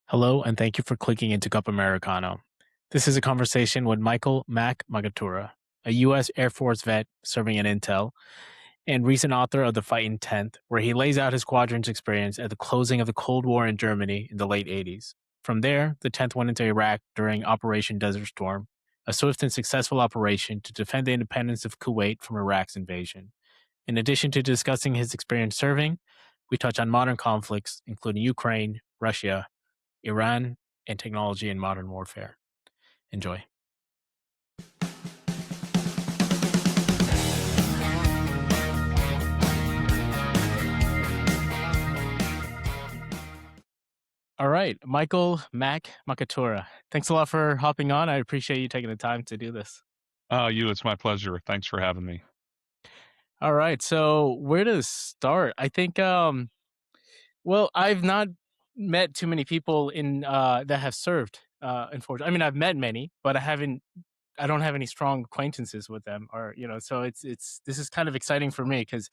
Hello, and thank you for clicking into Cuppa Americano. This is a conversation with Michael Mac Makatura, a U.S. Air Force vet serving in Intel and recent author of the Fightin Tenth, where he lays out his squadron's experience at the closing of the Cold War in Germany in the late 80s. From there, the 10th went into Iraq during Operation Desert Storm, a swift and successful operation to defend the independence of Kuwait from Iraq's invasion. In addition to discussing his experience serving, we touch on modern conflicts, including Ukraine, Russia, Iran, and technology in modern warfare. Enjoy. All right, Michael Mac Makatura. Thanks a lot for hopping on. I appreciate you taking the time to do this. It's my pleasure. Thanks for having me. All right, so where to start? I think well, I've not met too many people in that have served unfortunately. I mean, I've met many, but I don't have any strong acquaintances with them, or so it's this is kind of exciting for me because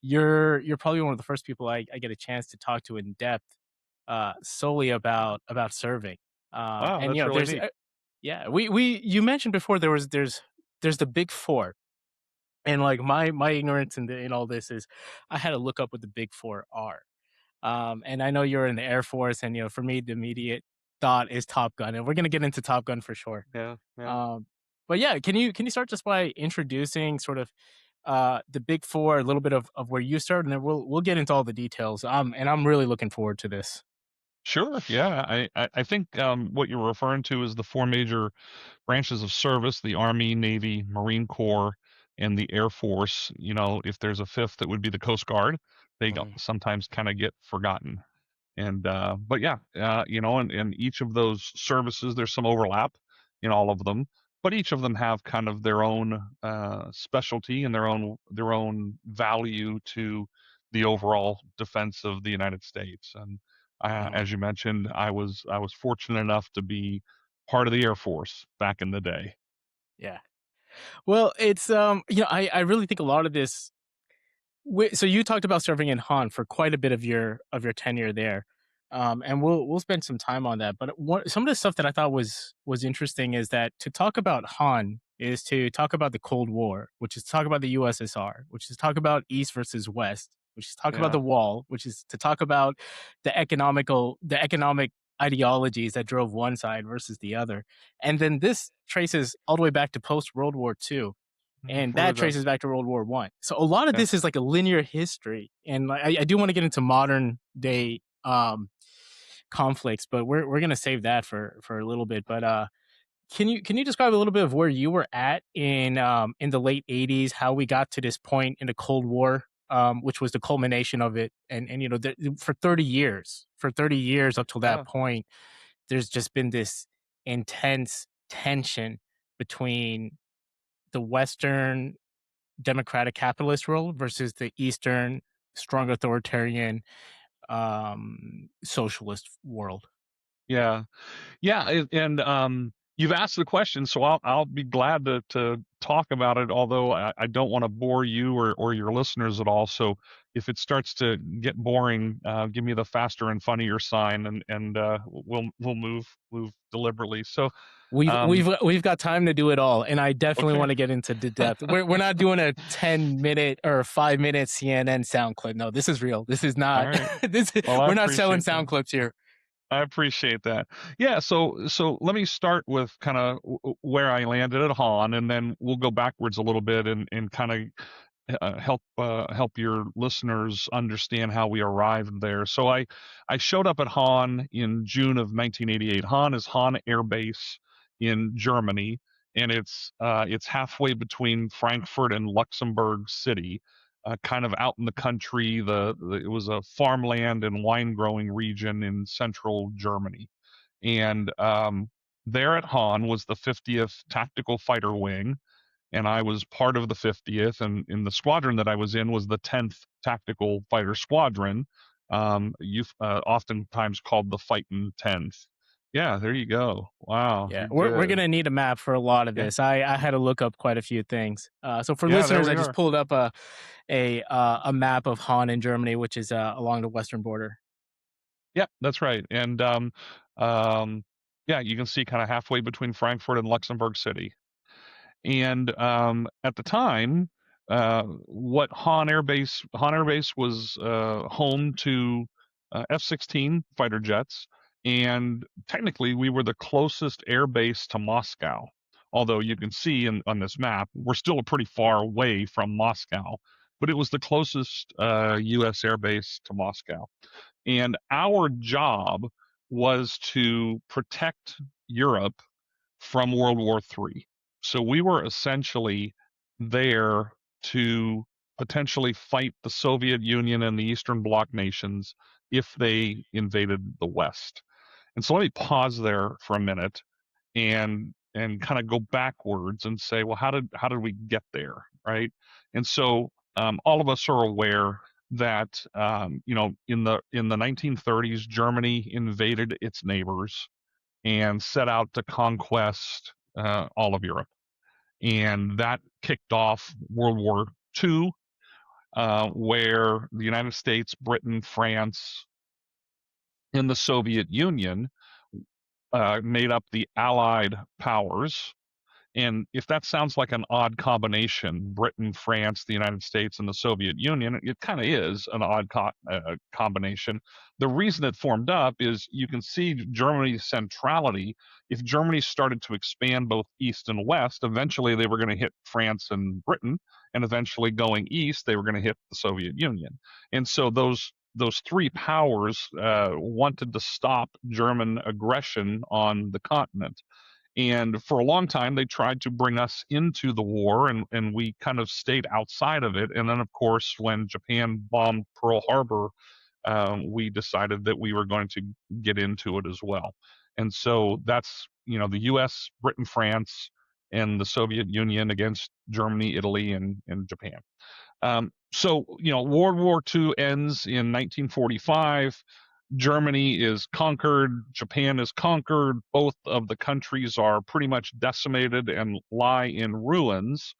you're probably one of the first people I get a chance to talk to in depth, solely about serving. Wow, And that's really there's neat. yeah, we you mentioned before there's the big four, and like my ignorance in all this is I had to look up what the big four are. And I know you're in the Air Force, and for me the immediate thought is Top Gun, and we're gonna get into Top Gun for sure. Yeah, yeah. But yeah, can you start just by introducing sort of the big four, a little bit of where you started, and then we'll get into all the details. And I'm really looking forward to this. Sure. Yeah. I think what you're referring to is the four major branches of service: the Army, Navy, Marine Corps, and the Air Force. If there's a fifth, that would be the Coast Guard. Mhm. Sometimes kind of get forgotten. But yeah, in each of those services, there's some overlap in all of them, but each of them have kind of their own specialty and their own value to the overall defense of the United States. And Mhm. as you mentioned, I was fortunate enough to be part of the Air Force back in the day. Yeah. Well, it's I really think a lot of this. So you talked about serving in Han for quite a bit of your tenure there, and we'll spend some time on that. But some of the stuff that I thought was interesting is that to talk about Han is to talk about the Cold War, which is to talk about the USSR, which is to talk about East versus West, which is to talk about Yeah. the Wall, which is to talk about the economic ideologies that drove one side versus the other, and then this traces all the way back to post World War II, and Really that does. traces back to World War One. So a lot of Yeah. this is like a linear history, and like, I do want to get into modern day conflicts, but we're gonna save that for a little bit. But can you describe a little bit of where you were at in the late '80s, how we got to this point in the Cold War, which was the culmination of it, and for 30 years up till that Yeah. point, there's just been this intense tension between the Western democratic capitalist world versus the Eastern strong authoritarian socialist world. Yeah. Yeah, you've asked the question, so I'll be glad to talk about it. Although I don't want to bore you or your listeners at all. So if it starts to get boring, give me the faster and funnier sign, and we'll move deliberately. So We've um, we've we've got time to do it all, and I definitely okay, want to get into the depth. We're not doing a 10 minute or 5 minute CNN sound clip. No, this is real. This is all not. right. Well, I We're not selling appreciate sound that. clips here. I appreciate that. Yeah, so let me start with kind of where I landed at Hahn, and then we'll go backwards a little bit and kind of help your listeners understand how we arrived there. So I showed up at Hahn in June of 1988. Hahn is Hahn Air Base in Germany, and it's halfway between Frankfurt and Luxembourg City, kind of out in the country. It was a farmland and wine growing region in central Germany, and there at Hahn was the 50th Tactical Fighter Wing, and I was part of the 50th, and in the squadron that I was in was the 10th Tactical Fighter Squadron, oftentimes called the Fightin Tenth. Yeah, there you go. Wow, Yeah, you're we're good. gonna need a map for a lot of Yeah, this. I had to look up quite a few things. So for yeah, there listeners, we I just are. pulled up a map of Han in Germany, which is along the western border. Yeah, that's right. And um, yeah, you can see kind of halfway between Frankfurt and Luxembourg City. And at the time, what Hahn Air Base was home to F-16 fighter jets, and technically we were the closest air base to Moscow. Although you can see on this map, we're still pretty far away from Moscow, but it was the closest U.S. air base to Moscow. And our job was to protect Europe from World War III. So we were essentially there to potentially fight the Soviet Union and the Eastern Bloc nations if they invaded the West. And so let me pause there for a minute and kind of go backwards and say, well, how did we get there, right? And so all of us are aware that in the 1930s, Germany invaded its neighbors and set out to conquest all of Europe. And that kicked off World War II, where the United States, Britain, France, and the Soviet Union made up the Allied powers. And if that sounds like an odd combination, Britain, France, the United States, and the Soviet Union, it kind of is an odd combination. The reason it formed up is you can see Germany's centrality. If Germany started to expand both east and west, eventually they were going to hit France and Britain, and eventually going east, they were going to hit the Soviet Union. And so those three powers wanted to stop German aggression on the continent. And for a long time, they tried to bring us into the war, and we kind of stayed outside of it. And then, of course, when Japan bombed Pearl Harbor, we decided that we were going to get into it as well. And so that's, the US, Britain, France, and the Soviet Union against Germany, Italy, and Japan. World War II ends in 1945. Germany is conquered, Japan is conquered. Both of the countries are pretty much decimated and lie in ruins.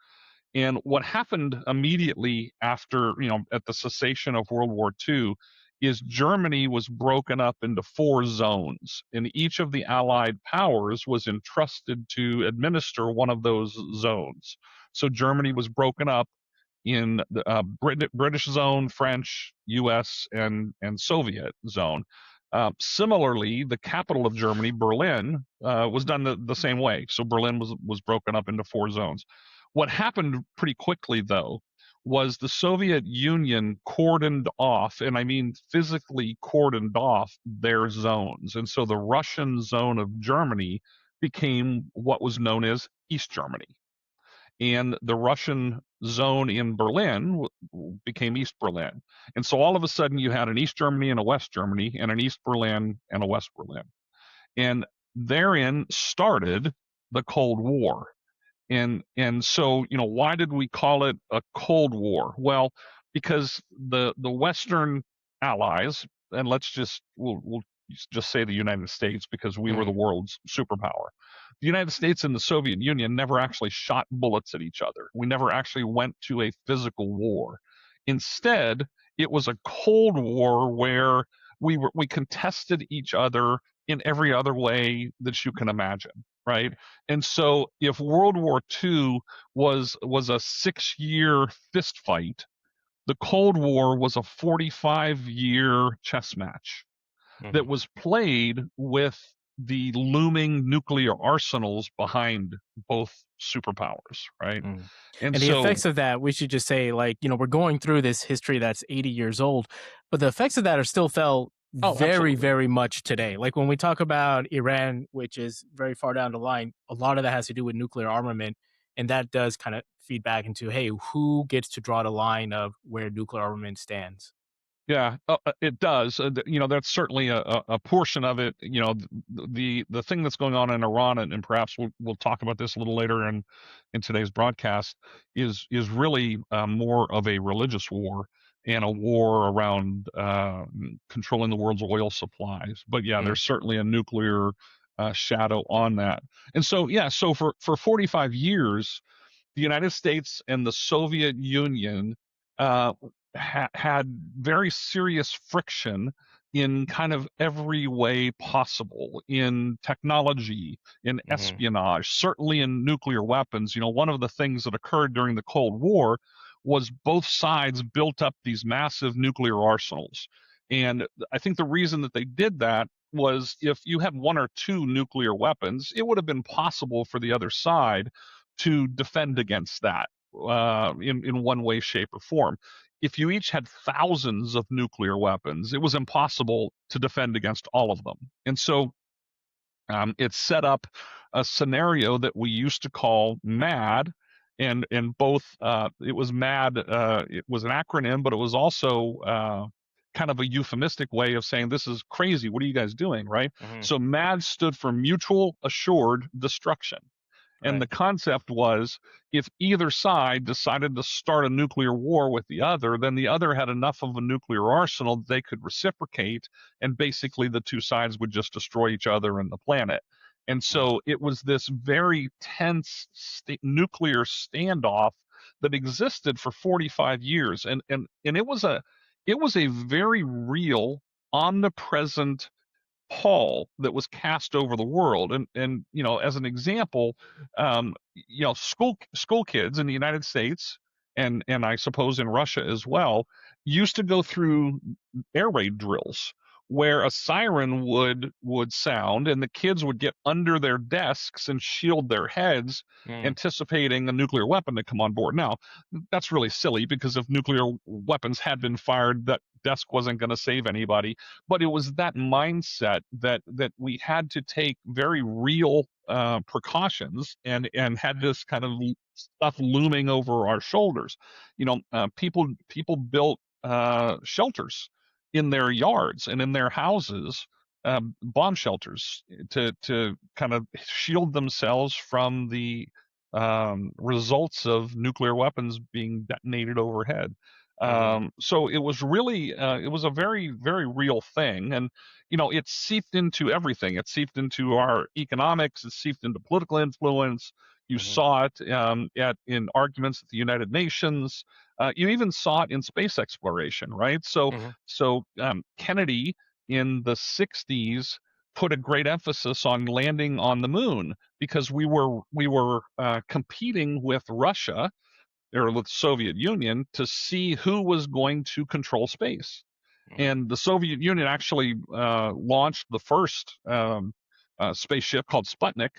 And what happened immediately after, at the cessation of World War II, is Germany was broken up into four zones, and each of the Allied powers was entrusted to administer one of those zones. So Germany was broken up in the British zone, French, U.S., and Soviet zone. Similarly, the capital of Germany, Berlin, was done the same way. So Berlin was broken up into four zones. What happened pretty quickly, though, was the Soviet Union cordoned off, and I mean physically cordoned off their zones. And so the Russian zone of Germany became what was known as East Germany, and the Russian zone in Berlin became East Berlin. And so all of a sudden you had an East Germany and a West Germany, and an East Berlin and a West Berlin. And therein started the Cold War. And so, why did we call it a Cold War? Well, because the Western allies, and we'll just say the United States, because we were the Mm. world's superpower. The United States and the Soviet Union never actually shot bullets at each other. We never actually went to a physical war. Instead, it was a Cold War where we contested each other in every other way that you can imagine, right? And so if World War II was a 6-year fist fight, the Cold War was a 45-year chess match that Mhm. was played with the looming nuclear arsenals behind both superpowers, right? Mm. And And the so, effects of that, we should just say, like, we're going through this history that's 80 years old, but the effects of that are still felt oh, very, absolutely. very much today. Like when we talk about Iran, which is very far down the line, a lot of that has to do with nuclear armament. And that does kind of feed back into, hey, who gets to draw the line of where nuclear armament stands? Yeah, it does. That's certainly a portion of it. The thing that's going on in Iran, and perhaps we'll talk about this a little later in today's broadcast, is really more of a religious war and a war around controlling the world's oil supplies. But yeah, Mm. there's certainly a nuclear shadow on that. And so yeah, so for 45 years, the United States and the Soviet Union uh, had very serious friction in kind of every way possible, in technology, in Mhm. espionage, certainly in nuclear weapons. One of the things that occurred during the Cold War was both sides built up these massive nuclear arsenals. And I think the reason that they did that was if you had one or two nuclear weapons, it would have been possible for the other side to defend against that in one way, shape, or form. If you each had thousands of nuclear weapons, it was impossible to defend against all of them. And so it set up a scenario that we used to call MAD. And both it was MAD, it was an acronym, but it was also kind of a euphemistic way of saying this is crazy. What are you guys doing, right? Mhm. So MAD stood for Mutual Assured Destruction. And Right. the concept was if either side decided to start a nuclear war with the other, then the other had enough of a nuclear arsenal that they could reciprocate, and basically the two sides would just destroy each other and the planet. And Mm. so it was this very tense nuclear standoff that existed for 45 years. And it was a very real, omnipresent pall that was cast over the world. And as an example, school kids in the United States and I suppose in Russia as well used to go through air raid drills where a siren would sound and the kids would get under their desks and shield their heads, Mm. anticipating a nuclear weapon to come on board. Now, that's really silly because if nuclear weapons had been fired, that desk wasn't going to save anybody. But it was that mindset that we had to take very real precautions and had this kind of stuff looming over our shoulders. People built shelters in their yards and in their houses, bomb shelters to kind of shield themselves from the results of nuclear weapons being detonated overhead. Mhm. So it was really it was a very, very real thing. And it seeped into everything. It seeped into our economics. It seeped into political influence. You Mhm. saw it in arguments at the United Nations. You even saw it in space exploration, right? So Mhm. Kennedy in the 60s put a great emphasis on landing on the moon because we were competing with Russia or with the Soviet Union to see who was going to control space. Mhm. And the Soviet Union actually launched the first spaceship called Sputnik,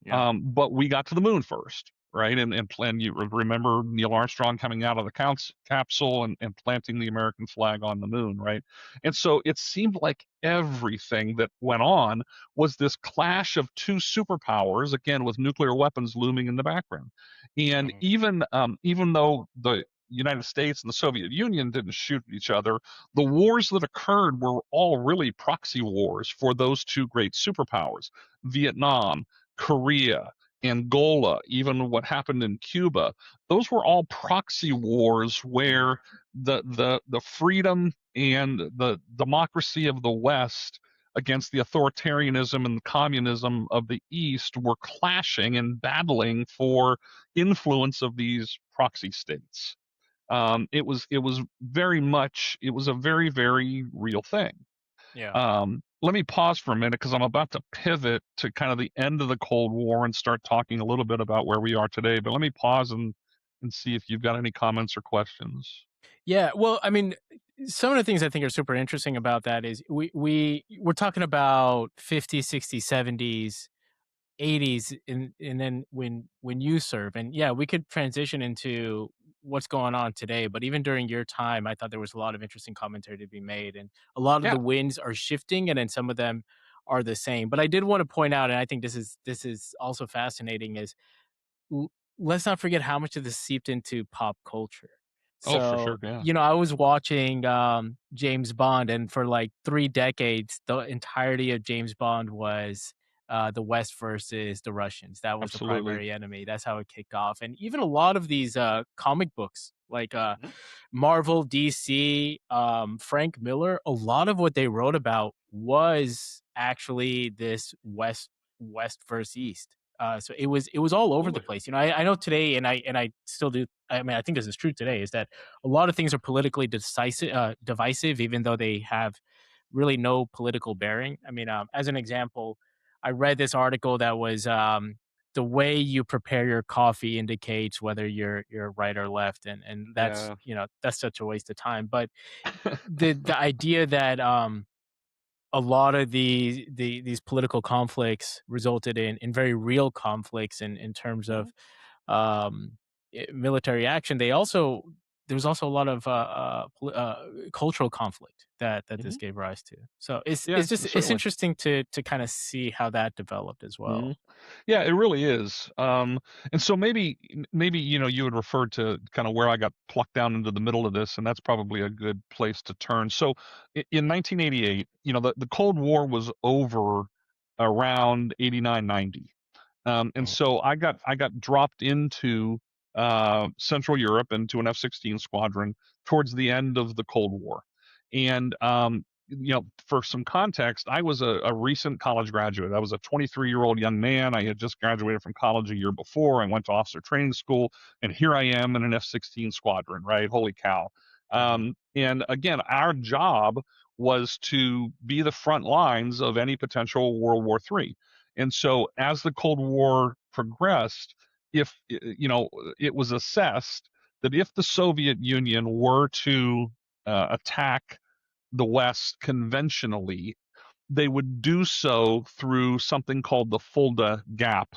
Yeah. but we got to the moon first, right? And you remember Neil Armstrong coming out of the capsule and planting the American flag on the moon, right? And so it seemed like everything that went on was this clash of two superpowers, again, with nuclear weapons looming in the background. And Mhm. even though the United States and the Soviet Union didn't shoot at each other, the wars that occurred were all really proxy wars for those two great superpowers. Vietnam, Korea, Angola, even what happened in Cuba, those were all proxy wars Mhm. where the freedom and the democracy of the West against the authoritarianism and communism of the East were clashing and battling for influence of these proxy states. It was very much it was a very, very real thing. Yeah. Let me pause for a minute because I'm about to pivot to kind of the end of the Cold War and start talking a little bit about where we are today. But let me pause and see if you've got any comments or questions. Yeah, well, I mean, some of the things I think are super interesting about that is we're talking about 50s, 60s, 70s, 80s, and then when you serve, and yeah, we could transition into what's going on today. But even during your time, I thought there was a lot of interesting commentary to be made, and a lot of Yeah. the winds are shifting, and then some of them are the same. But I did want to point out, and I think this is also fascinating, is l- let's not forget how much of this seeped into pop culture. Oh, for So, sure. Yeah. I was watching James Bond, and for like 3 decades, the entirety of James Bond was the West versus the Russians. That was the Absolutely. primary enemy. That's how it kicked off. And even a lot of these comic books, like Mhm. Marvel, DC, Frank Miller, a lot of what they wrote about was actually this West versus East. So it was all over the Absolutely. place. I know today, and I still do. I mean, I think this is true today. Is that a lot of things are politically divisive, even though they have really no political bearing. I mean, as an example, I read this article that was the way you prepare your coffee indicates whether you're right or left, and that's that's such a waste of time. But the idea that a lot of these political conflicts resulted in very real conflicts in terms of um, military action. There was also a lot of cultural conflict that this gave rise to. So Yeah, it's certainly. interesting to kind of see how that developed as well. Yeah, it really is. And so maybe you had referred to kind of where I got plucked down into the middle of this, and that's probably a good place to turn. So in 1988, the Cold War was over around 89, 90. And so I got dropped into Central Europe into an F-16 squadron towards the end of the Cold War. And for some context, I was a recent college graduate. I was a 23-year-old young man. I had just graduated from college a year before. I went to officer training school, and here I am in an F-16 squadron. Right? Holy cow! And again, our job was to be the front lines of any potential World War III. And so as the Cold War progressed, if it was assessed that if the Soviet Union were to attack the West conventionally, they would do so through something called the Fulda Gap,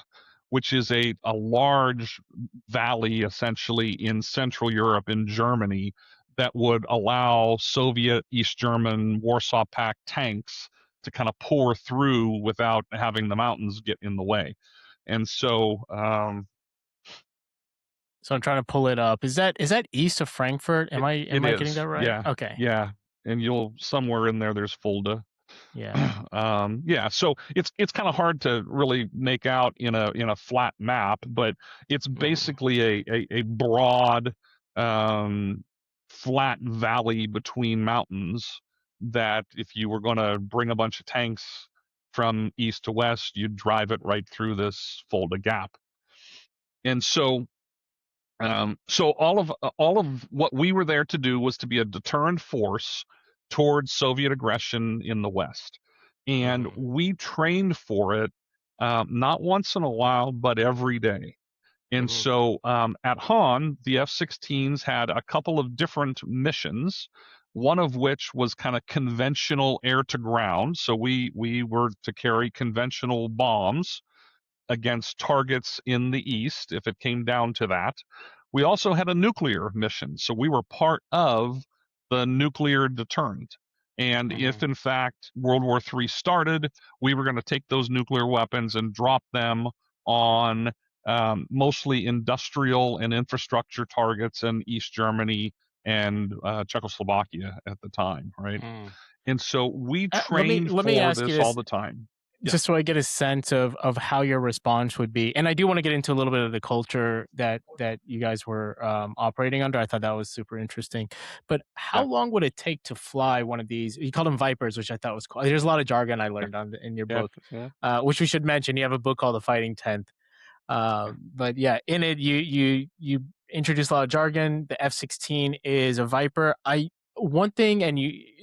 which is a large valley essentially in Central Europe, in Germany, that would allow Soviet, East German, Warsaw Pact tanks to kind of pour through without having the mountains get in the way. And so, So I'm trying to pull it up. Is that east of Frankfurt? Am I getting that right? Yeah, Okay. yeah. And you'll somewhere in there's Fulda. Yeah. Yeah, so it's kind of hard to really make out in a flat map, but it's basically a broad flat valley between mountains that if you were going to bring a bunch of tanks from east to west, you'd drive it right through this Fulda Gap. And so all of what we were there to do was to be a deterrent force towards Soviet aggression in the West, and we trained for it not once in a while, but every day. And so at Hahn, the F-16s had a couple of different missions. One of which was kind of conventional air to ground. So we were to carry conventional bombs against targets in the east if it came down to that. We also had a nuclear mission, so we were part of the nuclear deterrent. And if in fact World War III started, we were going to take those nuclear weapons and drop them on mostly industrial and infrastructure targets in East Germany and Czechoslovakia at the time, right? And so we trained let me for ask you this this, all the time. Yeah. just so I get a sense of how your response would be. And I do want to get into a little bit of the culture that you guys were operating under. I thought that was super interesting. But how long would it take to fly one of these? You called them Vipers, which I thought was cool. There's a lot of jargon I learned in your book, which we should mention. You have a book called The Fighting Tenth. But yeah, in it you introduce a lot of jargon. The F-16 is a Viper. One thing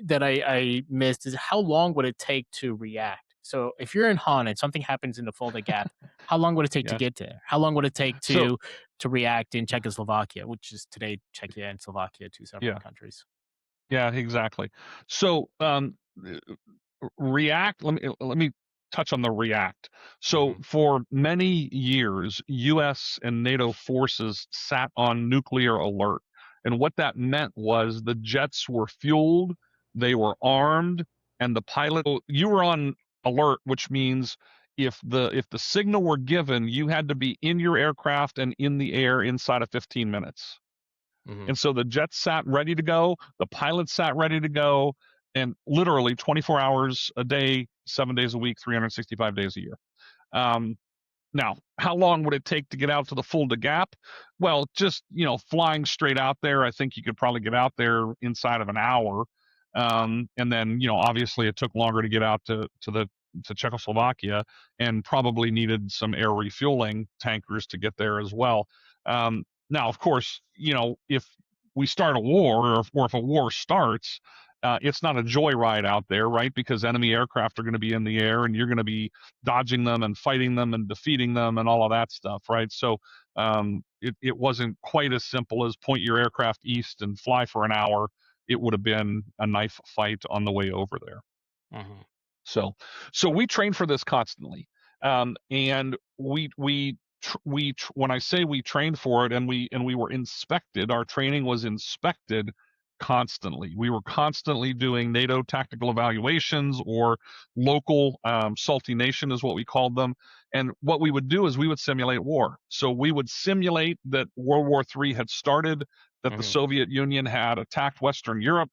that I missed is how long would it take to react? So if you're in Hahn and something happens in the Fulda Gap, how long would it take to get there? How long would it take to react in Czechoslovakia, which is today Czechia and Slovakia, two separate countries? Yeah, exactly. So react. Let me touch on the react. So for many years, U.S. and NATO forces sat on nuclear alert, and what that meant was the jets were fueled, they were armed, and the pilot. You were on alert, which means if the signal were given, you had to be in your aircraft and in the air inside of 15 minutes. And so the jets sat ready to go, the pilots sat ready to go, and literally 24 hours a day, 7 days a week, 365 days a year. Now, how long would it take to get out to the Fulda Gap? Well, just flying straight out there, I think you could probably get out there inside of an hour. And then obviously it took longer to get out to Czechoslovakia, and probably needed some air refueling tankers to get there as well. Now, of course, if we start a war, or if a war starts, It's not a joyride out there, right? Because enemy aircraft are going to be in the air, and you're going to be dodging them and fighting them and defeating them and all of that stuff, right? So it wasn't quite as simple as point your aircraft east and fly for an hour. It would have been a knife fight on the way over there. Mm-hmm. So we train for this constantly, and when I say we trained for it and we were inspected, our training was inspected constantly. We were constantly doing NATO tactical evaluations, or local salty nation is what we called them. And what we would do is we would simulate war. So we would simulate that World War III had started, that the Mm-hmm. Soviet Union had attacked Western Europe,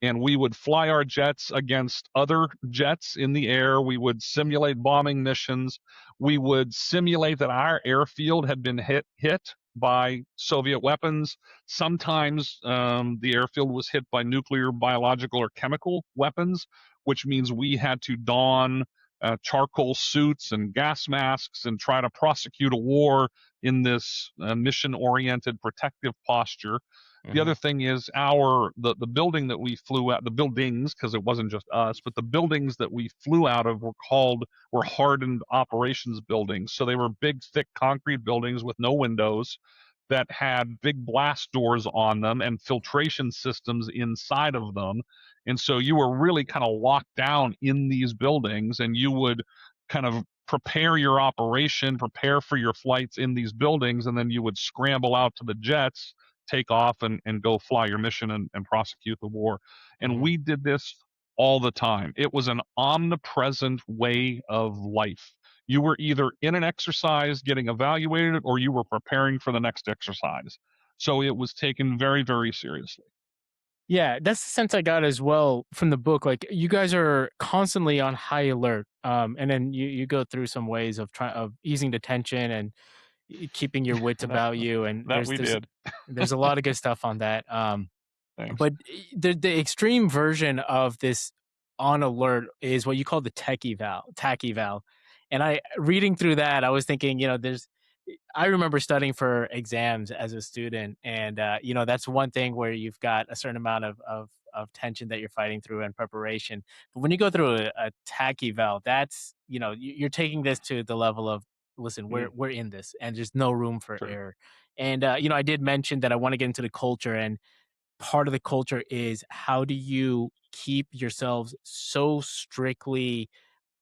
and we would fly our jets against other jets in the air. We would simulate bombing missions. We would simulate that our airfield had been hit by Soviet weapons. Sometimes the airfield was hit by nuclear, biological, or chemical weapons, which means we had to don charcoal suits and gas masks and try to prosecute a war in this mission-oriented protective posture. The Mm-hmm. other thing is the building that we flew out, the buildings, because it wasn't just us, but the buildings that we flew out of were hardened operations buildings. So they were big, thick concrete buildings with no windows that had big blast doors on them and filtration systems inside of them. And so you were really kind of locked down in these buildings, and you would kind of prepare your operation, prepare for your flights in these buildings, and then you would scramble out to the jets, take off, and go fly your mission and prosecute the war. And Mm-hmm. we did this all the time. It was an omnipresent way of life. You were either in an exercise getting evaluated, or you were preparing for the next exercise. So it was taken very, very seriously. Yeah, that's the sense I got as well from the book. Like, you guys are constantly on high alert, and then you go through some ways of easing the tension and keeping your wits that, about you. And that we did. there's a lot of good stuff on that. Thanks. But the extreme version of this on alert is what you call the TAC eval. And I reading through that, I was thinking, I remember studying for exams as a student, and that's one thing where you've got a certain amount of tension that you're fighting through and preparation. But when you go through a TAC eval, that's you're taking this to the level of, listen, we're in this, and there's no room for True. error. And I did mention that I want to get into the culture, and part of the culture is, how do you keep yourselves so strictly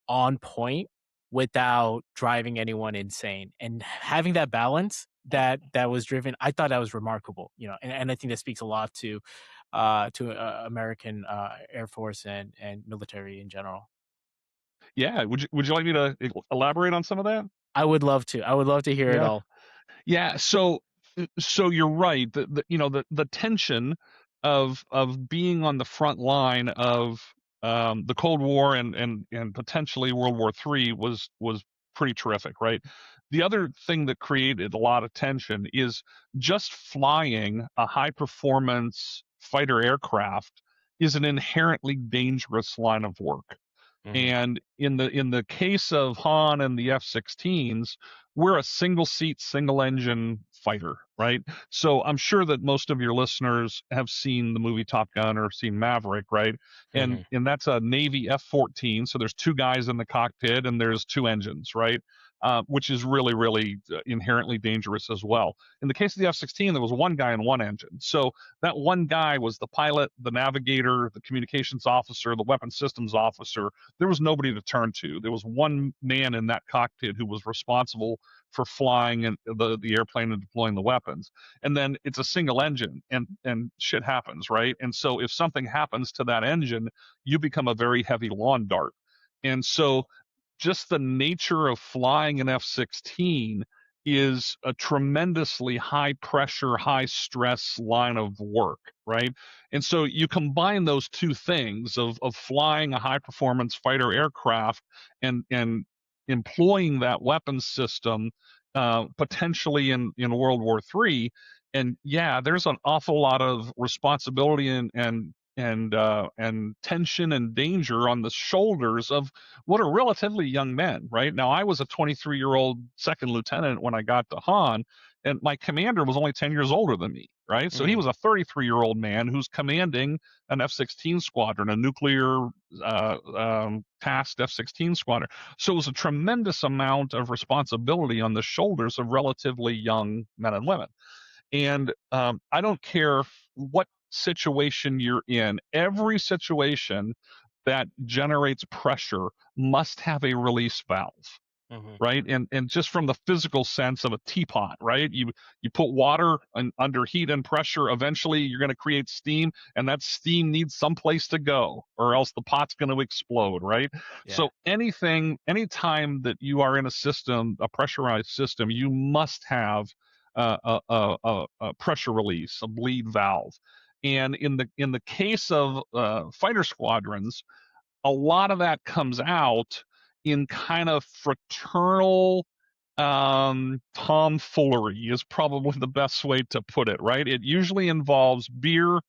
on point without driving anyone insane, and having that balance that was driven. I thought that was remarkable, and I think that speaks a lot to American Air Force and military in general. Yeah. Would you like me to elaborate on some of that? I would love to hear it Yeah. all. Yeah, so you're right. The tension of being on the front line of the Cold War and potentially World War III was pretty terrific, right? The other thing that created a lot of tension is just flying a high performance fighter aircraft is an inherently dangerous line of work. Mhm. And in the case of Hahn and the F-16s, we're a single seat, single engine fighter, right? So I'm sure that most of your listeners have seen the movie Top Gun or seen Maverick, right? And Mhm. that's a Navy F-14. So there's two guys in the cockpit and there's two engines, right? Which is really, really inherently dangerous as well. In the case of the F-16, there was one guy and one engine. So that one guy was the pilot, the navigator, the communications officer, the weapons systems officer. There was nobody to turn to. There was one man in that cockpit who was responsible for flying and the airplane and deploying the weapons. And then it's a single engine, and shit happens, right? And so if something happens to that engine, you become a very heavy lawn dart. And so just the nature of flying an F-16 is a tremendously high pressure, high stress line of work, right? And so you combine those two things of flying a high performance fighter aircraft and employing that weapons system potentially in World War III. And yeah, there's an awful lot of responsibility and and tension and danger on the shoulders of what are relatively young men. Right now, I was a 23-year-old second lieutenant when I got to Hahn, and my commander was only 10 years older than me. Right, so he was a 33-year-old man who's commanding an F-16 squadron, a nuclear tasked F-16 squadron. So it was a tremendous amount of responsibility on the shoulders of relatively young men and women. And I don't care what situation you're in, every situation that generates pressure must have a release valve. Right, and just from the physical sense of a teapot, right? You put water under heat and pressure. Eventually, you're going to create steam, and that steam needs some place to go, or else the pot's going to explode, right? Yeah. So anytime that you are in a system, a pressurized system, you must have a pressure release, a bleed valve. And in the case of fighter squadrons, a lot of that comes out in kind of fraternal tomfoolery is probably the best way to put it, right? It usually involves beer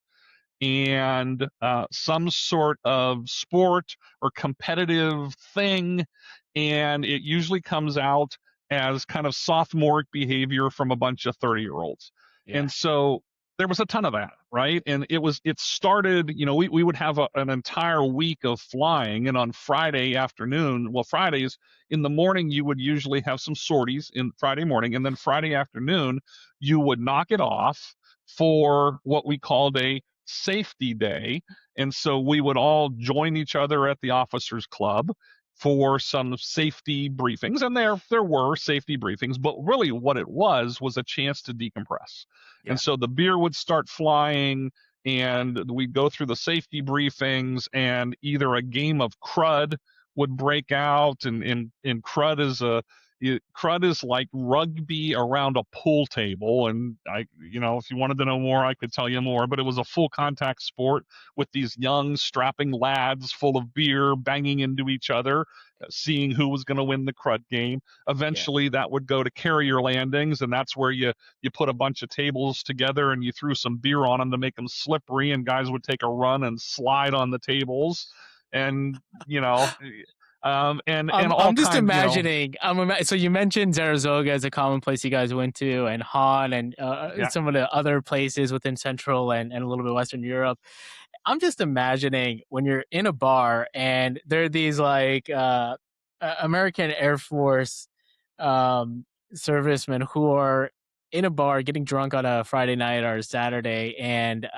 and some sort of sport or competitive thing, and it usually comes out as kind of sophomoric behavior from a bunch of 30-year-olds. Yeah. And so there was a ton of that, right? And it started, we would have an entire week of flying, and on Friday afternoon, well, Fridays in the morning, you would usually have some sorties in Friday morning, and then Friday afternoon, you would knock it off for what we called a safety day. And so we would all join each other at the officers club for some safety briefings, and there were safety briefings, but really what it was a chance to decompress. Yeah. And so the beer would start flying, and we'd go through the safety briefings, and either a game of crud would break out, and crud is like rugby around a pool table. And if you wanted to know more, I could tell you more, but it was a full contact sport with these young strapping lads full of beer banging into each other, seeing who was going to win the crud game. Eventually that would go to carrier landings, and that's where you put a bunch of tables together and you threw some beer on them to make them slippery, and guys would take a run and slide on the tables. And I'm just imagining. So you mentioned Zaragoza as a common place you guys went to, and Hahn, and some of the other places within Central and a little bit Western Europe. I'm just imagining when you're in a bar and there are these like American Air Force servicemen who are in a bar getting drunk on a Friday night or a Saturday and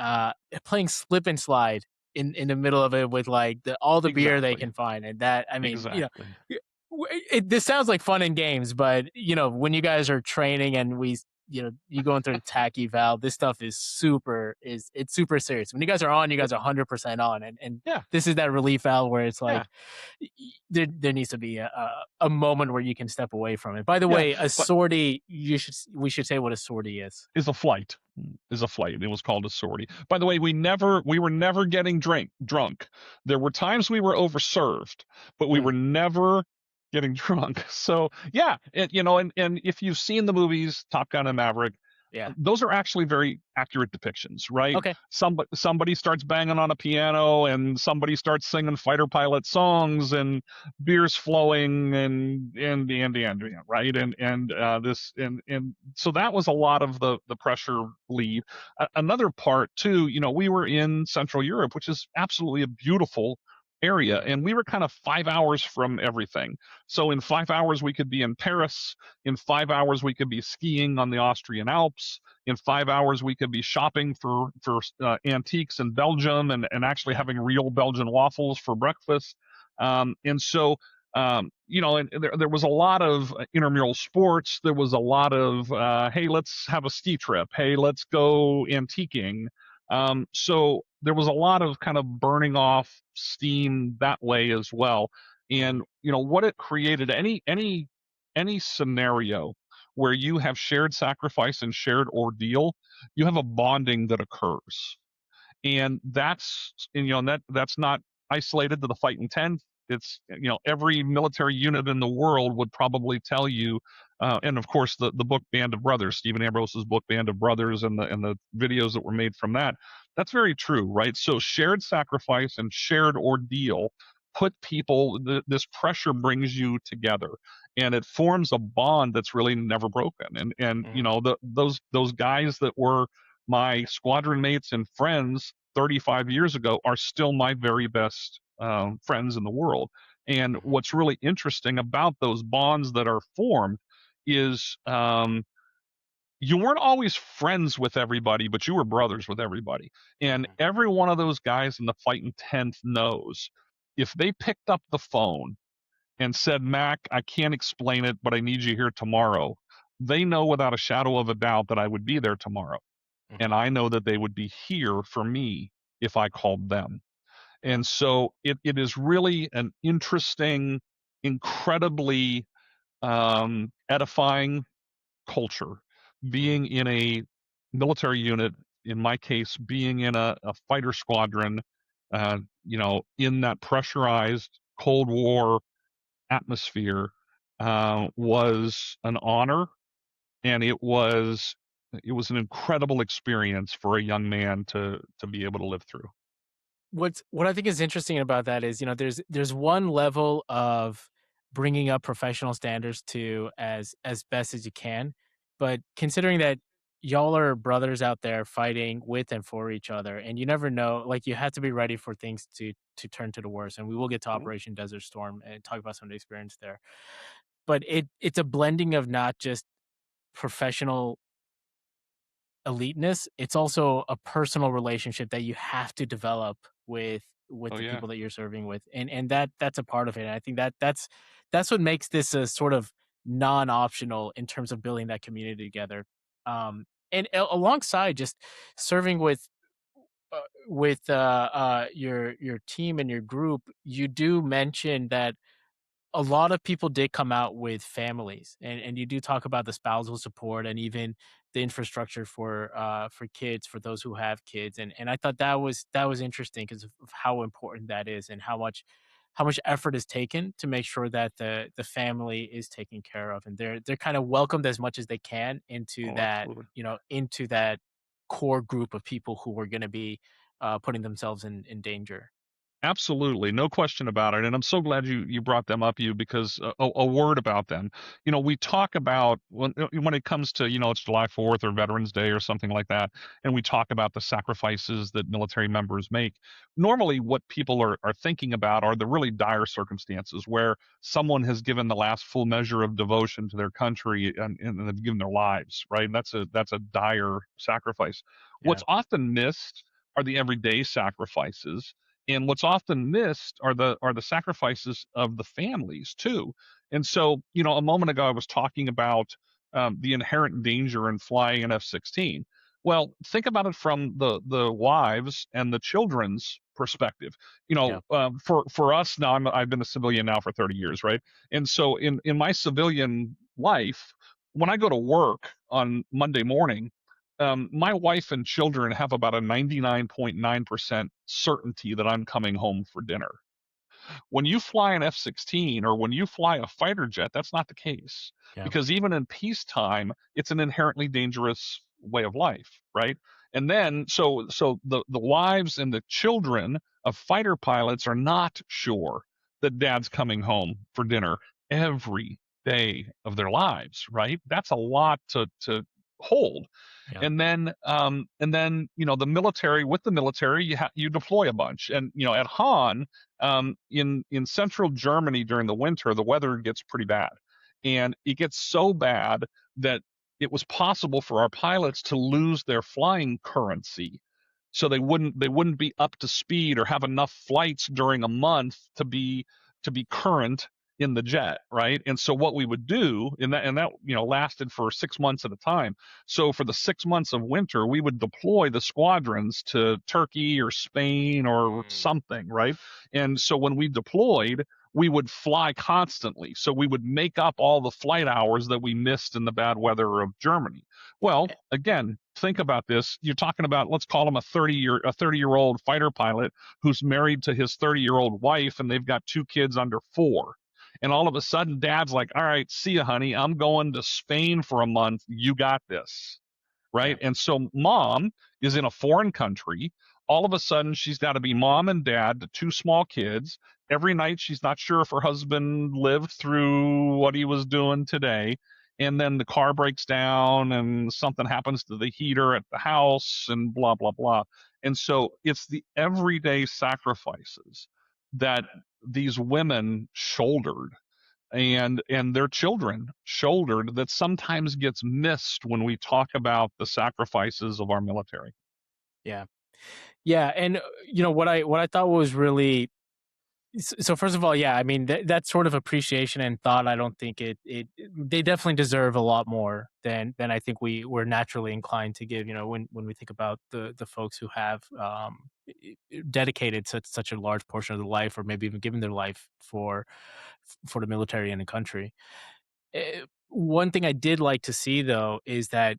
playing slip and slide in the middle of it with like all the beer they can find. And that, I mean, this sounds like fun and games, but when you guys are training and you going through the tacky valve, this stuff is super serious. When you guys are on, you guys are 100% on, and this is that relief valve where it's like there needs to be a moment where you can step away from it. By the way, a sortie, we should say what a sortie is a flight. It was called a sortie. By the way, we were never getting drunk. There were times we were overserved, but we were never getting drunk. So and if you've seen the movies Top Gun and Maverick, those are actually very accurate depictions, right? Okay. Somebody starts banging on a piano, and somebody starts singing fighter pilot songs, and beer's flowing, and right? And so that was a lot of the pressure lead. Another part too, we were in Central Europe, which is absolutely a beautiful area, and we were kind of 5 hours from everything. So in 5 hours we could be in Paris, in 5 hours we could be skiing on the Austrian Alps, in 5 hours we could be shopping for antiques in Belgium, and actually having real Belgian waffles for breakfast. And so and there was a lot of intramural sports. There was a lot of hey, let's have a ski trip, hey, let's go antiquing. So there was a lot of kind of burning off steam that way as well. And what it created, any scenario where you have shared sacrifice and shared ordeal, you have a bonding that occurs. And that's that's not isolated to the Fightin Tenth. every military unit in the world would probably tell you, and of course the book Band of Brothers, Stephen Ambrose's book Band of Brothers, and the videos that were made from that, that's very true, right? So shared sacrifice and shared ordeal put people, this pressure brings you together, and it forms a bond that's really never broken. And those guys that were my squadron mates and friends 35 years ago are still my very best friends in the world. And what's really interesting about those bonds that are formed is you weren't always friends with everybody, but you were brothers with everybody. And every one of those guys in the Fightin Tenth knows if they picked up the phone and said, Mac, I can't explain it, but I need you here tomorrow, they know without a shadow of a doubt that I would be there tomorrow. And I know that they would be here for me if I called them. And so it is really an interesting, incredibly edifying culture, being in a military unit, in my case, being in a fighter squadron, in that pressurized Cold War atmosphere, was an honor, and it was an incredible experience for a young man to be able to live through. What I think is interesting about that is, there's one level of bringing up professional standards to as best as you can, but considering that y'all are brothers out there fighting with and for each other, and you never know, like, you have to be ready for things to turn to the worst. And we will get to Operation Desert Storm and talk about some of the experience there. But it's a blending of not just professional eliteness, it's also a personal relationship that you have to develop with the people that you're serving with, and that's a part of it. And I think that's what makes this a sort of non-optional in terms of building that community together. And alongside just serving with your team and your group, you do mention that a lot of people did come out with families, and you do talk about the spousal support and even the infrastructure for kids, for those who have kids. And I thought that was interesting because of how important that is, and how much effort is taken to make sure that the family is taken care of, and they're kind of welcomed as much as they can into that, Absolutely. into that core group of people who are going to be putting themselves in danger. Absolutely, no question about it, and I'm so glad you brought them up, because a word about them. We talk about when it comes to, it's July 4th or Veterans Day or something like that, and we talk about the sacrifices that military members make. Normally, what people are thinking about are the really dire circumstances where someone has given the last full measure of devotion to their country, and they've given their lives, right? And that's a dire sacrifice. Yeah. What's often missed are the everyday sacrifices, and what's often missed are the sacrifices of the families too. And so, a moment ago I was talking about the inherent danger in flying an F-16. Well, think about it from the wives and the children's perspective. Yeah. For us now, I've been a civilian now for 30 years, right? And so in my civilian life, when I go to work on Monday morning, my wife and children have about a 99.9% certainty that I'm coming home for dinner. When you fly an F-16 or when you fly a fighter jet, that's not the case, Yeah. because even in peacetime, it's an inherently dangerous way of life, right? And then so the wives and the children of fighter pilots are not sure that dad's coming home for dinner every day of their lives, right? That's a lot to hold. Yeah. And then the military, with the military you deploy a bunch. And at Hahn, in central Germany during the winter, the weather gets pretty bad, and it gets so bad that it was possible for our pilots to lose their flying currency, so they wouldn't be up to speed or have enough flights during a month to be current in the jet, right? And so what we would do, and that lasted for 6 months at a time. So for the 6 months of winter, we would deploy the squadrons to Turkey or Spain or something, right? And so when we deployed, we would fly constantly. So we would make up all the flight hours that we missed in the bad weather of Germany. Well, again, think about this. You're talking about, let's call him a 30-year-old fighter pilot who's married to his 30-year-old wife, and they've got 2 kids under 4. And all of a sudden, dad's like, all right, see ya, honey. I'm going to Spain for a month. You got this. Right. Yeah. And so mom is in a foreign country. All of a sudden, she's got to be mom and dad to 2 small kids. Every night, she's not sure if her husband lived through what he was doing today. And then the car breaks down and something happens to the heater at the house and blah, blah, blah. And so it's the everyday sacrifices that these women shouldered and their children shouldered that sometimes gets missed when we talk about the sacrifices of our military. Yeah. And what I thought was really, so first of all, yeah, I mean that sort of appreciation and thought, I don't think they definitely deserve a lot more than I think we're naturally inclined to give. When we think about the folks who have dedicated such a large portion of their life, or maybe even given their life for the military and the country. One thing I did like to see, though, is that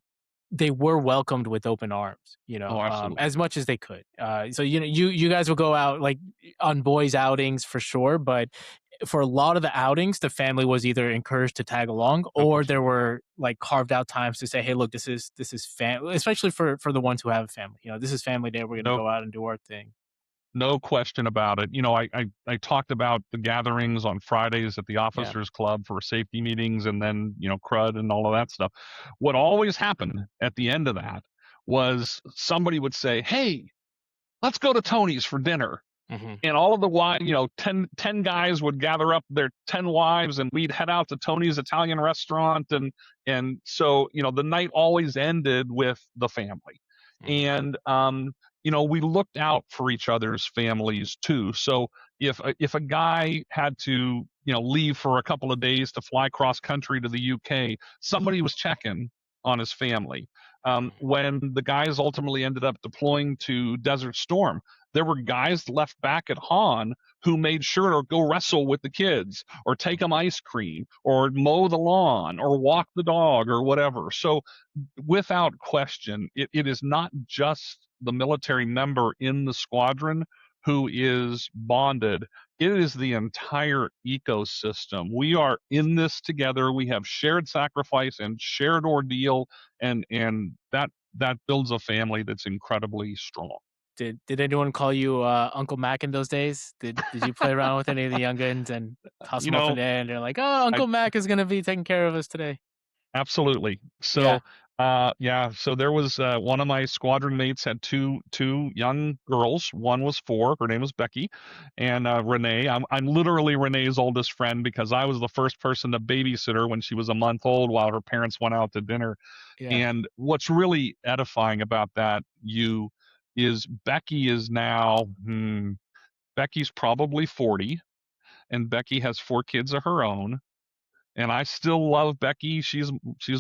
they were welcomed with open arms, Oh, absolutely. as much as they could. So you guys will go out like on boys outings for sure, but for a lot of the outings, the family was either encouraged to tag along, or there were like carved out times to say, "Hey, look, this is family," especially for the ones who have a family. This is family day. We're going to go out and do our thing. No question about it. I talked about the gatherings on Fridays at the officers club for safety meetings, and then, crud and all of that stuff. What always happened at the end of that was somebody would say, hey, let's go to Tony's for dinner. Mm-hmm. And all of the wives, 10 guys would gather up their 10 wives, and we'd head out to Tony's Italian restaurant. And so, the night always ended with the family. And, we looked out for each other's families too. So if a guy had to, leave for a couple of days to fly cross country to the UK, somebody was checking on his family. When the guys ultimately ended up deploying to Desert Storm, there were guys left back at Hahn who made sure to go wrestle with the kids, or take them ice cream, or mow the lawn, or walk the dog, or whatever. So without question, it is not just the military member in the squadron who is bonded. It is the entire ecosystem. We are in this together. We have shared sacrifice and shared ordeal, and that builds a family that's incredibly strong. Did anyone call you Uncle Mac in those days? Did you play around with any of the youngins and toss them up in the air, and they're like, "Oh, Uncle Mac is going to be taking care of us today"? Absolutely. So, so there was one of my squadron mates had two young girls. One was 4. Her name was Becky, and Renee. I'm literally Renee's oldest friend, because I was the first person to babysit her when she was a month old while her parents went out to dinner. Yeah. And what's really edifying about that, is Becky is now, Becky's probably 40, and Becky has 4 kids of her own. And I still love Becky. She's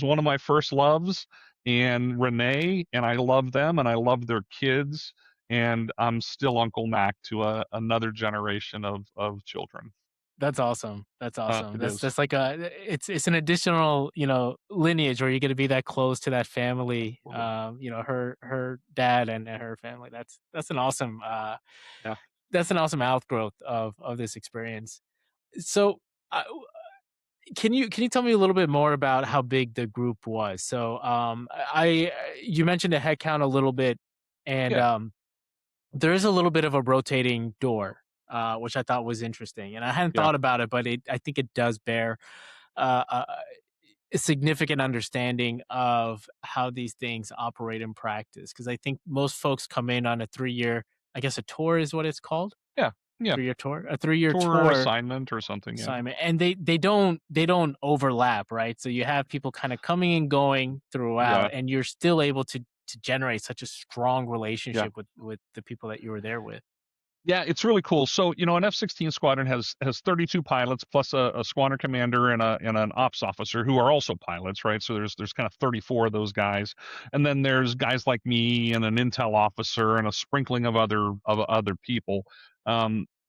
one of my first loves, and Renee, and I love them, and I love their kids, and I'm still Uncle Mac to another generation of children. That's awesome. That's awesome. It is. That's like it's an additional, lineage where you're going to be that close to that family. Her dad and her family. That's an awesome that's an awesome outgrowth of this experience. So can you tell me a little bit more about how big the group was? So you mentioned the head count a little bit, and there is a little bit of a rotating door, which I thought was interesting, and I hadn't thought about it, but I think it does bear a significant understanding of how these things operate in practice. Because I think most folks come in on a 3-year, I guess a tour is what it's called. Yeah. 3-year tour, a 3-year tour assignment or something. Assignment, and they don't overlap, right? So you have people kind of coming and going throughout, and you're still able to generate such a strong relationship with the people that you were there with. Yeah, it's really cool. So, an F-16 squadron has 32 pilots plus a squadron commander and an ops officer who are also pilots, right? So there's kind of 34 of those guys, and then there's guys like me and an intel officer and a sprinkling of other people.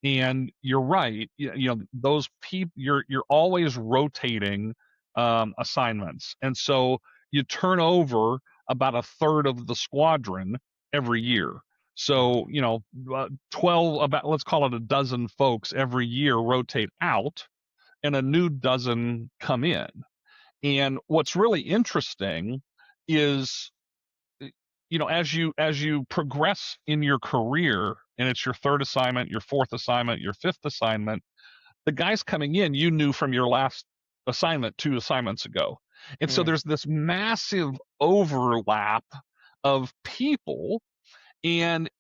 And you're right. Those people, you're always rotating assignments, and so you turn over about a third of the squadron every year. So 12, about, let's call it a dozen folks every year rotate out, and a new dozen come in. And what's really interesting is, as you progress in your career, and it's your third assignment, your fourth assignment, your fifth assignment, the guys coming in you knew from your last assignment 2 assignments ago. And so there's this massive overlap of people, and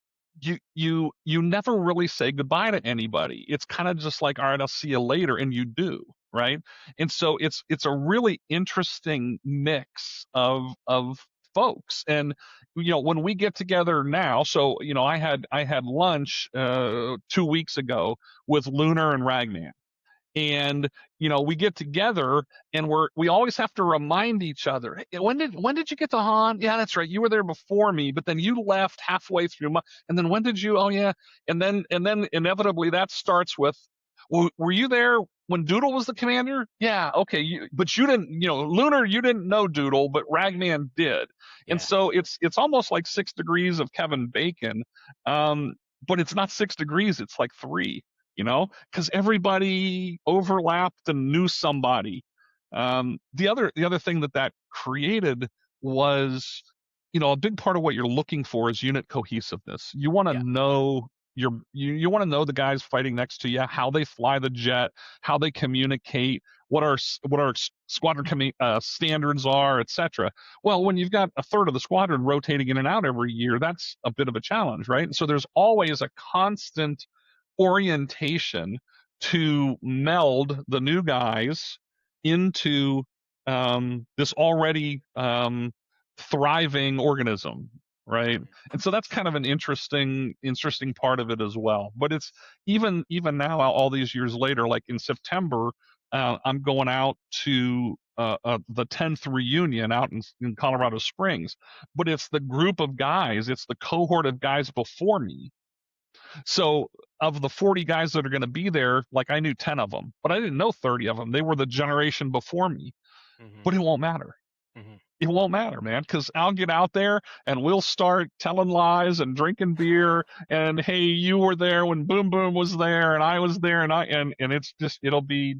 you never really say goodbye to anybody. It's kind of just like, all right, I'll see you later, and you do, right? And so it's a really interesting mix of folks. And when we get together now, so I had lunch 2 weeks ago with Lunar and Ragnar, and we get together, and we always have to remind each other, hey, when did you get to Hahn? Yeah, that's right, you were there before me, but then you left halfway through and then when did you? Oh yeah. And then inevitably that starts with, well, were you there when Doodle was the commander? Yeah, okay, but you didn't, Lunar, you didn't know Doodle, but Ragman did. And so it's almost like 6 degrees of Kevin Bacon, but it's not 6 degrees, it's like 3, because everybody overlapped and knew somebody. The other thing that created was, a big part of what you're looking for is unit cohesiveness. You want to know you want to know the guys fighting next to you, how they fly the jet, how they communicate, what our squadron standards are, etc. Well, when you've got a third of the squadron rotating in and out every year, that's a bit of a challenge, right? So there's always a constant orientation to meld the new guys into this already thriving organism, right? And so that's kind of an interesting part of it as well. But it's even now, all these years later, like in September, I'm going out to the 10th reunion out in Colorado Springs, but it's the group of guys, it's the cohort of guys before me. So of the 40 guys that are going to be there, like I knew 10 of them, but I didn't know 30 of them. They were the generation before me. But it won't matter. It won't matter, man, because I'll get out there and we'll start telling lies and drinking beer, and hey, you were there when Boom Boom was there, and I was there, and it's just it'll be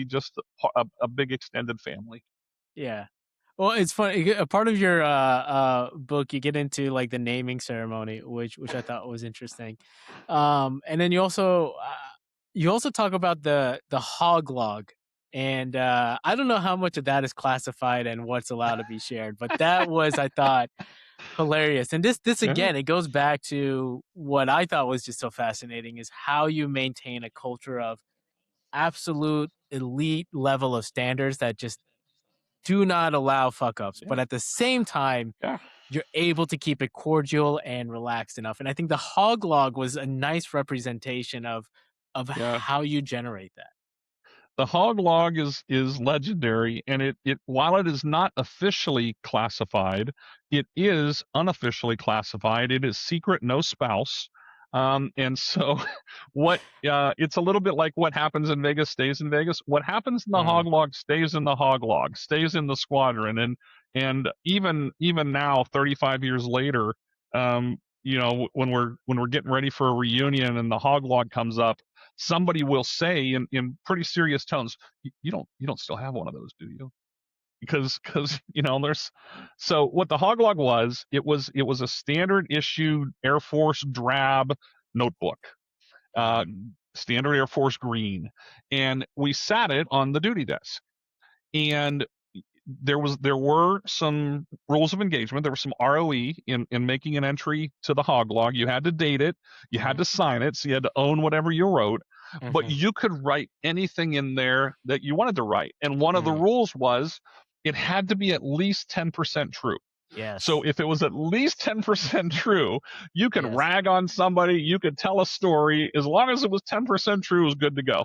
just a big extended family. Yeah. Well, it's funny. A part of your book, you get into like the naming ceremony, which I thought was interesting, and then you also talk about the hog log, and I don't know how much of that is classified and what's allowed to be shared, but that was, I thought, hilarious. And this again, it goes back to what I thought was just so fascinating, is how you maintain a culture of absolute elite level of standards that just do not allow fuck ups, but at the same time, you're able to keep it cordial and relaxed enough. And I think the hog log was a nice representation of how you generate that. The hog log is legendary, and it while it is not officially classified, it is unofficially classified. It is secret, no spouse. And so it's a little bit like what happens in Vegas stays in Vegas. What happens in the hog log stays in the hog log, stays in the squadron. And even now, 35 years later, when we're getting ready for a reunion and the hog log comes up, somebody will say in pretty serious tones, you don't still have one of those, do you? Because there's, so what the hog log was, it was a standard issue Air Force drab notebook, standard Air Force green, and we sat it on the duty desk, and there were some rules of engagement. There was some ROE in making an entry to the hog log. You had to date it, you had to sign it, so you had to own whatever you wrote. But you could write anything in there that you wanted to write. And one of the rules was it had to be at least 10% true. Yes. So if it was at least 10% true, you could rag on somebody, you could tell a story. As long as it was 10% true, it was good to go.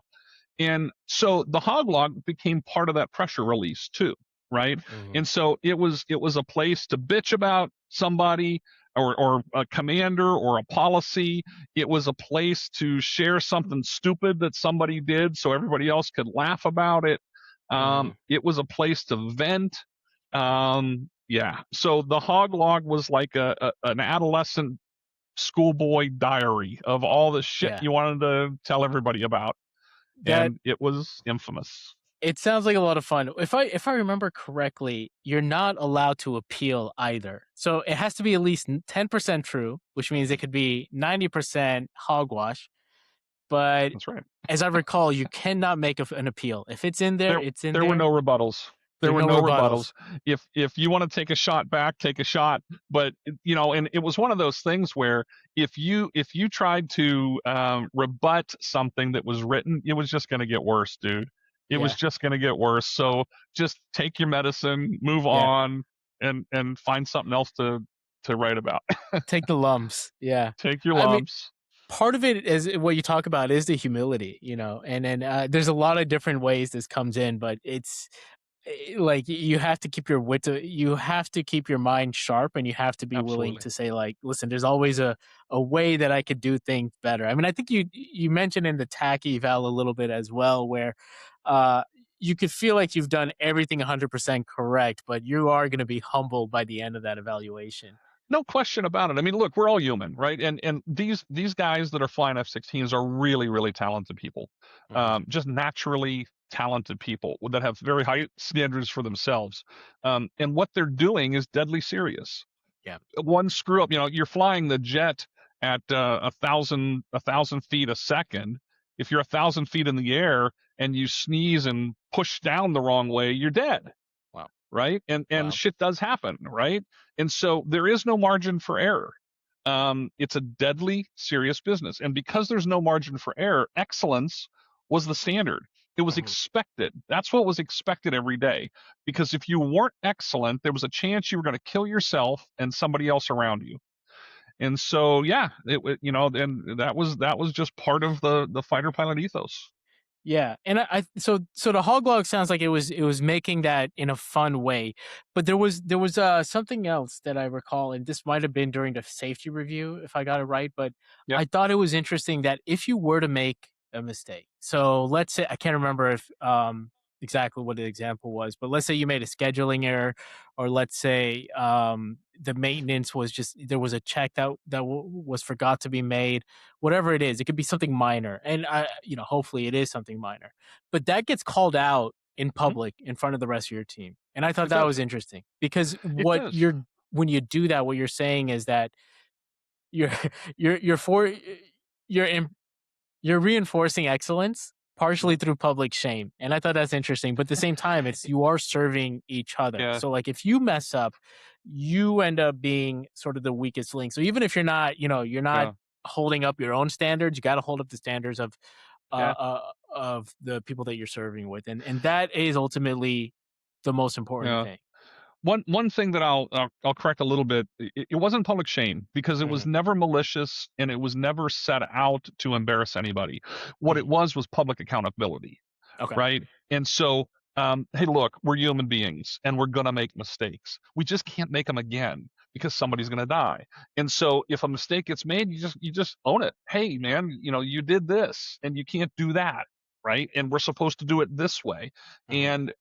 And so the hog log became part of that pressure release too, right? And so it was a place to bitch about somebody, or a commander or a policy. It was a place to share something stupid that somebody did so everybody else could laugh about it. It was a place to vent. Yeah. So the hog log was like an adolescent schoolboy diary of all the shit Yeah. you wanted to tell everybody about. That And it was infamous. it sounds like a lot of fun. If I remember correctly, you're not allowed to appeal either. So it has to be at least 10% true, which means it could be 90% hogwash. But That's right. as I recall, you cannot make an appeal. If it's in there, it's in there. There were no rebuttals. There were no rebuttals. If you want to take a shot back, take a shot. But and it was one of those things where if you tried to rebut something that was written, it was just going to get worse, dude. It was just going to get worse. So just take your medicine, move on, and find something else to write about. Take the lumps. Yeah. Take your lumps. Part of it is what you talk about is the humility, and then there's a lot of different ways this comes in, but it's like you have to keep your you have to keep your mind sharp, and you have to be willing to say, like, listen, there's always a way that I could do things better. I mean, I think you mentioned in the TAC eval a little bit as well, where you could feel like you've done everything 100% correct, but you are going to be humbled by the end of that evaluation. No question about it. I mean, look, we're all human, right? And these guys that are flying F-16s are really, really talented people, just naturally talented people that have very high standards for themselves. And what they're doing is deadly serious. Yeah. One screw up, you're flying the jet at 1,000 feet a second. If you're 1,000 feet in the air and you sneeze and push down the wrong way, you're dead. Right. And shit does happen. Right. And so there is no margin for error. It's a deadly serious business. And because there's no margin for error, excellence was the standard. It was expected. That's what was expected every day. Because if you weren't excellent, there was a chance you were going to kill yourself and somebody else around you. And so, yeah, and that was just part of the fighter pilot ethos. Yeah, and so the hog log sounds like it was making that in a fun way, but there was something else that I recall, and this might have been during the safety review if I got it right, but I thought it was interesting that if you were to make a mistake, so let's say I can't remember if exactly what the example was, but let's say you made a scheduling error, or let's say the maintenance was just there was a check that was forgot to be made, whatever it is. It could be something minor, and hopefully it is something minor, but that gets called out in public in front of the rest of your team. And I thought that was interesting because when you do that, what you're saying is that you're you're reinforcing excellence partially through public shame. And I thought that's interesting. But at the same time, you are serving each other. Yeah. So like if you mess up, you end up being sort of the weakest link. So even if you're not holding up your own standards, you got to hold up the standards of the people that you're serving with. And that is ultimately the most important thing. One thing that I'll correct a little bit, it wasn't public shame because it was never malicious and it was never set out to embarrass anybody. What it was public accountability, right? And so, hey, look, we're human beings and we're going to make mistakes. We just can't make them again because somebody's going to die. And so if a mistake gets made, you just own it. Hey, man, you did this and you can't do that. Right. And we're supposed to do it this way. And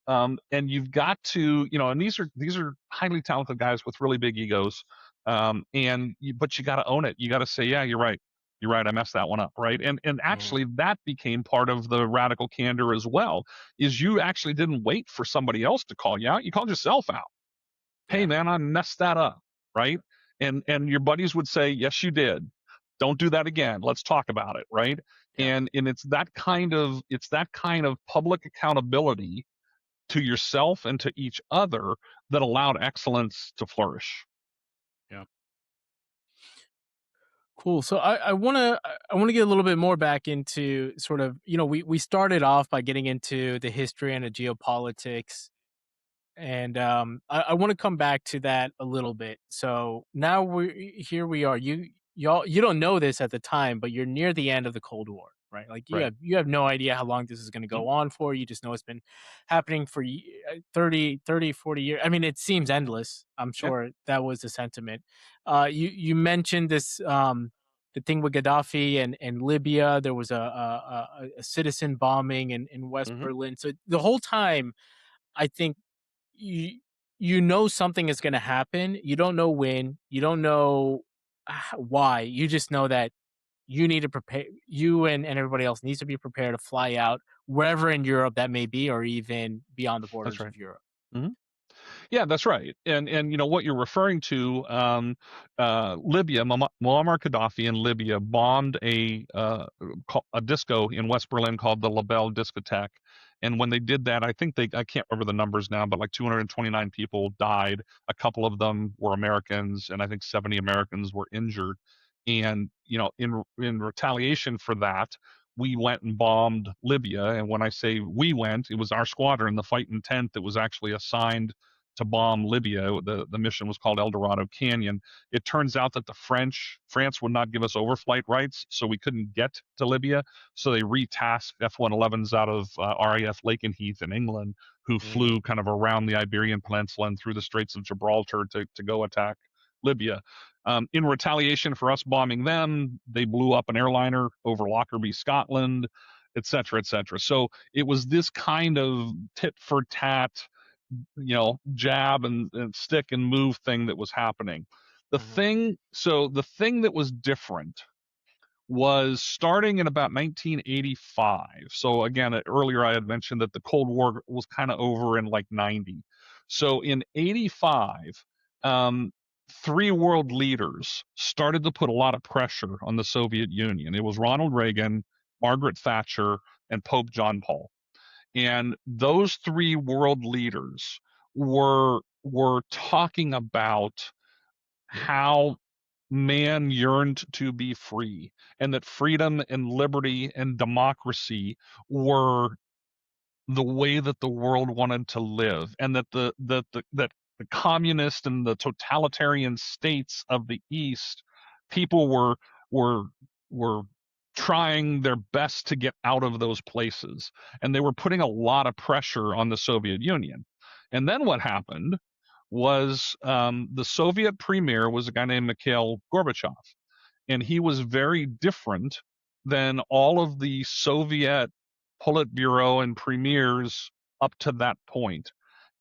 you've got to, and these are highly talented guys with really big egos. But you got to own it. You got to say, yeah, you're right. You're right. I messed that one up. Right. And actually that became part of the radical candor as well, is you actually didn't wait for somebody else to call you out. You called yourself out. Hey, man, I messed that up. Right. And your buddies would say, yes, you did. Don't do that again. Let's talk about it. Right. And it's that kind of public accountability to yourself and to each other that allowed excellence to flourish. Yeah. Cool. So I want to get a little bit more back into sort of, we started off by getting into the history and the geopolitics. And I want to come back to that a little bit. So now we are. You don't know this at the time, but you're near the end of the Cold War. right? Like Right. you have no idea how long this is going to go on for. You just know it's been happening for 30, 40 years. I mean, it seems endless. I'm sure that was the sentiment. You mentioned this the thing with Gaddafi and Libya. There was a citizen bombing in West Berlin. So the whole time, I think you you know something is going to happen. You don't know when. You don't know why. You just know that you need to prepare. You and everybody else needs to be prepared to fly out wherever in Europe that may be, or even beyond the That's borders right. of Europe. Yeah, that's right. And what you're referring to, Libya, Muammar Gaddafi in Libya bombed a disco in West Berlin called the Labelle Discotheque. And when they did that, I can't remember the numbers now, but like 229 people died. A couple of them were Americans, and I think 70 Americans were injured. And in retaliation for that, we went and bombed Libya. And when I say we went, it was our squadron, the Fightin Tenth, that was actually assigned to bomb Libya. The mission was called El Dorado Canyon. It turns out that France would not give us overflight rights, so we couldn't get to Libya. So they retasked F-111s out of RAF Lakenheath in England, who flew kind of around the Iberian Peninsula and through the Straits of Gibraltar to go attack Libya. In retaliation for us bombing them, they blew up an airliner over Lockerbie, Scotland, et cetera, et cetera. So it was this kind of tit for tat, jab and stick and move thing that was happening. The thing that was different was starting in about 1985. So again, earlier I had mentioned that the Cold War was kind of over in like 90. So in 85, three world leaders started to put a lot of pressure on the Soviet Union. It was Ronald Reagan, Margaret Thatcher, and Pope John Paul. And those three world leaders were talking about how man yearned to be free, and that freedom and liberty and democracy were the way that the world wanted to live, and that that the communist and the totalitarian states of the East, people were were trying their best to get out of those places, and they were putting a lot of pressure on the Soviet Union. And then what happened was, the Soviet premier was a guy named Mikhail Gorbachev, and he was very different than all of the Soviet Politburo and premiers up to that point.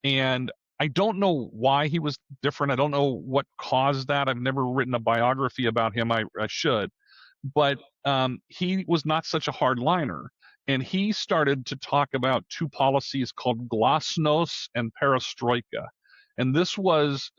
And I don't know why he was different. I don't know what caused that. I've never written a biography about him. I should. But he was not such a hardliner. And he started to talk about two policies called glasnost and perestroika. And this was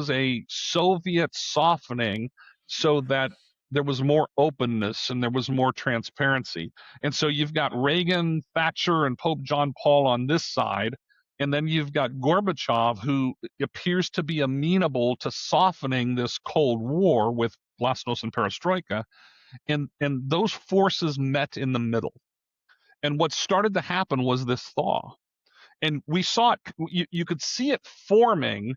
a Soviet softening so that there was more openness and there was more transparency. And so you've got Reagan, Thatcher, and Pope John Paul on this side. And then you've got Gorbachev, who appears to be amenable to softening this Cold War with glasnost and perestroika. And those forces met in the middle. And what started to happen was this thaw. And we saw it, you could see it forming,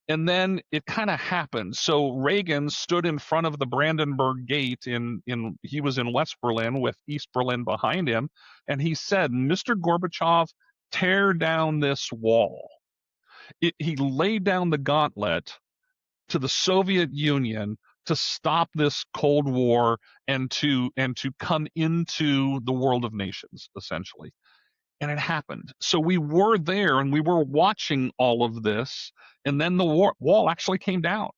and then it kind of happened. So Reagan stood in front of the Brandenburg Gate he was in West Berlin with East Berlin behind him, and he said, "Mr. Gorbachev, tear down this wall." He laid down the gauntlet to the Soviet Union to stop this Cold War and to come into the world of nations, essentially. And it happened. So we were there and we were watching all of this, and then the wall actually came down.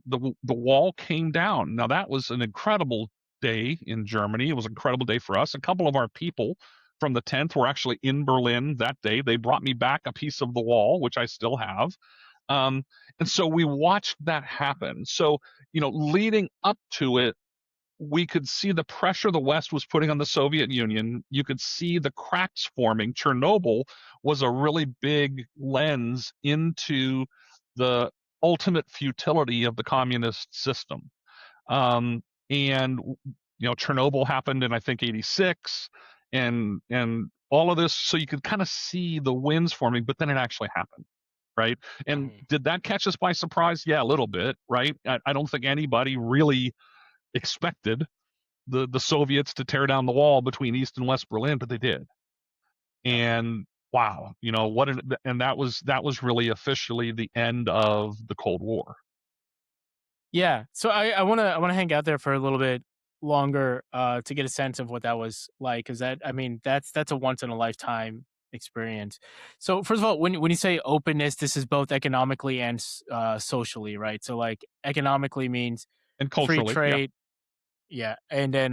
The wall came down. Now that was an incredible day in Germany. It was an incredible day for us. A couple of our people from the 10th were actually in Berlin that day. They brought me back a piece of the wall, which I still have. And so we watched that happen. So, leading up to it, we could see the pressure the West was putting on the Soviet Union. You could see the cracks forming. Chernobyl was a really big lens into the ultimate futility of the communist system. And Chernobyl happened in, I think, 86, and all of this. So you could kind of see the winds forming, but then it actually happened. Right. And did that catch us by surprise? Yeah, a little bit. Right. I don't think anybody really expected the Soviets to tear down the wall between East and West Berlin, but they did. And wow, and that was really officially the end of the Cold War. Yeah. So I wanna hang out there for a little bit longer to get a sense of what that was like, because that's a once in a lifetime experience. So first of all, when you say openness, this is both economically and socially, right? So like economically means And free culturally, yeah. trade, yeah, and then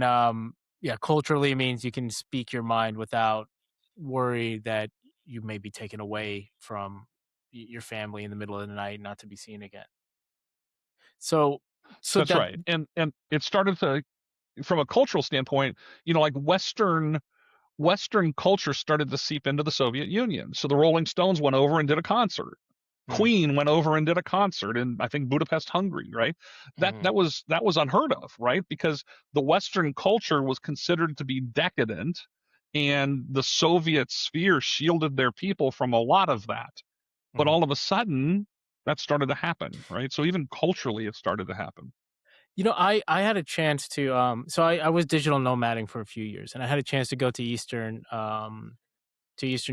culturally means you can speak your mind without worry that you may be taken away from your family in the middle of the night, not to be seen again. So That's that right. And it started to, from a cultural standpoint, like Western culture started to seep into the Soviet Union. So the Rolling Stones went over and did a concert. Queen went over and did a concert in, I think, Budapest, Hungary, right? That was unheard of, right? Because the Western culture was considered to be decadent, and the Soviet sphere shielded their people from a lot of that. But all of a sudden, that started to happen, right? So even culturally, it started to happen. I had a chance to so I was digital nomading for a few years, and I had a chance to go to Eastern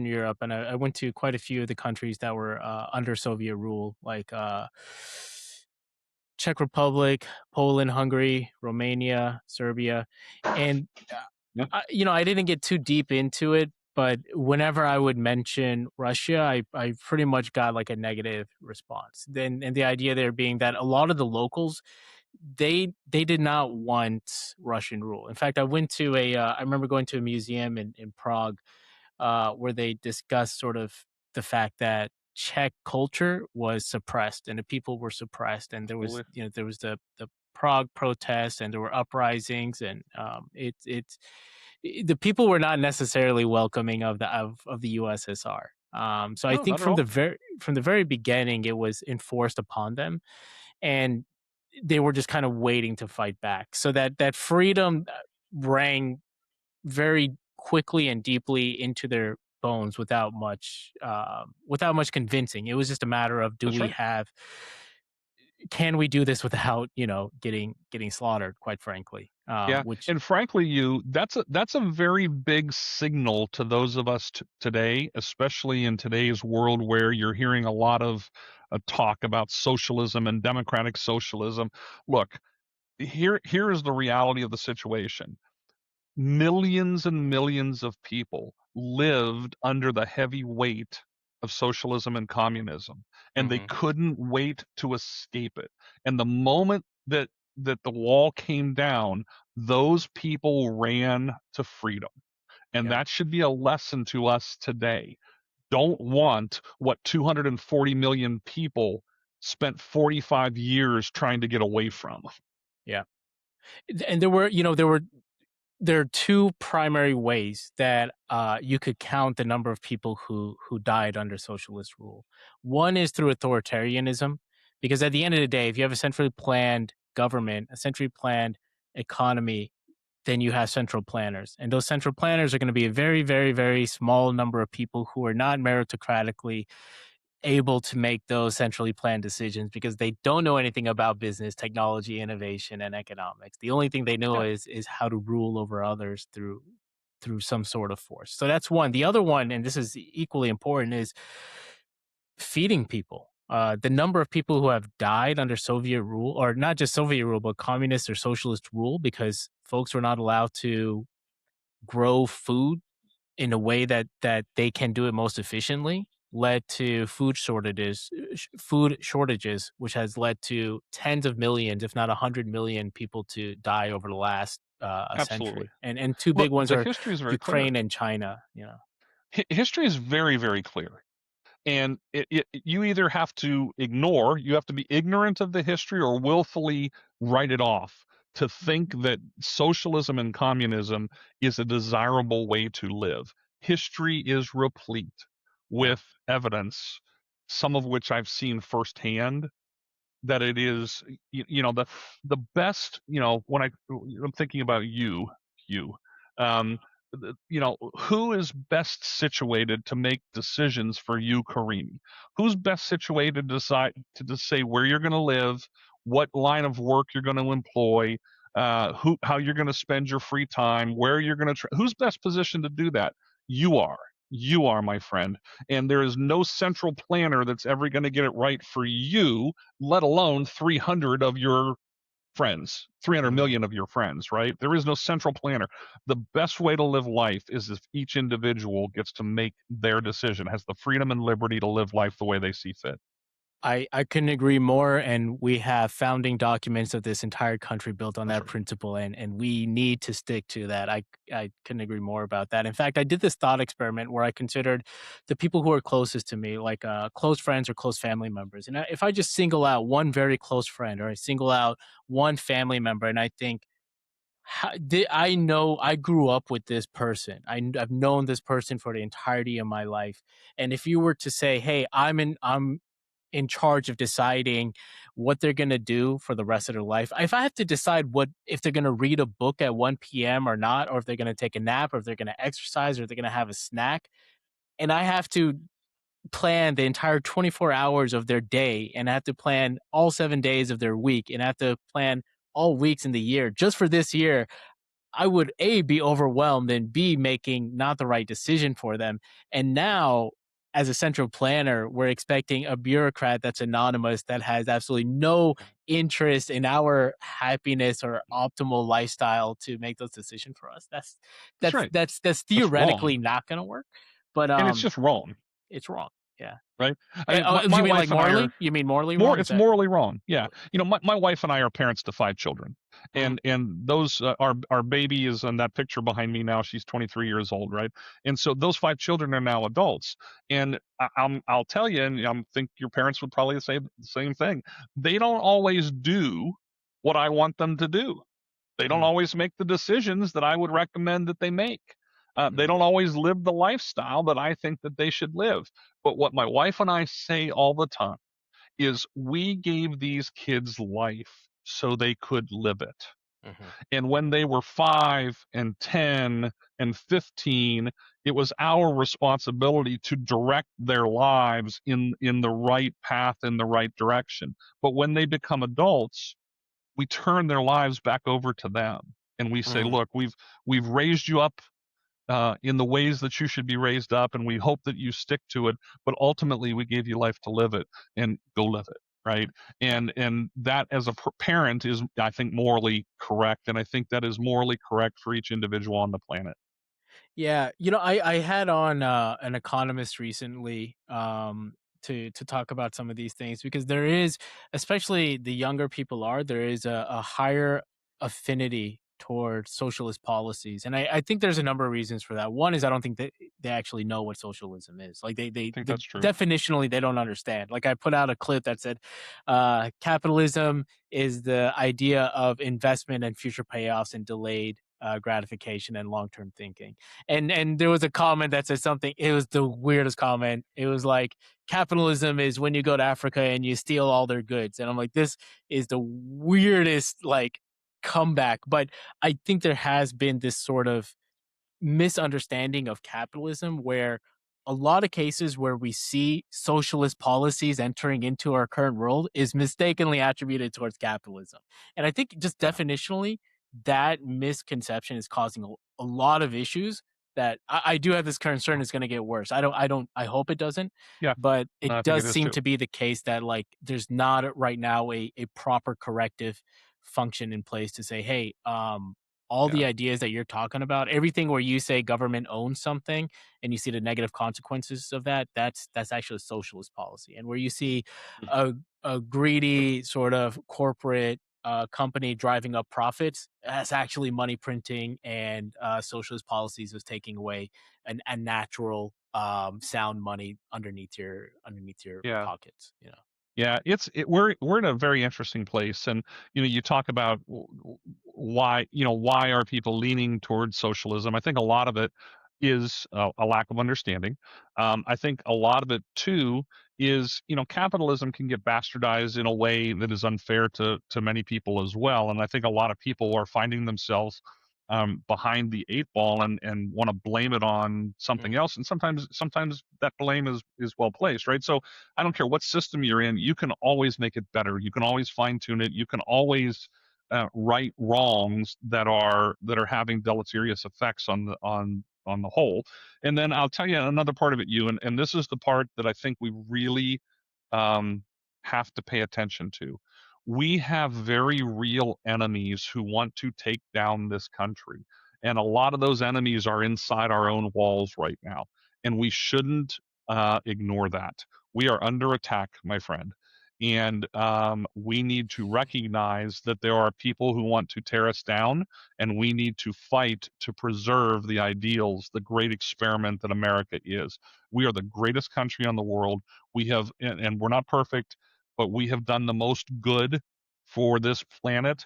Europe, and I went to quite a few of the countries that were under Soviet rule, like Czech Republic, Poland, Hungary, Romania, Serbia, and Yeah. I didn't get too deep into it, but whenever I would mention Russia, I pretty much got like a negative response. Then, and the idea there being that a lot of the locals, they did not want Russian rule. In fact, I remember going to a museum in Prague where they discussed sort of the fact that Czech culture was suppressed and the people were suppressed, and there was Absolutely. there was the Prague protests and there were uprisings, and the people were not necessarily welcoming of the USSR. So I No, think not at all. from the very beginning it was enforced upon them, and they were just kind of waiting to fight back. So that freedom rang very quickly and deeply into their bones without much convincing. It was just a matter of That's right. can we do this without getting slaughtered? Quite frankly, Yeah, which and frankly, that's a very big signal to those of us today, especially in today's world where you're hearing a lot of talk about socialism and democratic socialism. Look, here is the reality of the situation. Millions and millions of people lived under the heavy weight of socialism and communism, and they couldn't wait to escape it. And the moment that the wall came down, those people ran to freedom. And yeah. that should be a lesson to us today. Don't want what 240 million people spent 45 years trying to get away from. Yeah. And there are two primary ways that you could count the number of people who died under socialist rule. One is through authoritarianism, because at the end of the day, if you have a centrally planned government, a centrally planned economy, then you have central planners, and those central planners are going to be a very, very, very small number of people who are not meritocratically able to make those centrally planned decisions because they don't know anything about business, technology, innovation, and economics. The only thing they know Yeah, is how to rule over others through some sort of force. So that's one. The other one, and this is equally important, is feeding people. The number of people who have died under Soviet rule, or not just Soviet rule, but communist or socialist rule, because folks were not allowed to grow food in a way that they can do it most efficiently, led to food shortages, which has led to tens of millions, if not 100 million people to die over the last a absolutely. century. And two Look, big ones the are history is very clear. Ukraine and China. History is very, very clear. And you either have to ignore, you have to be ignorant of the history or willfully write it off to think that socialism and communism is a desirable way to live. History is replete Yeah. with evidence, some of which I've seen firsthand, that it is, the best, when I'm thinking about you um who is best situated to make decisions for you, Karimi? Who's best situated to decide to just say where you're going to live, what line of work you're going to employ, how you're going to spend your free time, where you're going to, who's best positioned to do that? You are. You are, my friend. And there is no central planner that's ever going to get it right for you, let alone 300 of your friends, 300 million of your friends, right? There is no central planner. The best way to live life is if each individual gets to make their decision, has the freedom and liberty to live life the way they see fit. I couldn't agree more, and we have founding documents of this entire country built on that principle, and we need to stick to that. I couldn't agree more about that. In fact, I did this thought experiment where I considered the people who are closest to me, like close friends or close family members, and if I just single out one very close friend or I single out one family member, and I think, I know I grew up with this person. I've known this person for the entirety of my life, and if you were to say, "Hey, I'm in charge of deciding what they're going to do for the rest of their life." If I have to decide what if they're going to read a book at 1 p.m. or not, or if they're going to take a nap, or if they're going to exercise, or if they're going to have a snack, and I have to plan the entire 24 hours of their day, and I have to plan all 7 days of their week, and I have to plan all weeks in the year just for this year, I would A, be overwhelmed, and B, making not the right decision for them. And now, as a central planner, we're expecting a bureaucrat that's anonymous, that has absolutely no interest in our happiness or optimal lifestyle, to make those decisions for us. That's right. That's theoretically not going to work, but and it's just wrong. It's wrong. Yeah. Right. I mean, Do my you mean wife like and I morally? are You mean morally wrong? it's morally wrong. Yeah. You know, my wife and I are parents to 5 children, Mhm. and those our baby is on that picture behind me now. She's 23 years old, right? And so those 5 children are now adults. And I'll tell you, and I think your parents would probably say the same thing. They don't always do what I want them to do. They don't always make the decisions that I would recommend that they make. They don't always live the lifestyle that I think that they should live. But what my wife and I say all the time is we gave these kids life so they could live it. And when they were 5 and 10 and 15, it was our responsibility to direct their lives in the right path, in the right direction. But when they become adults, we turn their lives back over to them, and we say, look, we've raised you up in the ways that you should be raised up, and we hope that you stick to it, but ultimately we gave you life to live it, and go live it, right? And that, as a parent, is, I think, morally correct, and I think that is morally correct for each individual on the planet. Yeah, I had on an economist recently, to talk about some of these things, because there is, especially the younger people are, there is a higher affinity towards socialist policies, and I think there's a number of reasons for that. One is, I don't think they actually know what socialism is. Like, I think that's true. definitionally, they don't understand. Like, I put out a clip that said, capitalism is the idea of investment and future payoffs and delayed gratification and long-term thinking. And there was a comment that said something, it was the weirdest comment. It was like, capitalism is when you go to Africa and you steal all their goods. And I'm like, this is the weirdest, like, comeback. But I think there has been this sort of misunderstanding of capitalism, where a lot of cases where we see socialist policies entering into our current world is mistakenly attributed towards capitalism. And I think, just definitionally, that misconception is causing a lot of issues that I do have this concern is going to get worse. I hope it doesn't. Yeah. But it I think does it is seem too. to be the case that, like, there's not right now a proper corrective function in place to say, hey, all the ideas that you're talking about, everything where you say government owns something and you see the negative consequences of that, that's actually a socialist policy. And where you see a greedy sort of corporate company driving up profits, that's actually money printing, and socialist policies is taking away a natural sound money underneath your pockets. Yeah, we're in a very interesting place, and you talk about why are people leaning towards socialism. I think a lot of it is a lack of understanding. I think a lot of it too is capitalism can get bastardized in a way that is unfair to many people as well, and I think a lot of people are finding themselves behind the 8 ball and want to blame it on something else, and sometimes that blame is well placed, right? So I don't care what system you're in, you can always make it better. You can always fine tune it. You can always right wrongs that are having deleterious effects on the whole. And then I'll tell you another part of it, and this is the part that I think we really have to pay attention to. We have very real enemies who want to take down this country. And a lot of those enemies are inside our own walls right now. And we shouldn't ignore that. We are under attack, my friend. And we need to recognize that there are people who want to tear us down, and we need to fight to preserve the ideals, the great experiment that America is. We are the greatest country on the world. We have, and we're not perfect, but we have done the most good for this planet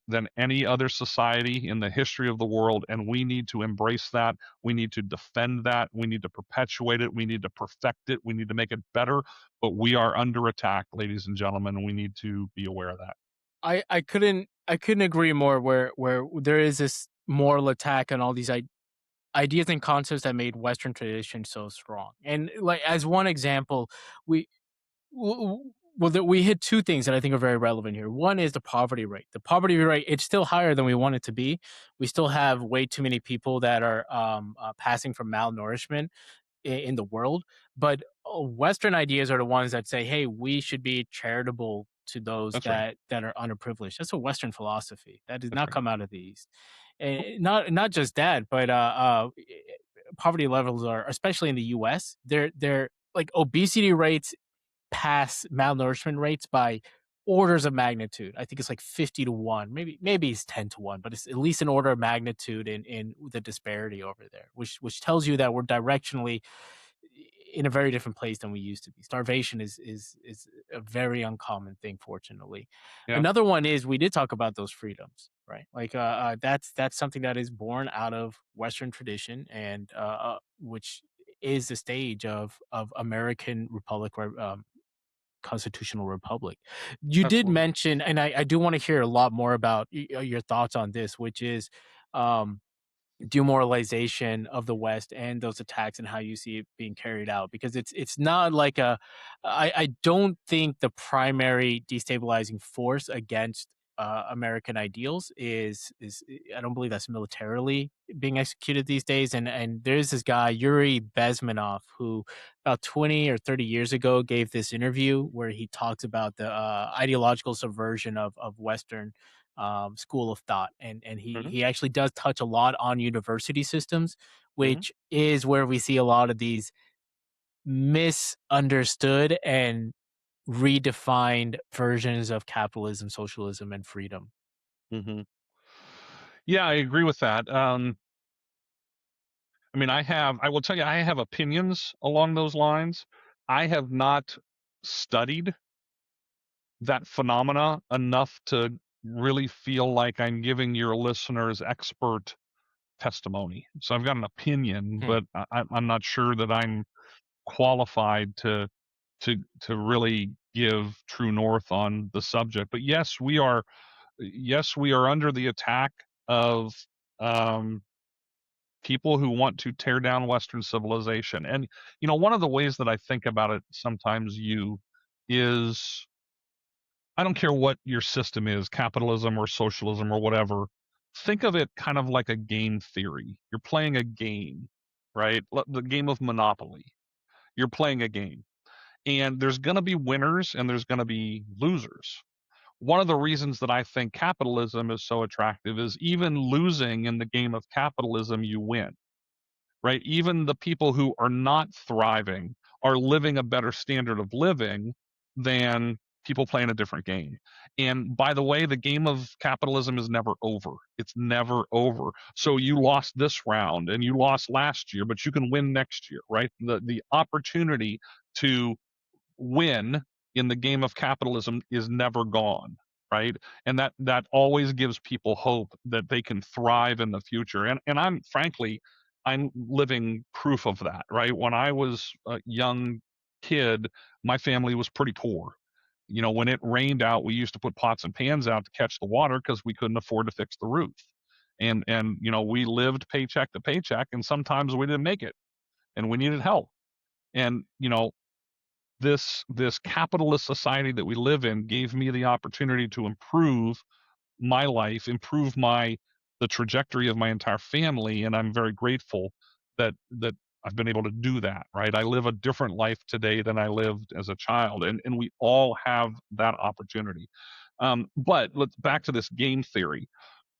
than any other society in the history of the world, and we need to embrace that. We need to defend that. We need to perpetuate it. We need to perfect it. We need to make it better. But we are under attack, ladies and gentlemen, and we need to be aware of that. I couldn't agree more. Where there is this moral attack on all these ideas and concepts that made Western tradition so strong. And like as one example, we we hit two things that I think are very relevant here. One is the poverty rate. The poverty rate, it's still higher than we want it to be. We still have way too many people that are passing from malnourishment in the world. But Western ideas are the ones that say, "Hey, we should be charitable to those That's right. that are underprivileged." That's a Western philosophy that does That's not right. come out of the East. And not just that, but poverty levels are, especially in the U.S., they're like obesity rates pass malnourishment rates by orders of magnitude. I think it's like 50 to 1, maybe it's 10 to 1, but it's at least an order of magnitude in the disparity over there, which tells you that we're directionally in a very different place than we used to be. Starvation is a very uncommon thing, fortunately. Yeah. Another one is we did talk about those freedoms, right? Like that's something that is born out of Western tradition, and which is the stage of American Republic, constitutional republic. You did Absolutely. mention, and I do want to hear a lot more about your thoughts on this, which is um, demoralization of the West and those attacks and how you see it being carried out, because it's not like I don't think the primary destabilizing force against American ideals is I don't believe that's militarily being executed these days. And there's this guy Yuri Bezmenov who about 20 or 30 years ago gave this interview where he talks about the ideological subversion of Western school of thought, and Mm-hmm. he actually does touch a lot on university systems, Mm-hmm. which is where we see a lot of these misunderstood and redefined versions of capitalism, socialism, and freedom. Mm-hmm. Yeah, I agree with that. I mean, I will tell you, I have opinions along those lines. I have not studied that phenomena enough to really feel like I'm giving your listeners expert testimony. So I've got an opinion, Hmm. but I'm not sure that I'm qualified to really give true north on the subject. But yes, we are. Yes, we are under the attack of um, people who want to tear down Western civilization. And one of the ways that I think about it sometimes, is I don't care what your system is, capitalism or socialism or whatever. Think of it kind of like a game theory. You're playing a game, right? The game of Monopoly. You're playing a game. And there's going to be winners and there's going to be losers. One of the reasons that I think capitalism is so attractive is even losing in the game of capitalism, you win, right? Even the people who are not thriving are living a better standard of living than people playing a different game. And by the way, the game of capitalism is never over. It's never over. So you lost this round and you lost last year, but you can win next year, right? The opportunity to win in the game of capitalism is never gone, right? And that always gives people hope that they can thrive in the future. And I'm frankly, I'm living proof of that, right? When I was a young kid, my family was pretty poor. When it rained out, we used to put pots and pans out to catch the water because we couldn't afford to fix the roof. And we lived paycheck to paycheck, and sometimes we didn't make it and we needed help. And this capitalist society that we live in gave me the opportunity to improve my life, improve the trajectory of my entire family, and I'm very grateful that I've been able to do that, right? I live a different life today than I lived as a child, and we all have that opportunity. But let's back to this game theory.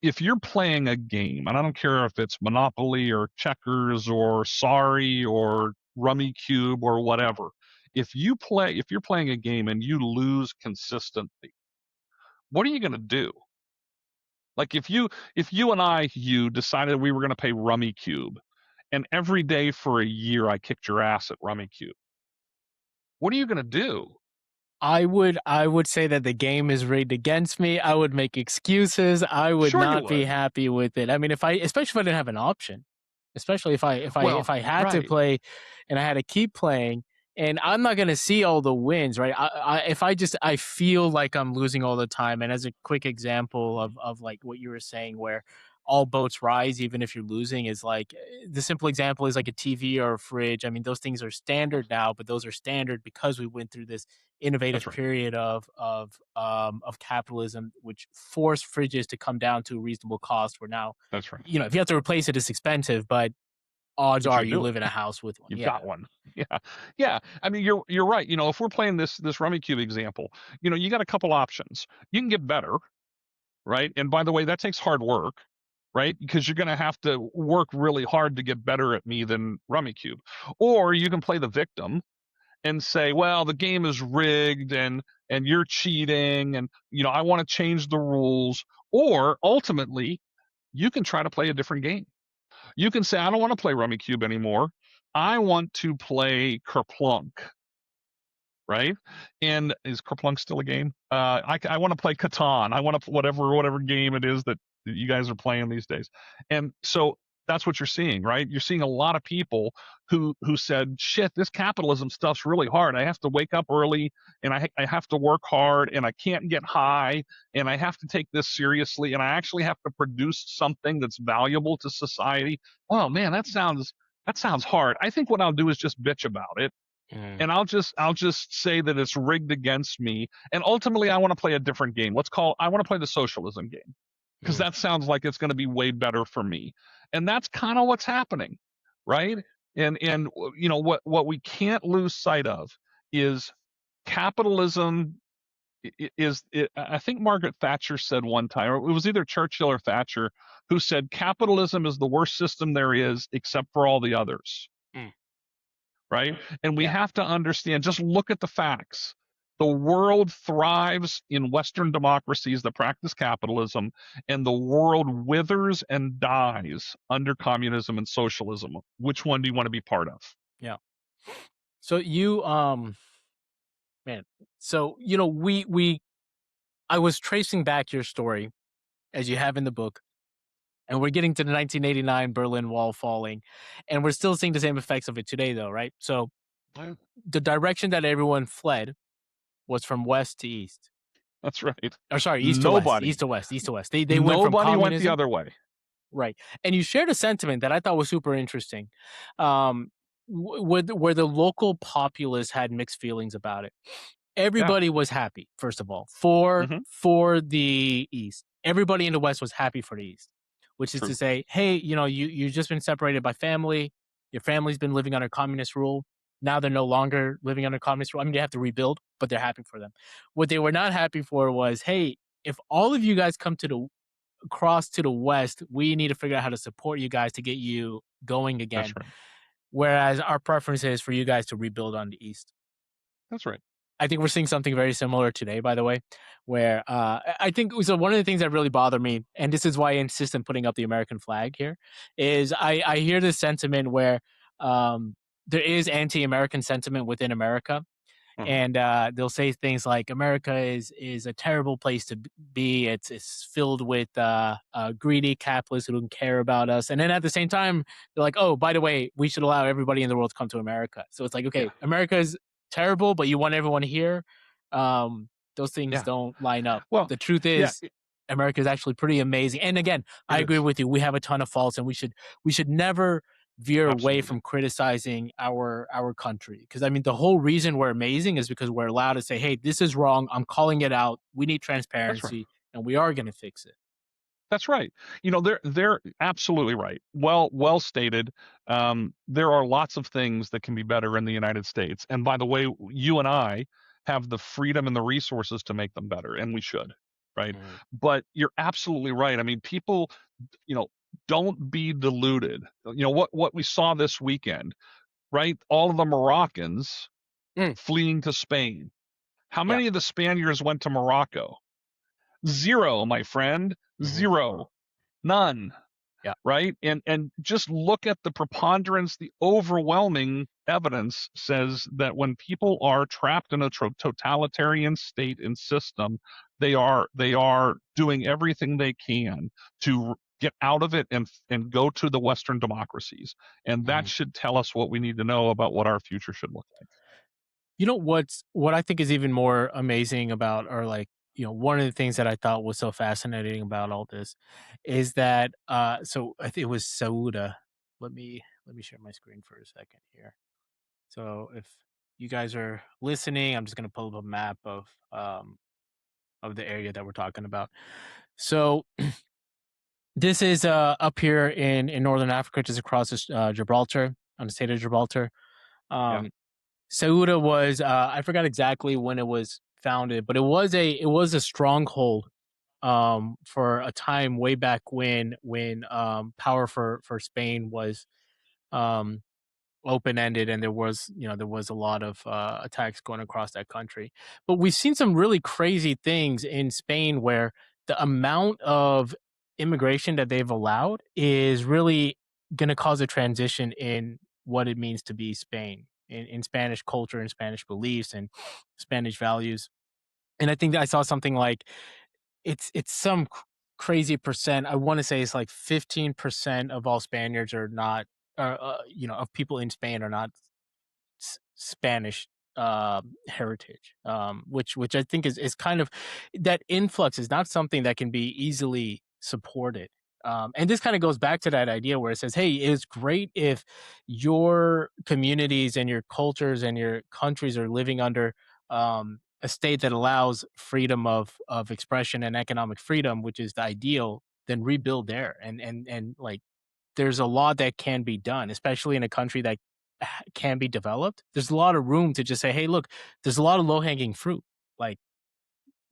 If you're playing a game, and I don't care if it's Monopoly or checkers or Sorry or Rummy Cube or whatever, if you're playing a game and you lose consistently, what are you going to do? Like if you you decided we were going to play Rummy Cube, and every day for a year I kicked your ass at Rummy Cube, what are you going to do? I would say that the game is rigged against me. I would make excuses. I would Sure you not be would. happy with it. I mean, especially if I didn't have an option, especially if I had to right. play and I had to keep playing, and I'm not going to see all the wins, right? If I feel like I'm losing all the time. And as a quick example of like what you were saying, where all boats rise, even if you're losing, is like the simple example is like a TV or a fridge. I mean, those things are standard now, but those are standard because we went through this innovative That's right. period of capitalism, which forced fridges to come down to a reasonable cost. Where now, That's right. if you have to replace it, it's expensive, but odds But are you you do live it. in a house with one. You've Yeah. got one. Yeah. Yeah. I mean, you're right. If we're playing this Rummy Cube example, you got a couple options. You can get better, right? And by the way, that takes hard work, right? Because you're going to have to work really hard to get better at me than Rummy Cube. Or you can play the victim and say, well, the game is rigged and you're cheating and I want to change the rules. Or ultimately, you can try to play a different game. You can say, I don't want to play Rummy Cube anymore. I want to play Kerplunk, right? And is Kerplunk still a game? I want to play Catan. I want to whatever game it is that you guys are playing these days. And so that's what you're seeing, right? You're seeing a lot of people who said, shit, this capitalism stuff's really hard. I have to wake up early and I have to work hard and I can't get high and I have to take this seriously and I actually have to produce something that's valuable to society. Oh man, that sounds hard. I think what I'll do is just bitch about it. And I'll just say that it's rigged against me. And ultimately, I want to play a different game. I want to play the socialism game because that sounds like it's going to be way better for me. And that's kind of what's happening, right? And what we can't lose sight of is capitalism I think Margaret Thatcher said one time, or it was either Churchill or Thatcher, who said capitalism is the worst system there is except for all the others. Right? And we have to understand, just look at the facts. The world thrives in Western democracies that practice capitalism, and the world withers and dies under communism and socialism. Which one do you want to be part of? Yeah. So you, man, so, I was tracing back your story as you have in the book, and we're getting to the 1989 Berlin Wall falling, and we're still seeing the same effects of it today, though, right? So the direction that everyone fled was from west to east. That's right. Or sorry, east to west. East to west. East to west. They went from Nobody communism. went the other way. Right. And you shared a sentiment that I thought was super interesting, where the local populace had mixed feelings about it. Everybody was happy, first of all, for the East. Everybody in the West was happy for the East, which is to say, hey, you've just been separated by family. Your family's been living under communist rule. Now they're no longer living under communist rule. I mean, they have to rebuild, but they're happy for them. What they were not happy for was, hey, if all of you guys come across to the West, we need to figure out how to support you guys to get you going again. That's right. Whereas our preference is for you guys to rebuild on the East. That's right. I think we're seeing something very similar today, by the way, where I think so. One of the things that really bothered me, and this is why I insist on putting up the American flag here, is I hear this sentiment where there is anti-American sentiment within America. And they'll say things like America is a terrible place to be. It's filled with greedy capitalists who don't care about us. And then at the same time, they're like, oh, by the way, we should allow everybody in the world to come to America. So it's like, okay, America is terrible, but you want everyone here. Those things don't line up. Well, the truth is, America is actually pretty amazing. And again, I agree with you. We have a ton of faults, and we should never veer away from criticizing our country, because I mean the whole reason we're amazing is because we're allowed to say, hey, this is wrong, I'm calling it out, we need transparency, and we are going to fix it. That's right. They're absolutely right. Well stated. There are lots of things that can be better in the United States. And by the way, you and I have the freedom and the resources to make them better, and we should, right? Mhm. But you're absolutely right. I mean, people, don't be deluded. What we saw this weekend, right? All of the Moroccans Mm. fleeing to Spain. How Yeah. many of the Spaniards went to Morocco? Zero, my friend. Mhm. Zero. None. Yeah. Right? And just look at the preponderance, the overwhelming evidence says that when people are trapped in a totalitarian state and system, they are doing everything they can to get out of it and go to the Western democracies. And that Mhm. should tell us what we need to know about what our future should look like. What I think is even more amazing about, or like, one of the things that I thought was so fascinating about all this is that so I think it was Sauda. Let me share my screen for a second here. So if you guys are listening, I'm just gonna pull up a map of the area that we're talking about. So this is up here in northern Africa, just across Gibraltar, on the state of Gibraltar. Yeah. Um, Ceuta was I forgot exactly when it was founded, but it was a stronghold for a time way back when power for Spain was um open ended, and there was a lot of attacks going across that country. But we've seen some really crazy things in Spain where the amount of immigration that they've allowed is really going to cause a transition in what it means to be Spain, in Spanish culture and Spanish beliefs and Spanish values. And I think that I saw something like it's some crazy percent. I want to say it's like 15% of all Spaniards are not, of people in Spain are not Spanish heritage, which I think is kind of, that influx is not something that can be easily supported. And this kind of goes back to that idea where it says, hey, it's great if your communities and your cultures and your countries are living under a state that allows freedom of expression and economic freedom, which is the ideal. Then rebuild there, and like, there's a lot that can be done, especially in a country that can be developed. There's a lot of room to just say, hey, look, there's a lot of low hanging fruit. Like,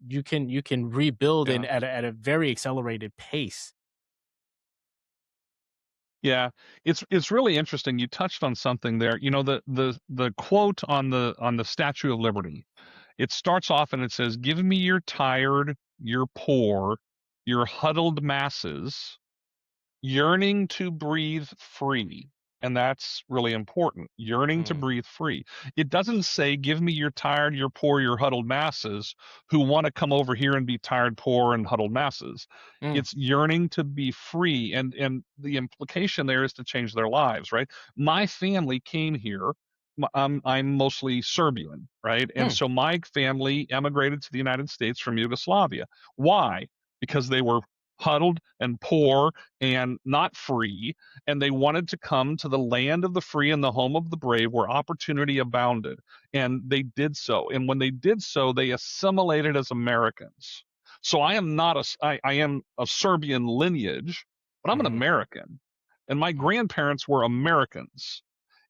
you can rebuild Yeah. at a very accelerated pace. Yeah, it's really interesting. You touched on something there. The quote on the Statue of Liberty. It starts off and it says, "Give me your tired, your poor, your huddled masses, yearning to breathe free." And that's really important. Yearning to Mm, breathe free. It doesn't say, "Give me your tired, your poor, your huddled masses who want to come over here and be tired, poor, and huddled masses." mm, It's yearning to be free. And the implication there is to change their lives, right? My family came here. I'm mostly Serbian, right? And mm, so my family emigrated to the United States from Yugoslavia. Why? Because they were huddled and poor and not free, and they wanted to come to the land of the free and the home of the brave where opportunity abounded. And they did so. And when they did so, they assimilated as Americans. So I am not I am of Serbian lineage, but I'm an mhm, American. And my mm, grandparents were Americans.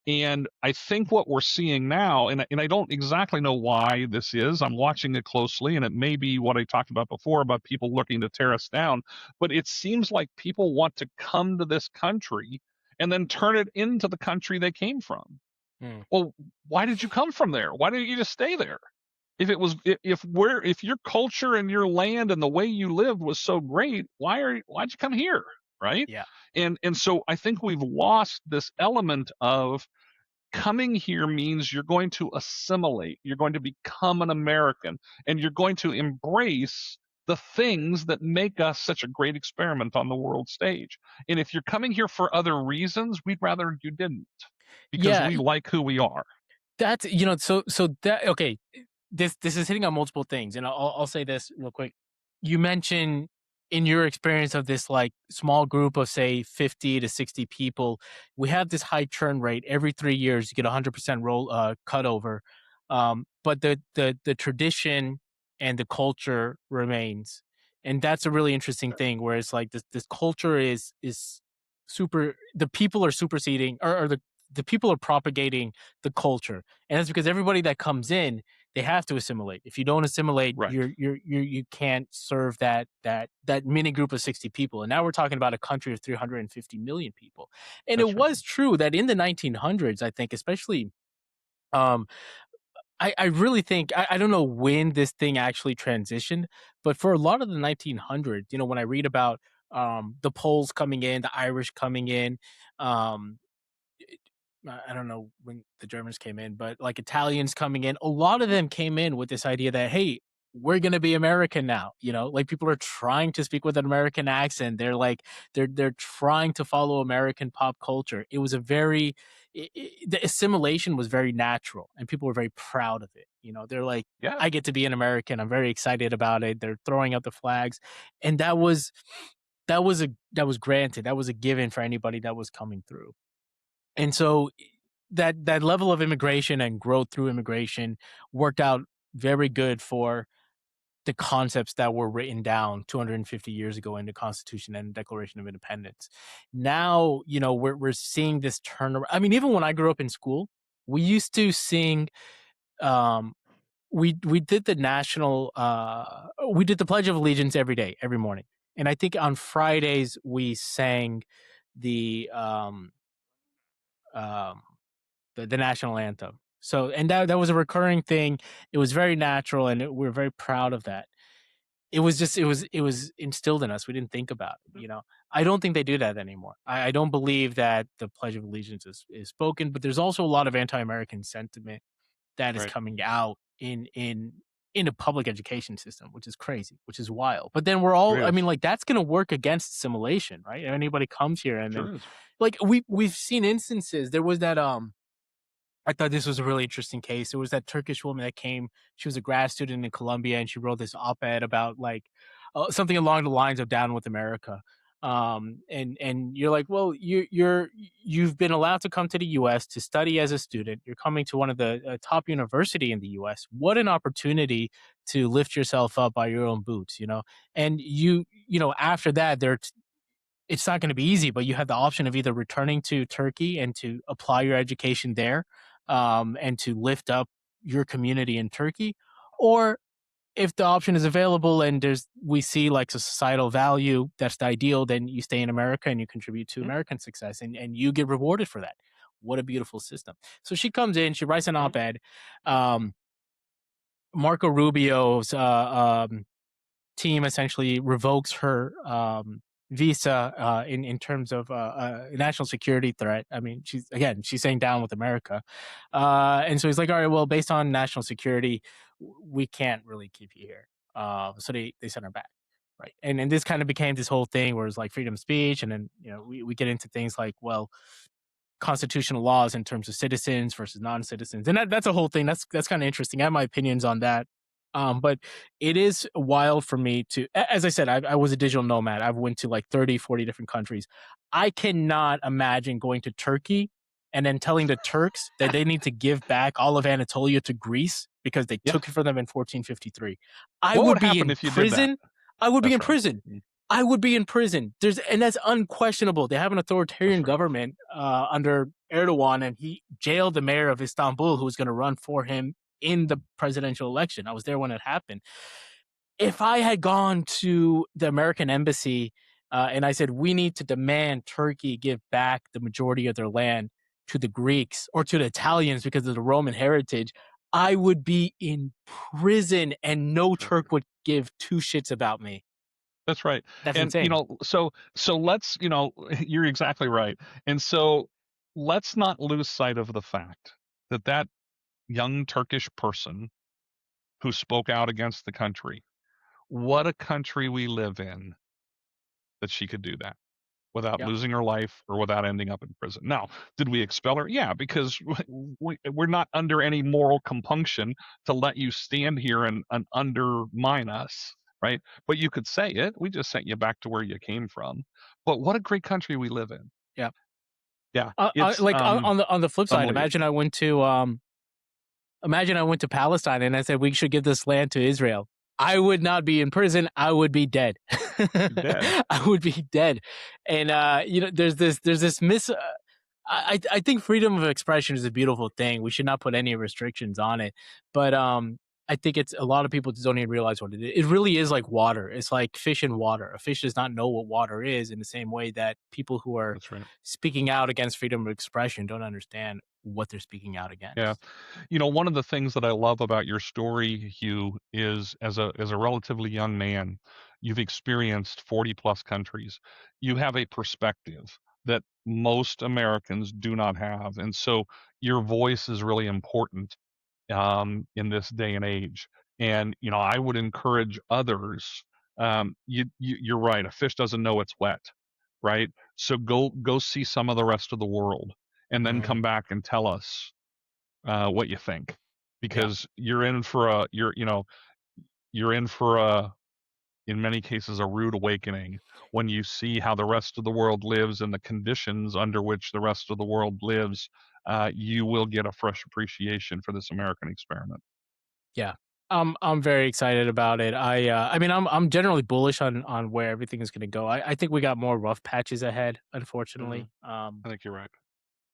And I think what we're seeing now, and I don't exactly know why this is, I'm watching it closely, and it may be what I talked about before about people looking to tear us down, but it seems like people want to come to this country and then turn it into the country they came from. mm. Well, why did you come from there? Why didn't you just stay there? If your culture and your land and the way you lived was so great, why'd you come here? Right? Yeah. And so I think we've lost this element of coming here means you're going to assimilate, you're going to become an American, and you're going to embrace the things that make us such a great experiment on the world stage. And if you're coming here for other reasons, we'd rather you didn't, because Yeah. we like who we are. That's, so that, okay, this is hitting on multiple things, and I'll say this real quick. You mentioned, in your experience of this, like, small group of, say, 50 to 60 people, we have this high churn rate. Every 3 years you get 100% roll cut over, but the tradition and the culture remains. And that's a really interesting thing, where it's like this culture is super, the people are superseding, or the people are propagating the culture. And that's because everybody that comes in, they have to assimilate. If you don't assimilate, Right. you can't serve that mini group of 60 people. And now we're talking about a country of 350 million people. And That's it right. was true that in the 1900s, I think, especially, I really think, I don't know when this thing actually transitioned, but for a lot of the 1900s, when I read about the Poles coming in, the Irish coming in, um, I don't know when the Germans came in, but like Italians coming in, a lot of them came in with this idea that, hey, we're going to be American now. Like, people are trying to speak with an American accent. They're like, they're trying to follow American pop culture. It was a very, the assimilation was very natural, and people were very proud of it. They're like, Yeah. I get to be an American. I'm very excited about it. They're throwing up the flags. And that was granted. That was a given for anybody that was coming through. And so that level of immigration and growth through immigration worked out very good for the concepts that were written down 250 years ago in the Constitution and the Declaration of Independence. Now, we're seeing this turnaround. I mean, even when I grew up in school, we used to sing. We did the national. We did the Pledge of Allegiance every day, every morning, and I think on Fridays we sang the um, the national anthem. So, and that was a recurring thing. It was very natural, and we're very proud of that. It was just, it was instilled in us. We didn't think about it. I don't think they do that anymore. I don't believe that the Pledge of Allegiance is spoken, but there's also a lot of anti-American sentiment that is Right. coming out in a public education system, which is crazy, which is wild. But then we're all, It I is. mean, like, that's going to work against assimilation, right? Anybody comes here and Sure then, is. like, we've seen instances. There was that I thought this was a really interesting case. There was that Turkish woman that came. She was a grad student in Columbia, and she wrote this op-ed about, like, something along the lines of "Down with America." And you're like, well, you've been allowed to come to the U.S. to study as a student. You're coming to one of the top university in the U.S. What an opportunity to lift yourself up by your own boots, And after that, it's not going to be easy, but you have the option of either returning to Turkey and to apply your education there, and to lift up your community in Turkey, or if the option is available and we see like a societal value that's the ideal, then you stay in America and you contribute to American success, and you get rewarded for that. What a beautiful system. So she comes in, she writes an op-ed. Marco Rubio's team essentially revokes her visa in terms of national security threat. I mean, she's saying "Down with America," and so he's like, all right, well, based on national security, we can't really keep you here. So they sent her back, right? And this kind of became this whole thing where it's like freedom of speech, and then we get into things like, well, constitutional laws in terms of citizens versus non-citizens, and that's a whole thing. That's kind of interesting. I have my opinions on that. But it is wild for me to, as I said, I was a digital nomad. I've went to like 30, 40 different countries. I cannot imagine going to Turkey and then telling the Turks that they need to give back all of Anatolia to Greece because they took it from them in 1453. I What would would be happen in if you did that? prison. I would be That's in right. prison. I would be in prison. And that's unquestionable. They have an authoritarian government under Erdogan, and he jailed the mayor of Istanbul who was going to run for him in the presidential election. I was there when it happened. If I had gone to the American embassy and I said, we need to demand Turkey give back the majority of their land to the Greeks or to the Italians because of the Roman heritage, I would be in prison, and no Turk would give two shits about me. That's right. That's And insane. so let's, you're exactly right. And so let's not lose sight of the fact that that young Turkish person who spoke out against the country, what a country we live in that she could do that without Yep. losing her life or without ending up in prison. Now, did we expel her? Yeah, because we're not under any moral compunction to let you stand here and undermine us, right? But you could say it. We just sent you back to where you came from. But what a great country we live in. Yeah. Yeah, it's Like on the flip side, unbelievable. imagine I went to Palestine and I said we should give this land to Israel. I would not be in prison. I would be dead. Dead. I would be dead. And there's this I think freedom of expression is a beautiful thing. We should not put any restrictions on it. But I think it's a lot of people just don't even realize what it is. It really is like water. It's like fish in water. A fish does not know what water is, in the same way that people who are That's right. speaking out against freedom of expression don't understand what they're speaking out against. Yeah. One of the things that I love about your story, Hugh, is as a relatively young man, you've experienced 40 plus countries. You have a perspective that most Americans do not have. And so your voice is really important in this day and age. And I would encourage others. You're right. A fish doesn't know it's wet, right? So go see some of the rest of the world, and then come back and tell us what you think, because you're in for in many cases a rude awakening when you see how the rest of the world lives and the conditions under which the rest of the world lives. You will get a fresh appreciation for this American experiment. Yeah. I'm very excited about it. I mean, I'm generally bullish on where everything is going to go. I think we got more rough patches ahead, unfortunately. I think you're right.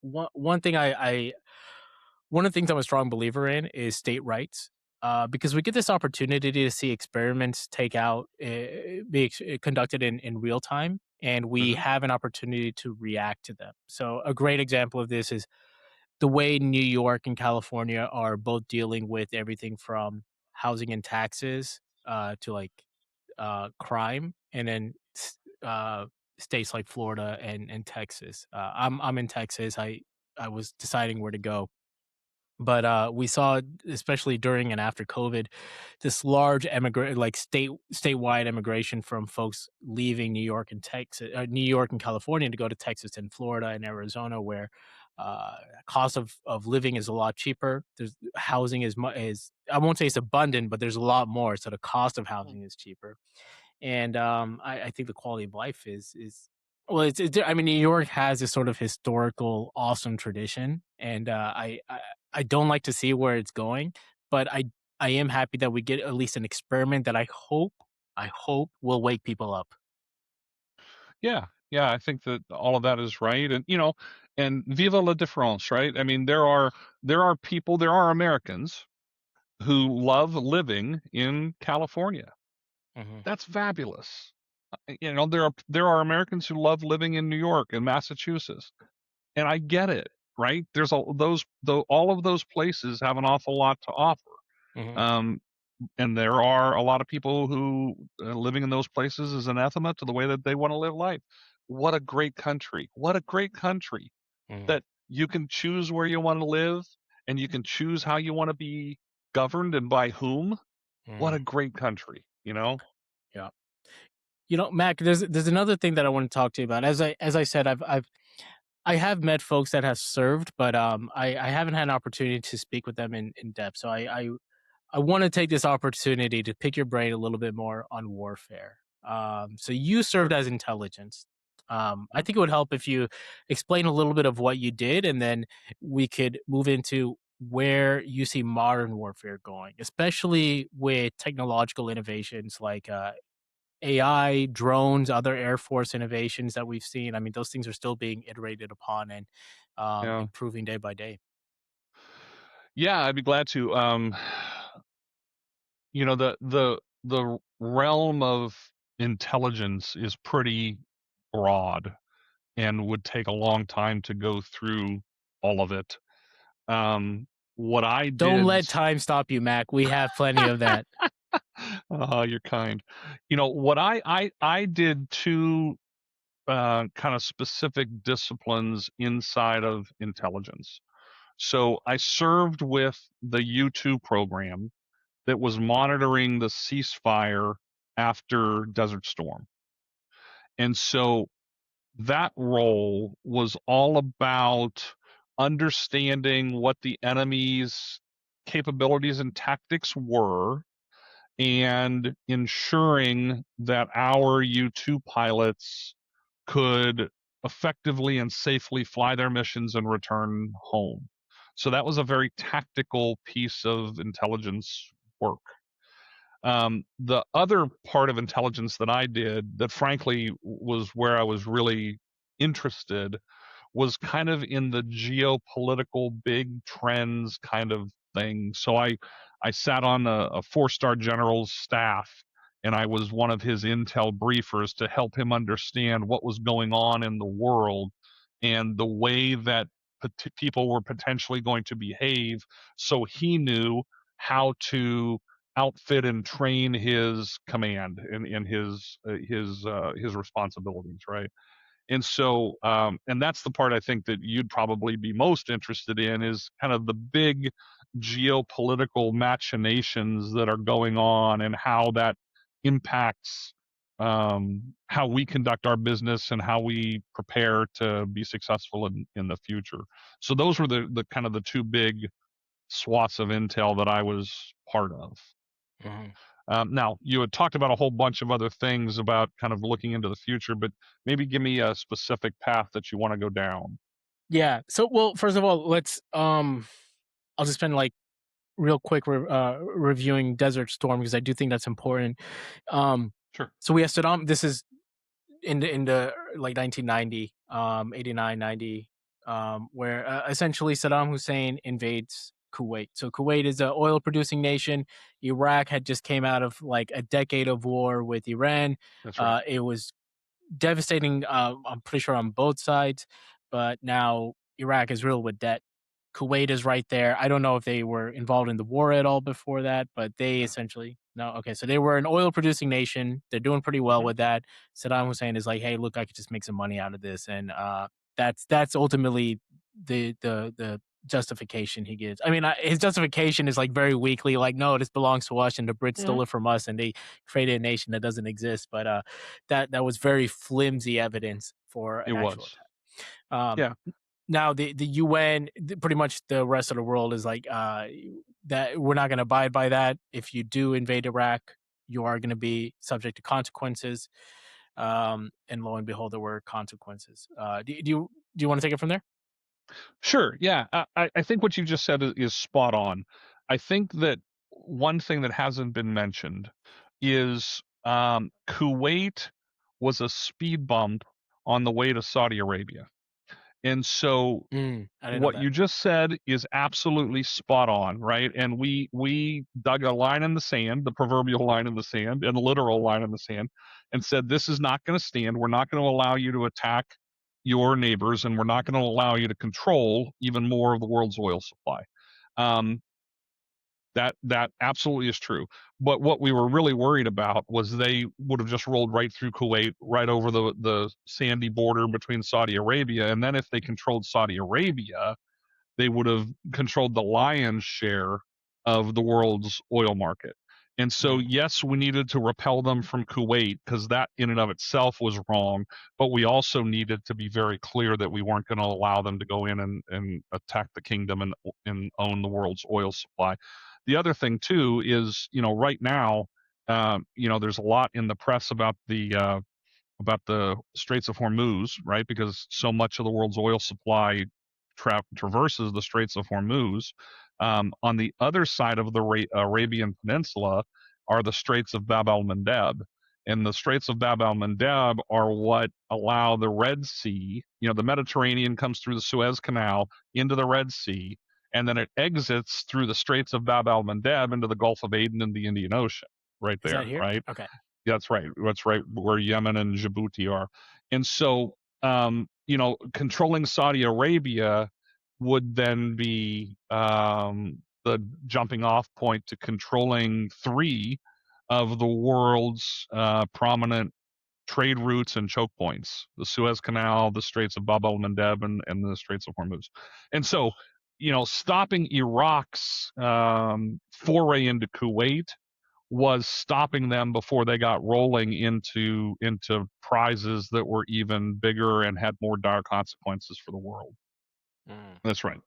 One thing one of the things I'm a strong believer in is state rights, because we get this opportunity to see experiments conducted in real time, and we have an opportunity to react to them. So a great example of this is the way New York and California are both dealing with everything from housing and taxes, to like crime, and then states like Florida and Texas. I'm in Texas. I was deciding where to go, but we saw, especially during and after COVID, this large statewide immigration from folks leaving New York and California to go to Texas and Florida and Arizona, where cost of living is a lot cheaper. There's housing is I won't say it's abundant, but there's a lot more, so the cost of housing is cheaper. And I think the quality of life is well, I mean, New York has this sort of historical awesome tradition, and I don't like to see where it's going, but I am happy that we get at least an experiment that I hope will wake people up. Yeah, yeah, I think that all of that is right, and viva la différence, right? I mean, there are people, there are Americans who love living in California. Hmm. That's fabulous. There are Americans who love living in New York and Massachusetts, and I get it, right? There's all of those places have an awful lot to offer. Hmm. Um, and there are a lot of people who living in those places is anathema to the way that they want to live life. What a great country! What a great country Hmm. that you can choose where you want to live, and you can choose how you want to be governed and by whom. What a Hmm. great country, you know? Yeah. Mac, there's another thing that I want to talk to you about. As I said, I have met folks that have served, but I haven't had an opportunity to speak with them in depth. So I want to take this opportunity to pick your brain a little bit more on warfare. So you served as intelligence. I Mhm. think it would help if you explain a little bit of what you did, and then we could move into where you see modern warfare going, especially with technological innovations like AI, drones, other Air Force innovations that we've seen. I mean, those things are still being iterated upon and Yeah. improving day by day. Yeah, I'd be glad to. The realm of intelligence is pretty broad and would take a long time to go through all of it. What I Don't did, let time stop you, Mac. We have plenty of that. you're kind. What I did two kind of specific disciplines inside of intelligence. So I served with the U2 program that was monitoring the ceasefire after Desert Storm. And so that role was all about understanding what the enemy's capabilities and tactics were, and ensuring that our U2 pilots could effectively and safely fly their missions and return home. So that was a very tactical piece of intelligence work. The other part of intelligence that I did that frankly was where I was really interested was kind of in the geopolitical big trends kind of thing. So I sat on a four-star general's staff, and I was one of his intel briefers to help him understand what was going on in the world and the way that people were potentially going to behave, so he knew how to outfit and train his command and his responsibilities, right? And so, and that's the part I think that you'd probably be most interested in is kind of the big geopolitical machinations that are going on and how that impacts how we conduct our business and how we prepare to be successful in the future. So those were the kind of the two big swaths of intel that I was part of. Mhm. Now, you had talked about a whole bunch of other things about kind of looking into the future, but maybe give me a specific path that you want to go down. Yeah. So, well, first of all, let's I'll just spend like real quick reviewing Desert Storm because I do think that's important. Sure. So we have Saddam. This is in the like 1990, 89, 90, where essentially Saddam Hussein invades Kuwait. So Kuwait is an oil producing nation. Iraq had just came out of like a decade of war with Iran. That's right. It was devastating. I'm pretty sure on both sides, but now Iraq is riddled with debt. Kuwait is right there. I don't know if they were involved in the war at all before that, but they essentially no. Okay, so they were an oil producing nation. They're doing pretty well with that. Saddam Hussein is like, hey, look, I could just make some money out of this, and that's ultimately the justification he gives. I mean, his justification is like very weakly, like, no, this belongs to us, and the Brits stole it from us, and they created a nation that doesn't exist. But that was very flimsy evidence for It an actual was. attack. Yeah. Now the UN, pretty much the rest of the world is like that we're not going to abide by that. If you do invade Iraq, you are going to be subject to consequences. And lo and behold, there were consequences. Do you want to take it from there? Sure. Yeah. I think what you just said is spot on. I think that one thing that hasn't been mentioned is Kuwait was a speed bump on the way to Saudi Arabia. And so I didn't know what that. you just said is absolutely spot on, right? And we dug a line in the sand, the proverbial line in the sand, and a literal line in the sand, and said this is not going to stand. We're not going to allow you to attack your neighbors, and we're not going to allow you to control even more of the world's oil supply. Um, that absolutely is true. But what we were really worried about was they would have just rolled right through Kuwait, right over the sandy border between Saudi Arabia, and then if they controlled Saudi Arabia, they would have controlled the lion's share of the world's oil market. And so, yes, we needed to repel them from Kuwait because that in and of itself was wrong. But we also needed to be very clear that we weren't going to allow them to go in and attack the kingdom and own the world's oil supply. The other thing, too, is, right now, there's a lot in the press about the Straits of Hormuz, right? Because so much of the world's oil supply traverses the Straits of Hormuz. On the other side of the Arabian Peninsula are the Straits of Bab el-Mandeb. And the Straits of Bab el-Mandeb are what allow the Red Sea, the Mediterranean comes through the Suez Canal into the Red Sea, and then it exits through the Straits of Bab el-Mandeb into the Gulf of Aden and the Indian Ocean, right Is there, that here? right? Okay. That's right. That's right where Yemen and Djibouti are. And so, controlling Saudi Arabia would then be the jumping off point to controlling three of the world's prominent trade routes and choke points: the Suez Canal, the Straits of Bab el-Mandeb, and the Straits of Hormuz. And so, stopping Iraq's foray into Kuwait was stopping them before they got rolling into prizes that were even bigger and had more dire consequences for the world. That's right.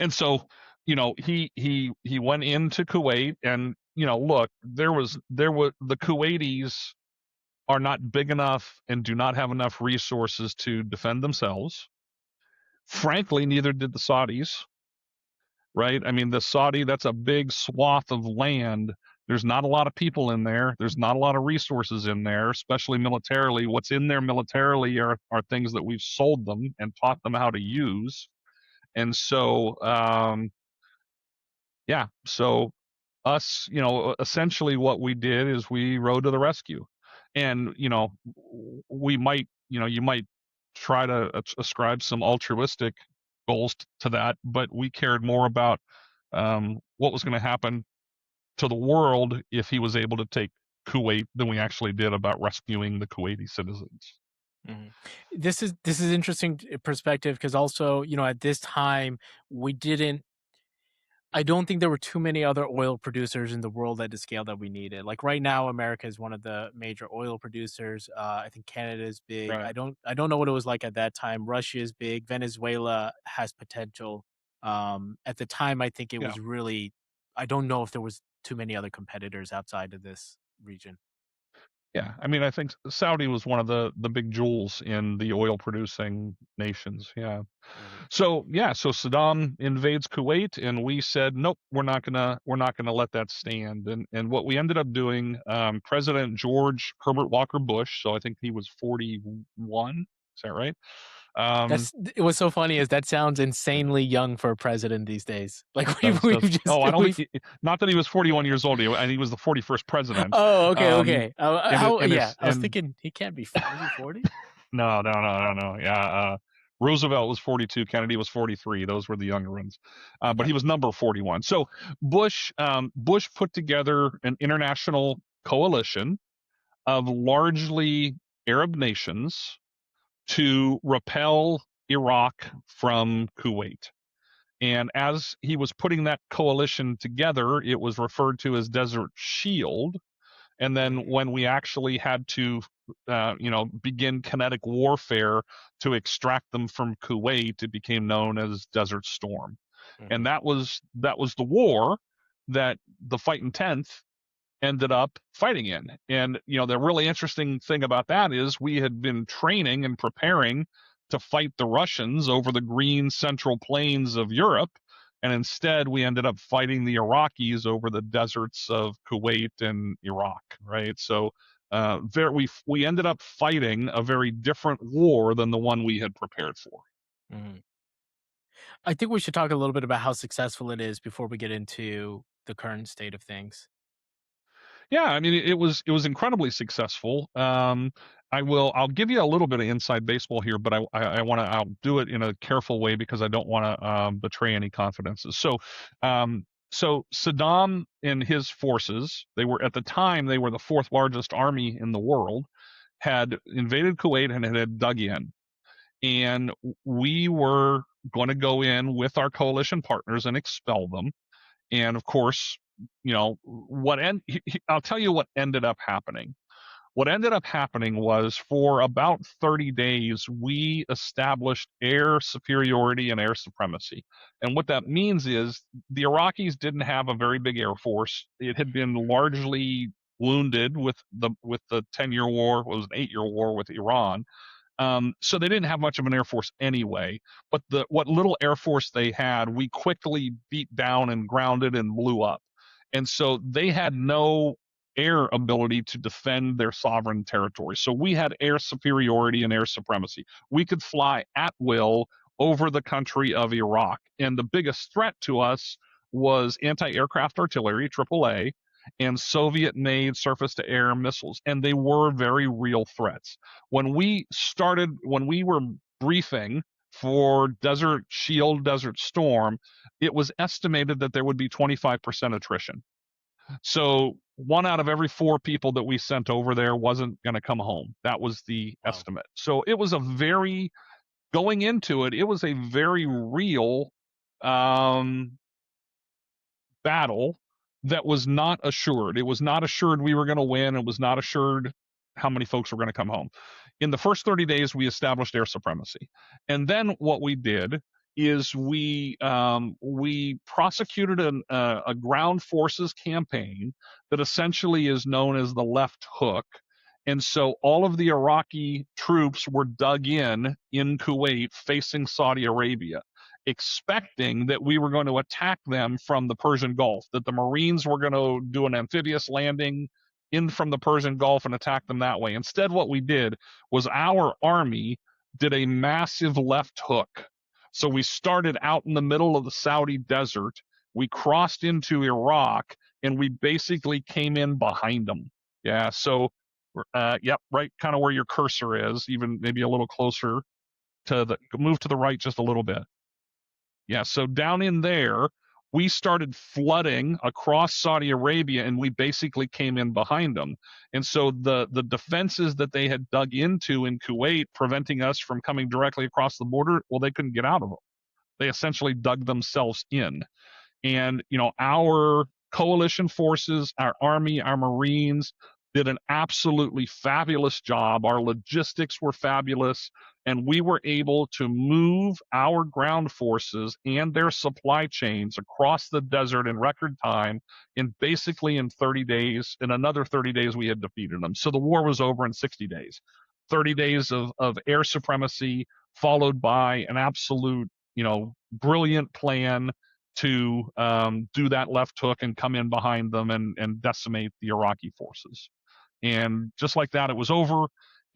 And so, he went into Kuwait, and look, there was the Kuwaitis are not big enough and do not have enough resources to defend themselves. Frankly, neither did the Saudis, right? I mean, that's a big swath of land There's not a lot of people in there. There's not a lot of resources in there, especially militarily. What's in there militarily are things that we've sold them and taught them how to use. And so, yeah, so us, essentially what we did is we rode to the rescue. And, we might, you might try to ascribe some altruistic goals to that, but we cared more about what was going to happen to the world if he was able to take Kuwait than we actually did about rescuing the Kuwaiti citizens. Mm-hmm. This is interesting perspective, because also, at this time I don't think there were too many other oil producers in the world at the scale that we needed. Like right now, America is one of the major oil producers. I think Canada is big. Right. I don't know what it was like at that time. Russia is big. Venezuela has potential. At the time, I think it was really. I don't know if there was too many other competitors outside of this region. Yeah, I mean, I think Saudi was one of the big jewels in the oil producing nations. Yeah. Mm-hmm. So Saddam invades Kuwait, and we said, nope, we're not gonna let that stand. And what we ended up doing, President George Herbert Walker Bush, so I think he was 41. Is that right? It was so funny, as that sounds insanely young for a president these days. Like we've just I don't think, not that he was 41 years old, and he was the 41st president. Oh, okay. I was thinking he can't be 40. No. Yeah, Roosevelt was 42, Kennedy was 43. Those were the younger ones, but he was number 41. So Bush put together an international coalition of largely Arab nations to repel Iraq from Kuwait. And as he was putting that coalition together, it was referred to as Desert Shield. And then when we actually had to, begin kinetic warfare to extract them from Kuwait, it became known as Desert Storm. Mm-hmm. And that was the war that the Fightin Tenth ended up fighting in. And, the really interesting thing about that is we had been training and preparing to fight the Russians over the green central plains of Europe. And instead, we ended up fighting the Iraqis over the deserts of Kuwait and Iraq, right? So we ended up fighting a very different war than the one we had prepared for. Mm-hmm. I think we should talk a little bit about how successful it is before we get into the current state of things. Yeah, I mean, it was incredibly successful. I'll give you a little bit of inside baseball here, but I'll do it in a careful way because I don't want to betray any confidences. So Saddam and his forces, at the time they were the fourth largest army in the world, had invaded Kuwait and had dug in, and we were going to go in with our coalition partners and expel them. And of course, I'll tell you what ended up happening. What ended up happening was, for about 30 days, we established air superiority and air supremacy. And what that means is the Iraqis didn't have a very big air force. It had been largely wounded with the 10-year war. It was an 8-year war with Iran. So they didn't have much of an air force anyway. But what little air force they had, we quickly beat down and grounded and blew up. And so they had no air ability to defend their sovereign territory. So we had air superiority and air supremacy. We could fly at will over the country of Iraq. And the biggest threat to us was anti-aircraft artillery, AAA, and Soviet-made surface-to-air missiles. And they were very real threats. When we were briefing for Desert Shield, Desert Storm, it was estimated that there would be 25% attrition. So 1 out of every 4 people that we sent over there wasn't going to come home. That was the estimate. So it was going into it, it was a very real battle that was not assured. It was not assured we were going to win. It was not assured how many folks were going to come home. In the first 30 days, we established air supremacy. And then what we did is we prosecuted a ground forces campaign that essentially is known as the left hook. And so all of the Iraqi troops were dug in Kuwait facing Saudi Arabia. expecting that we were going to attack them from the Persian Gulf, that the Marines were going to do an amphibious landing in from the Persian Gulf and attack them that way. Instead, what we did was our army did a massive left hook. So we started out in the middle of the Saudi desert, we crossed into Iraq, and we basically came in behind them. Yeah, so yep, right kind of where your cursor is, even maybe a little closer to the move to the right just a little bit. Yeah, so down in there, we started flooding across Saudi Arabia, and we basically came in behind them. And so the defenses that they had dug into in Kuwait, preventing us from coming directly across the border, well, they couldn't get out of them. They essentially dug themselves in. And, our coalition forces, our army, our Marines did an absolutely fabulous job. Our logistics were fabulous, and we were able to move our ground forces and their supply chains across the desert in record time basically in 30 days. In another 30 days, we had defeated them. So the war was over in 60 days. 30 days of air supremacy, followed by an absolute, brilliant plan to do that left hook and come in behind them and decimate the Iraqi forces. And just like that, it was over.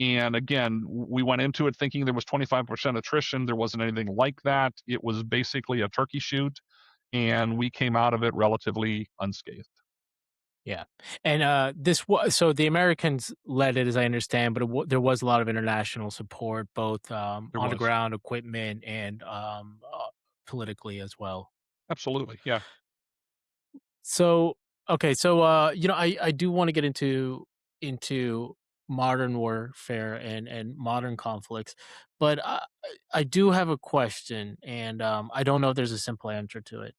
And again, we went into it thinking there was 25% attrition. There wasn't anything like that. It was basically a turkey shoot, and we came out of it relatively unscathed. Yeah, and this was so the Americans led it, as I understand, but there was a lot of international support, both on the ground equipment and politically as well. Absolutely, yeah. So okay, so I do want to get into modern warfare and modern conflicts, but I do have a question, and I don't know if there's a simple answer to it,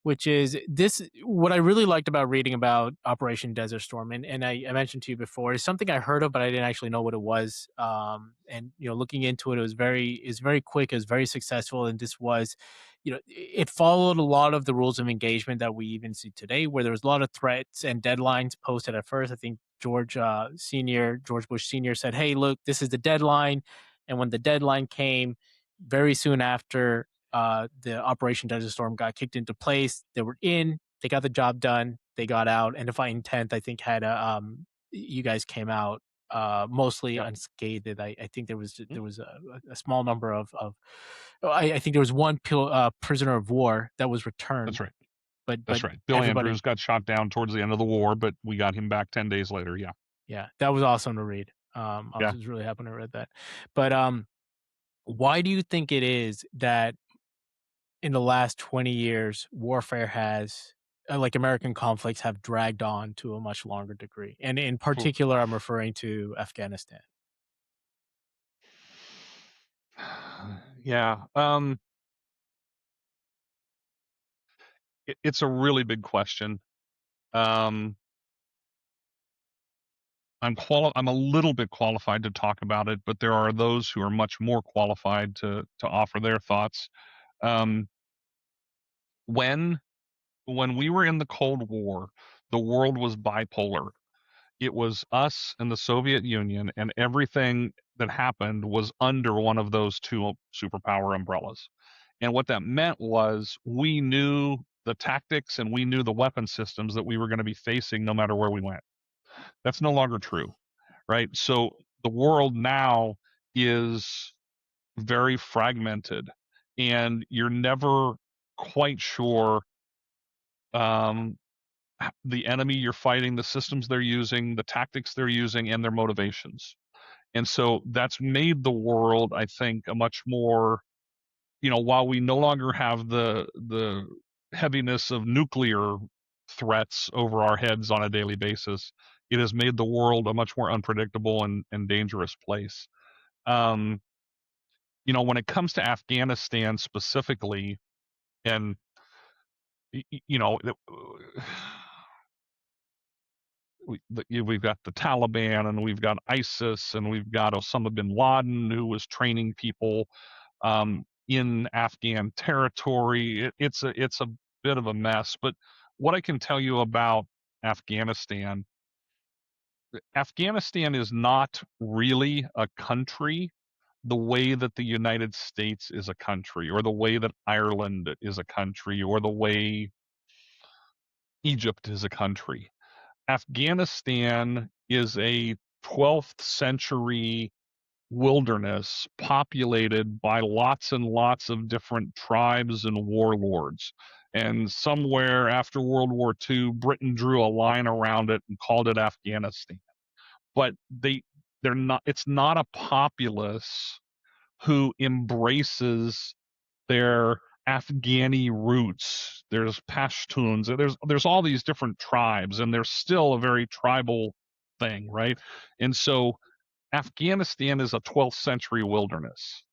which is this: what I really liked about reading about Operation Desert Storm, and I mentioned to you before, is something I heard of, but I didn't actually know what it was. And looking into it, it was very quick, it was very successful, and this was, it followed a lot of the rules of engagement that we even see today, where there was a lot of threats and deadlines posted at first. I think George Bush Senior said, "Hey, look, this is the deadline," and when the deadline came, very soon after the Operation Desert Storm got kicked into place. They were in, they got the job done, they got out, and the Fightin Tenth, I think, had you guys came out mostly unscathed. I think there was a small number of I think there was one prisoner of war that was returned. That's right. But That's right. Bill Andrews got shot down towards the end of the war, but we got him back 10 days later. Yeah. Yeah, that was awesome to read. I was really happy to read that. But why do you think it is that in the last 20 years, warfare has, like American conflicts, have dragged on to a much longer degree? And in particular, I'm referring to Afghanistan. Yeah. It's a really big question. I'm a little bit qualified to talk about it, but there are those who are much more qualified to offer their thoughts. Um, when we were in the Cold War, the world was bipolar. It was us and the Soviet Union, and everything that happened was under one of those two superpower umbrellas. And what that meant was we knew the tactics and we knew the weapon systems that we were going to be facing no matter where we went. That's no longer true, right? So the world now is very fragmented, and you're never quite sure the enemy you're fighting, the systems they're using, the tactics they're using, and their motivations. And so that's made the world, I think, a much more, while we no longer have the heaviness of nuclear threats over our heads on a daily basis, it has made the world a much more unpredictable and dangerous place. When it comes to Afghanistan specifically, and you know, we've got the Taliban, and we've got ISIS, and we've got Osama bin Laden, who was training people in Afghan territory. It's a bit of a mess. But what I can tell you about Afghanistan is not really a country. the way that the United States is a country, or the way that Ireland is a country, or the way Egypt is a country. Afghanistan is a 12th century wilderness populated by lots and lots of different tribes and warlords. And somewhere after World War II, Britain drew a line around it and called it Afghanistan. But they're not, it's not a populace who embraces their Afghani roots. There's Pashtuns. There's all these different tribes, and there's still a very tribal thing, right? And so Afghanistan is a 12th century wilderness,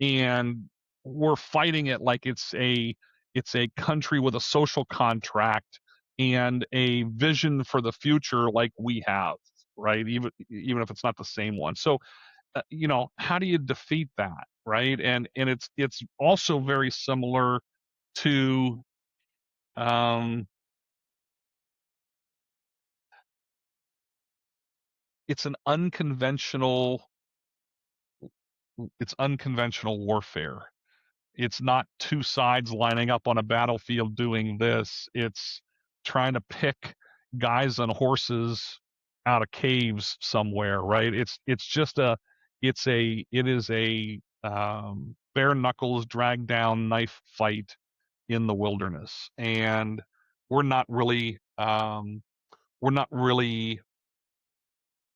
and we're fighting it like it's a country with a social contract and a vision for the future like we have, right? Even if it's not the same one. So how do you defeat that, right? And it's also very similar to it's an unconventional warfare. It's not two sides lining up on a battlefield doing this. It's trying to pick guys on horses out of caves somewhere, right? It is a bare knuckles drag down knife fight in the wilderness, and we're not really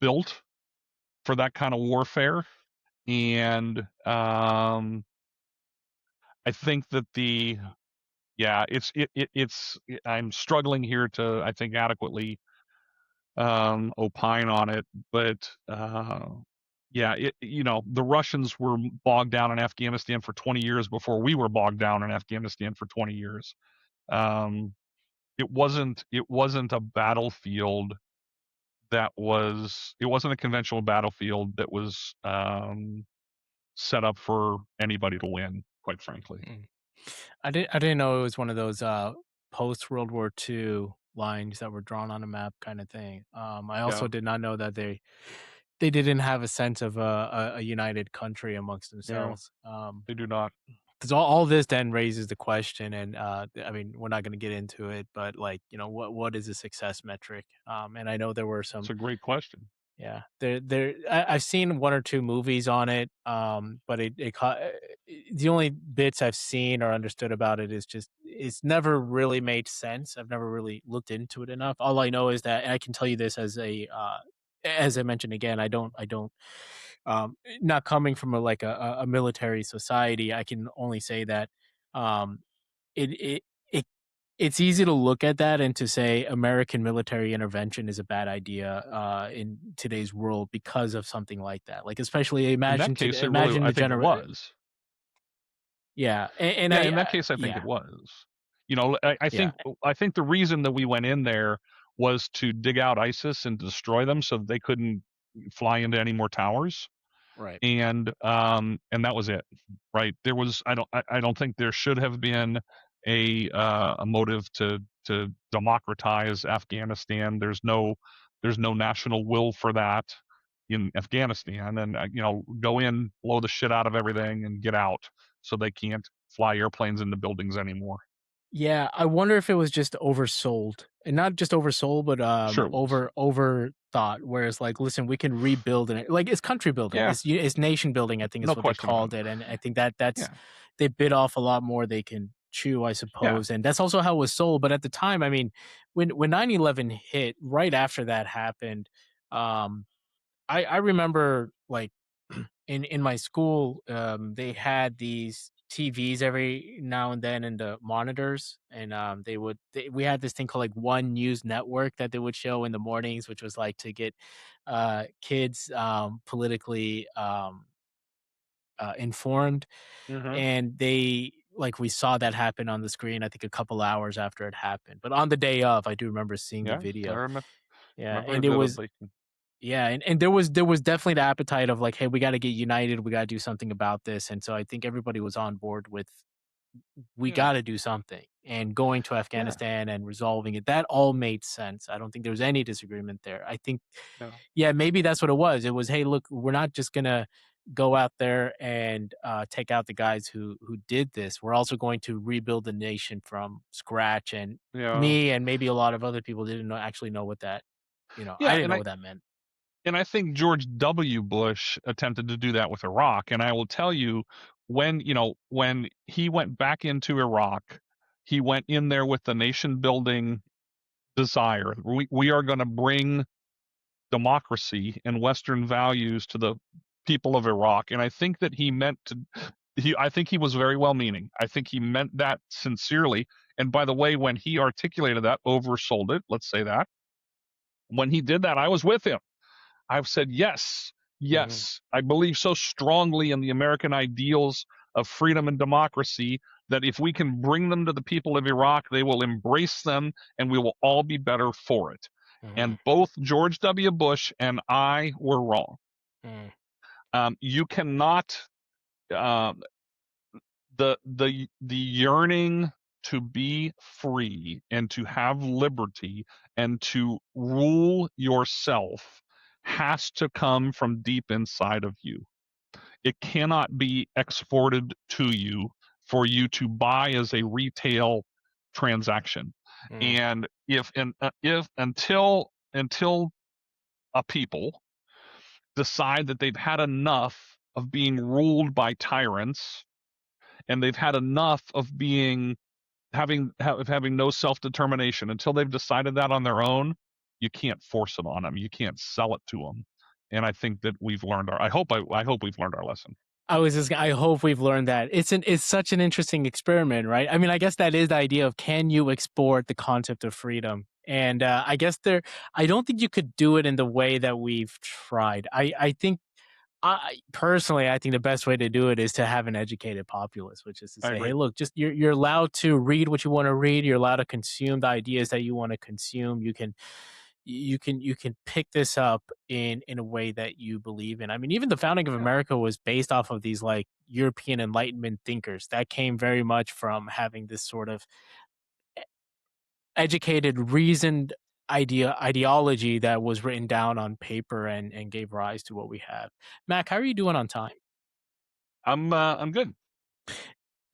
built for that kind of warfare. And I think that I'm struggling here to, I think, adequately opine on it, but the Russians were bogged down in Afghanistan for 20 years before we were bogged down in Afghanistan for 20 years. It wasn't a battlefield it wasn't a conventional battlefield that was set up for anybody to win, quite frankly. I didn't know it was one of those post World War II lines that were drawn on a map kind of thing. I also did not know that they didn't have a sense of a united country amongst themselves. They do not. Because all this then raises the question, and I mean, we're not going to get into it, but what is a success metric? And I know there were some. It's a great question. Yeah, I've seen one or two movies on it, but the only bits I've seen or understood about it is just it's never really made sense. I've never really looked into it enough. All I know is that, and I can tell you this as I mentioned again, I don't, not coming from a military society, I can only say that it it it it's easy to look at that and to say American military intervention is a bad idea in today's world because of something like that. Like, especially imagine in that case, imagine I the think it was. Yeah, and in that case, I think it was. I think the reason that we went in there was to dig out ISIS and destroy them so that they couldn't fly into any more towers. Right. And that was it. Right. There was I don't think there should have been a motive to democratize Afghanistan. There's no national will for that in Afghanistan, and go in, blow the shit out of everything, and get out, so they can't fly airplanes into buildings anymore. Yeah, I wonder if it was just oversold, and not just oversold, but Sure overthought. Whereas, like, listen, we can rebuild it. Like, it's country building, it's nation building. I think is No what they question about called it, and I think that's Yeah. they bit off a lot more they can chew, I suppose, and that's also how it was sold. But at the time, I mean, when 9/11 hit, right after that happened, I remember, like, in my school, they had these TVs every now and then in the monitors, and we had this thing called, like, One News Network that they would show in the mornings, which was like to get kids politically informed, and we saw that happen on the screen, I think a couple hours after it happened. But on the day of, I do remember seeing the I video. remember And it it was vividly. yeah, and there was definitely the appetite of, like, hey, we got to get united, we got to do something about this, and so I think everybody was on board with we got to do something, and going to Afghanistan and resolving it, that all made sense. I don't think there was any disagreement there. I think, No. yeah, maybe that's what it was. It was, hey, look, we're not just gonna go out there and take out the guys who did this. We're also going to rebuild the nation from scratch. And me and maybe a lot of other people didn't actually know what that, I didn't know what that meant. And I think George W. Bush attempted to do that with Iraq. And I will tell you, when he went back into Iraq, he went in there with the nation building desire. We are going to bring democracy and Western values to the people of Iraq. And I think that I think he was very well meaning. I think he meant that sincerely. And by the way, when he articulated that, oversold it, let's say that. When he did that, I was with him. I've said, yes, I believe so strongly in the American ideals of freedom and democracy that if we can bring them to the people of Iraq, they will embrace them and we will all be better for it. And both George W. Bush and I were wrong. You cannot, the yearning to be free and to have liberty and to rule yourself has to come from deep inside of you. It cannot be exported to you for you to buy as a retail transaction. And if until a people decide that they've had enough of being ruled by tyrants and they've had enough of having no self-determination, until they've decided that on their own, you can't force it on them. You can't sell it to them. And I think that we've learned I hope we've learned our lesson. I hope we've learned that. It's such an interesting experiment, right? I mean, I guess that is the idea of, can you export the concept of freedom? And I guess I don't think you could do it in the way that we've tried. I think personally, I think the best way to do it is to have an educated populace, which is to say, hey, look, just you're allowed to read what you want to read. You're allowed to consume the ideas that you want to consume. You can pick this up in a way that you believe in. I mean, even the founding of America was based off of these like European Enlightenment thinkers that came very much from having this sort of educated, reasoned ideology that was written down on paper and gave rise to what we have. Mac, how are you doing on time? I'm good.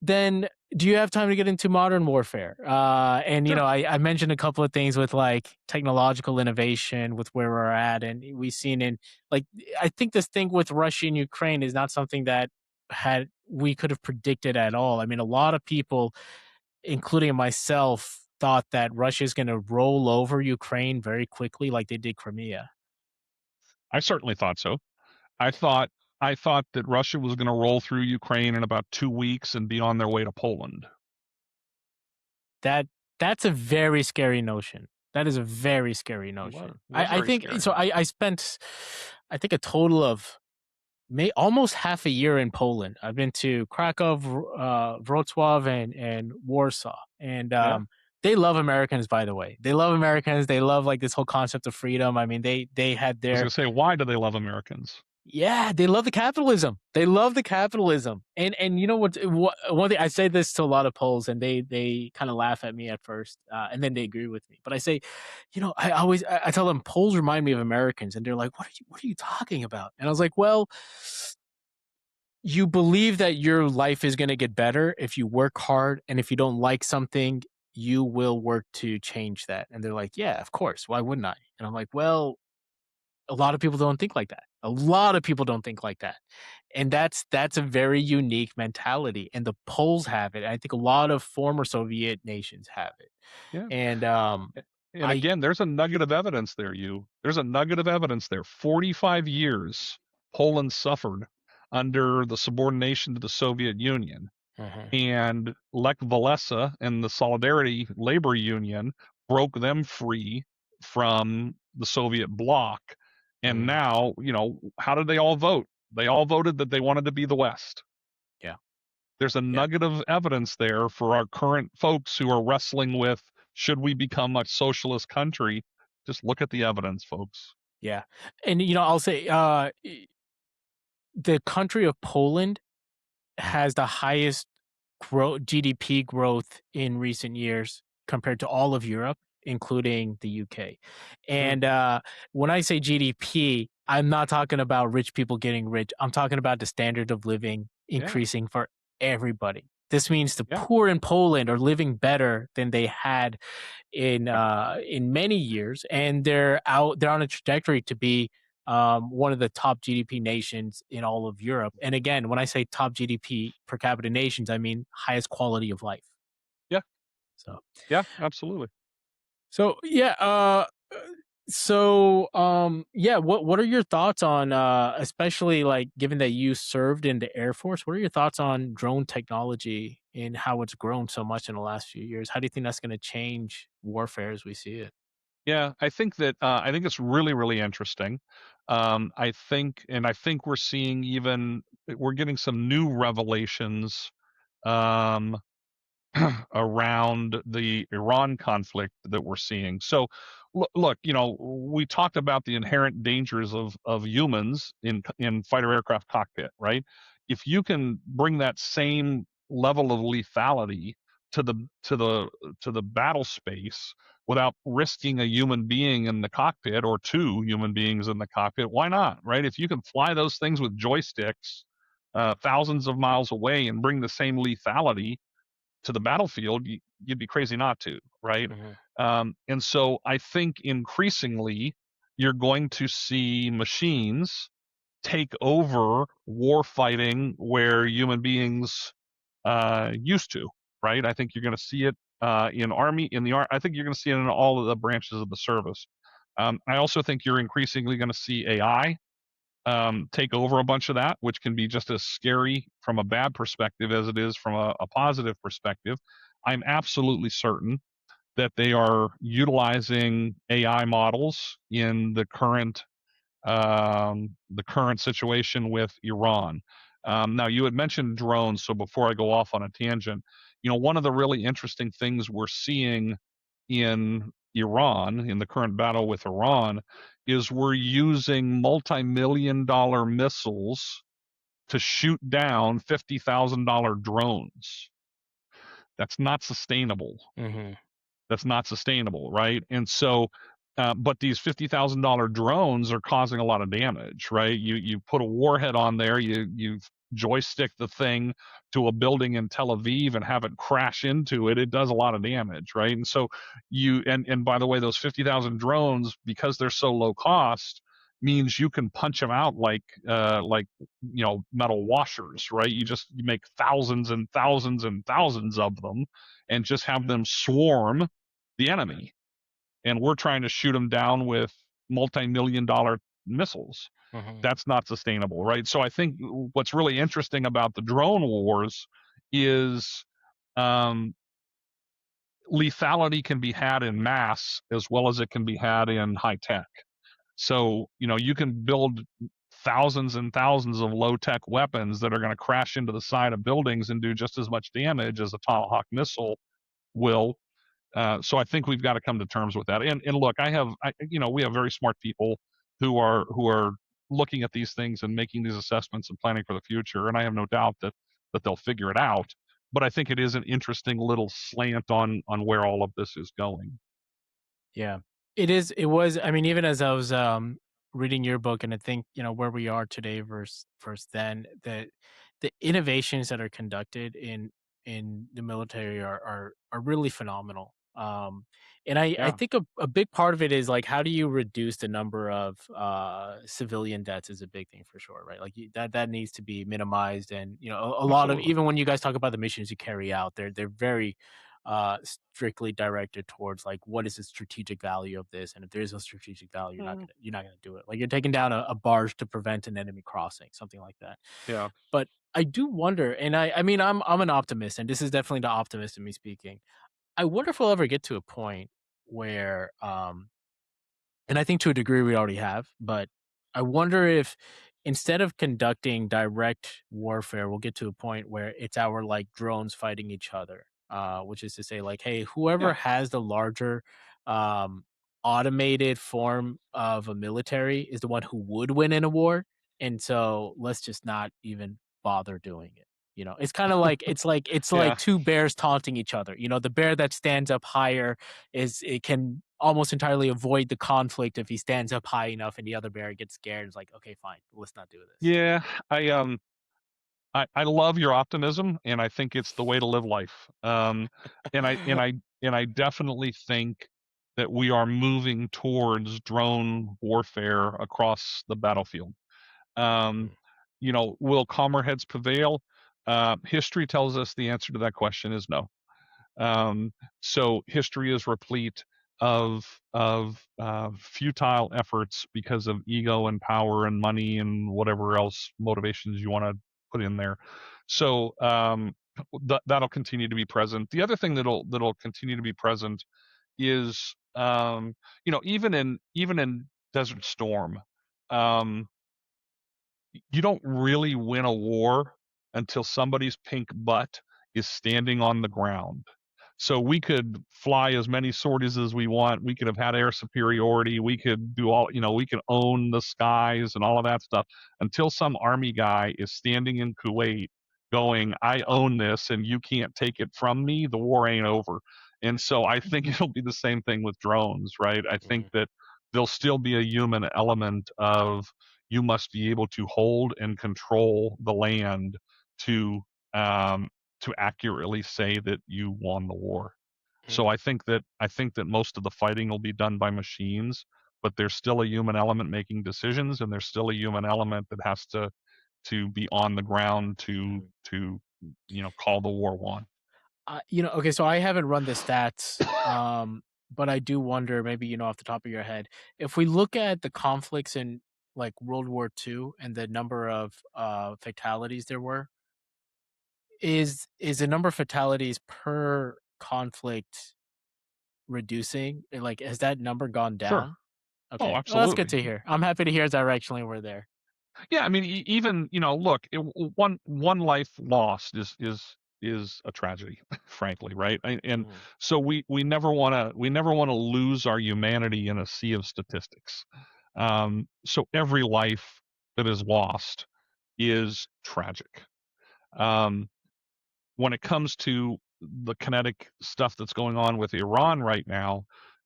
Then do you have time to get into modern warfare? And Sure. I mentioned a couple of things with like technological innovation, with where we're at, and we've seen I think this thing with Russia and Ukraine is not something that we could have predicted at all. I mean, a lot of people, including myself, thought that Russia is going to roll over Ukraine very quickly, like they did Crimea. I certainly thought so. I thought that Russia was going to roll through Ukraine in about 2 weeks and be on their way to Poland. That's a very scary notion. That is a very scary notion. I think scary. So. I spent, I think, a total of almost half a year in Poland. I've been to Krakow, Wrocław, and Warsaw, and they love Americans. By the way, they love Americans. They love like this whole concept of freedom. I mean, they had their. I was going to say, why do they love Americans? Yeah, they love the capitalism. They love the capitalism. And you know what? One thing, I say this to a lot of Poles, and they kind of laugh at me at first, and then they agree with me. But I say, I tell them Poles remind me of Americans, and they're like, "What are you talking about?" And I was like, "Well, you believe that your life is going to get better if you work hard, and if you don't like something, you will work to change that." And they're like, "Yeah, of course. Why wouldn't I?" And I'm like, "Well, a lot of people don't think like that. A lot of people don't think like that. And that's a very unique mentality. And the Poles have it. I think a lot of former Soviet nations have it. Yeah. And again, there's a nugget of evidence there, There's a nugget of evidence there. 45 years Poland suffered under the subordination to the Soviet Union. And Lech Walesa and the Solidarity Labor Union broke them free from the Soviet bloc. And now, how did they all vote? They all voted that they wanted to be the West. Yeah. There's a nugget of evidence there for our current folks who are wrestling with, should we become a socialist country? Just look at the evidence, folks. Yeah. And, I'll say the country of Poland has the highest GDP growth in recent years compared to all of Europe, including the UK. And when I say GDP, I'm not talking about rich people getting rich. I'm talking about the standard of living Yeah, increasing for everybody. This means the yeah, poor in Poland are living better than they had right. in many years, and they're on a trajectory to be one of the top GDP nations in all of Europe. And again, when I say top GDP per capita nations, I mean highest quality of life. Yeah, So yeah, absolutely. so yeah, yeah, what are your thoughts on especially like given that you served in the Air Force, what are your thoughts on drone technology and how it's grown so much in the last few years? How do you think that's going to change warfare as we see it? Yeah, I think it's really, really interesting. I think we're seeing even we're getting some new revelations um, around the Iran conflict that we're seeing. So, look, we talked about the inherent dangers of humans in fighter aircraft cockpit, right? If you can bring that same level of lethality to the to the to the battle space without risking a human being in the cockpit or two human beings in the cockpit, why not, right? If you can fly those things with joysticks thousands of miles away and bring the same lethality to the battlefield, you'd be crazy not to, right? Mhm. And so I think increasingly you're going to see machines take over war fighting where human beings used to, right? I think you're going to see it in army, in the I think you're going to see it in all of the branches of the service. I also think you're increasingly going to see AI take over a bunch of that, which can be just as scary from a bad perspective as it is from a positive perspective. I'm absolutely certain that they are utilizing AI models in the current situation with Iran. Now, you had mentioned drones, so before I go off on a tangent, one of the really interesting things we're seeing in Iran, in the current battle with Iran, is we're using multi-million dollar missiles to shoot down $50,000 drones. That's not sustainable. Mhm. That's not sustainable, right? And so, but these $50,000 drones are causing a lot of damage, right? You put a warhead on there, you joystick the thing to a building in Tel Aviv and have it crash into it. It does a lot of damage, right? And so and by the way, those 50,000 drones, because they're so low cost, means you can punch them out like metal washers, right? You make thousands and thousands and thousands of them and just have them swarm the enemy. And we're trying to shoot them down with multi-million dollar missiles. Mhm. That's not sustainable, right? So I think what's really interesting about the drone wars is um, lethality can be had in mass as well as it can be had in high tech. So, you can build thousands and thousands of low tech weapons that are going to crash into the side of buildings and do just as much damage as a Tomahawk missile will. So I think we've got to come to terms with that. And look, we have very smart people who are looking at these things and making these assessments and planning for the future. And I have no doubt that they'll figure it out. But I think it is an interesting little slant on where all of this is going. Yeah. It was, I mean, even as I was reading your book, and I think, where we are today versus then, the innovations that are conducted in the military are really phenomenal. And I Yeah, think a big part of it is like how do you reduce the number of civilian deaths is a big thing for sure, right? Like that needs to be minimized, and a lot of, absolutely. even when you guys talk about the missions you carry out, they're very strictly directed towards like what is the strategic value of this, and if there is no strategic value, Mm, you're not gonna do it. Like you're taking down a barge to prevent an enemy crossing, something like that. yeah. But I do wonder, and I mean I'm an optimist, and this is definitely the optimist in me speaking. I wonder if we'll ever get to a point where and I think to a degree we already have, but I wonder if instead of conducting direct warfare, we'll get to a point where it's our like drones fighting each other. Which is to say, like, hey, whoever Yeah. has the larger um, automated form of a military is the one who would win in a war. And so let's just not even bother doing it. You know, it's kind of like it's Yeah. like two bears taunting each other. You know, the bear that stands up higher it can almost entirely avoid the conflict if he stands up high enough, and the other bear gets scared. It's like, okay, fine, let's not do this. Yeah, I love your optimism, and I think it's the way to live life. And I definitely think that we are moving towards drone warfare across the battlefield. Um, Mm, you know, will calmer heads prevail? History tells us the answer to that question is no. So history is replete of futile efforts because of ego and power and money and whatever else motivations you want to put in there. So that'll continue to be present. The other thing that'll continue to be present is you know, even in Desert Storm, um, you don't really win a war until somebody's pink butt is standing on the ground. So we could fly as many sorties as we want. We could have had air superiority. We could do all, you know, we could own the skies and all of that stuff until some army guy is standing in Kuwait going, I own this and you can't take it from me. The war ain't over. And so I think it'll be the same thing with drones, right? I think mm, that there'll still be a human element of you must be able to hold and control the land to um, to accurately say that you won the war. So mm, I think that most of the fighting will be done by machines, but there's still a human element making decisions, and there's still a human element that has to be on the ground to mm. to you know, call the war won. You know, okay, so I haven't run the stats, but I do wonder, maybe you know off the top of your head, if we look at the conflicts in like World War II and the number of fatalities there were, is the number of fatalities per conflict reducing? Like, has that number gone Sure. down? Oh, Okay, well, that's good absolutely. to hear. I'm happy to hear directionally we're there. Yeah, I mean, even, you know, look, one life lost is a tragedy, frankly, right? And Mm, so we never want to lose our humanity in a sea of statistics. So every life that is lost is tragic. Um, when it comes to the kinetic stuff that's going on with Iran right now,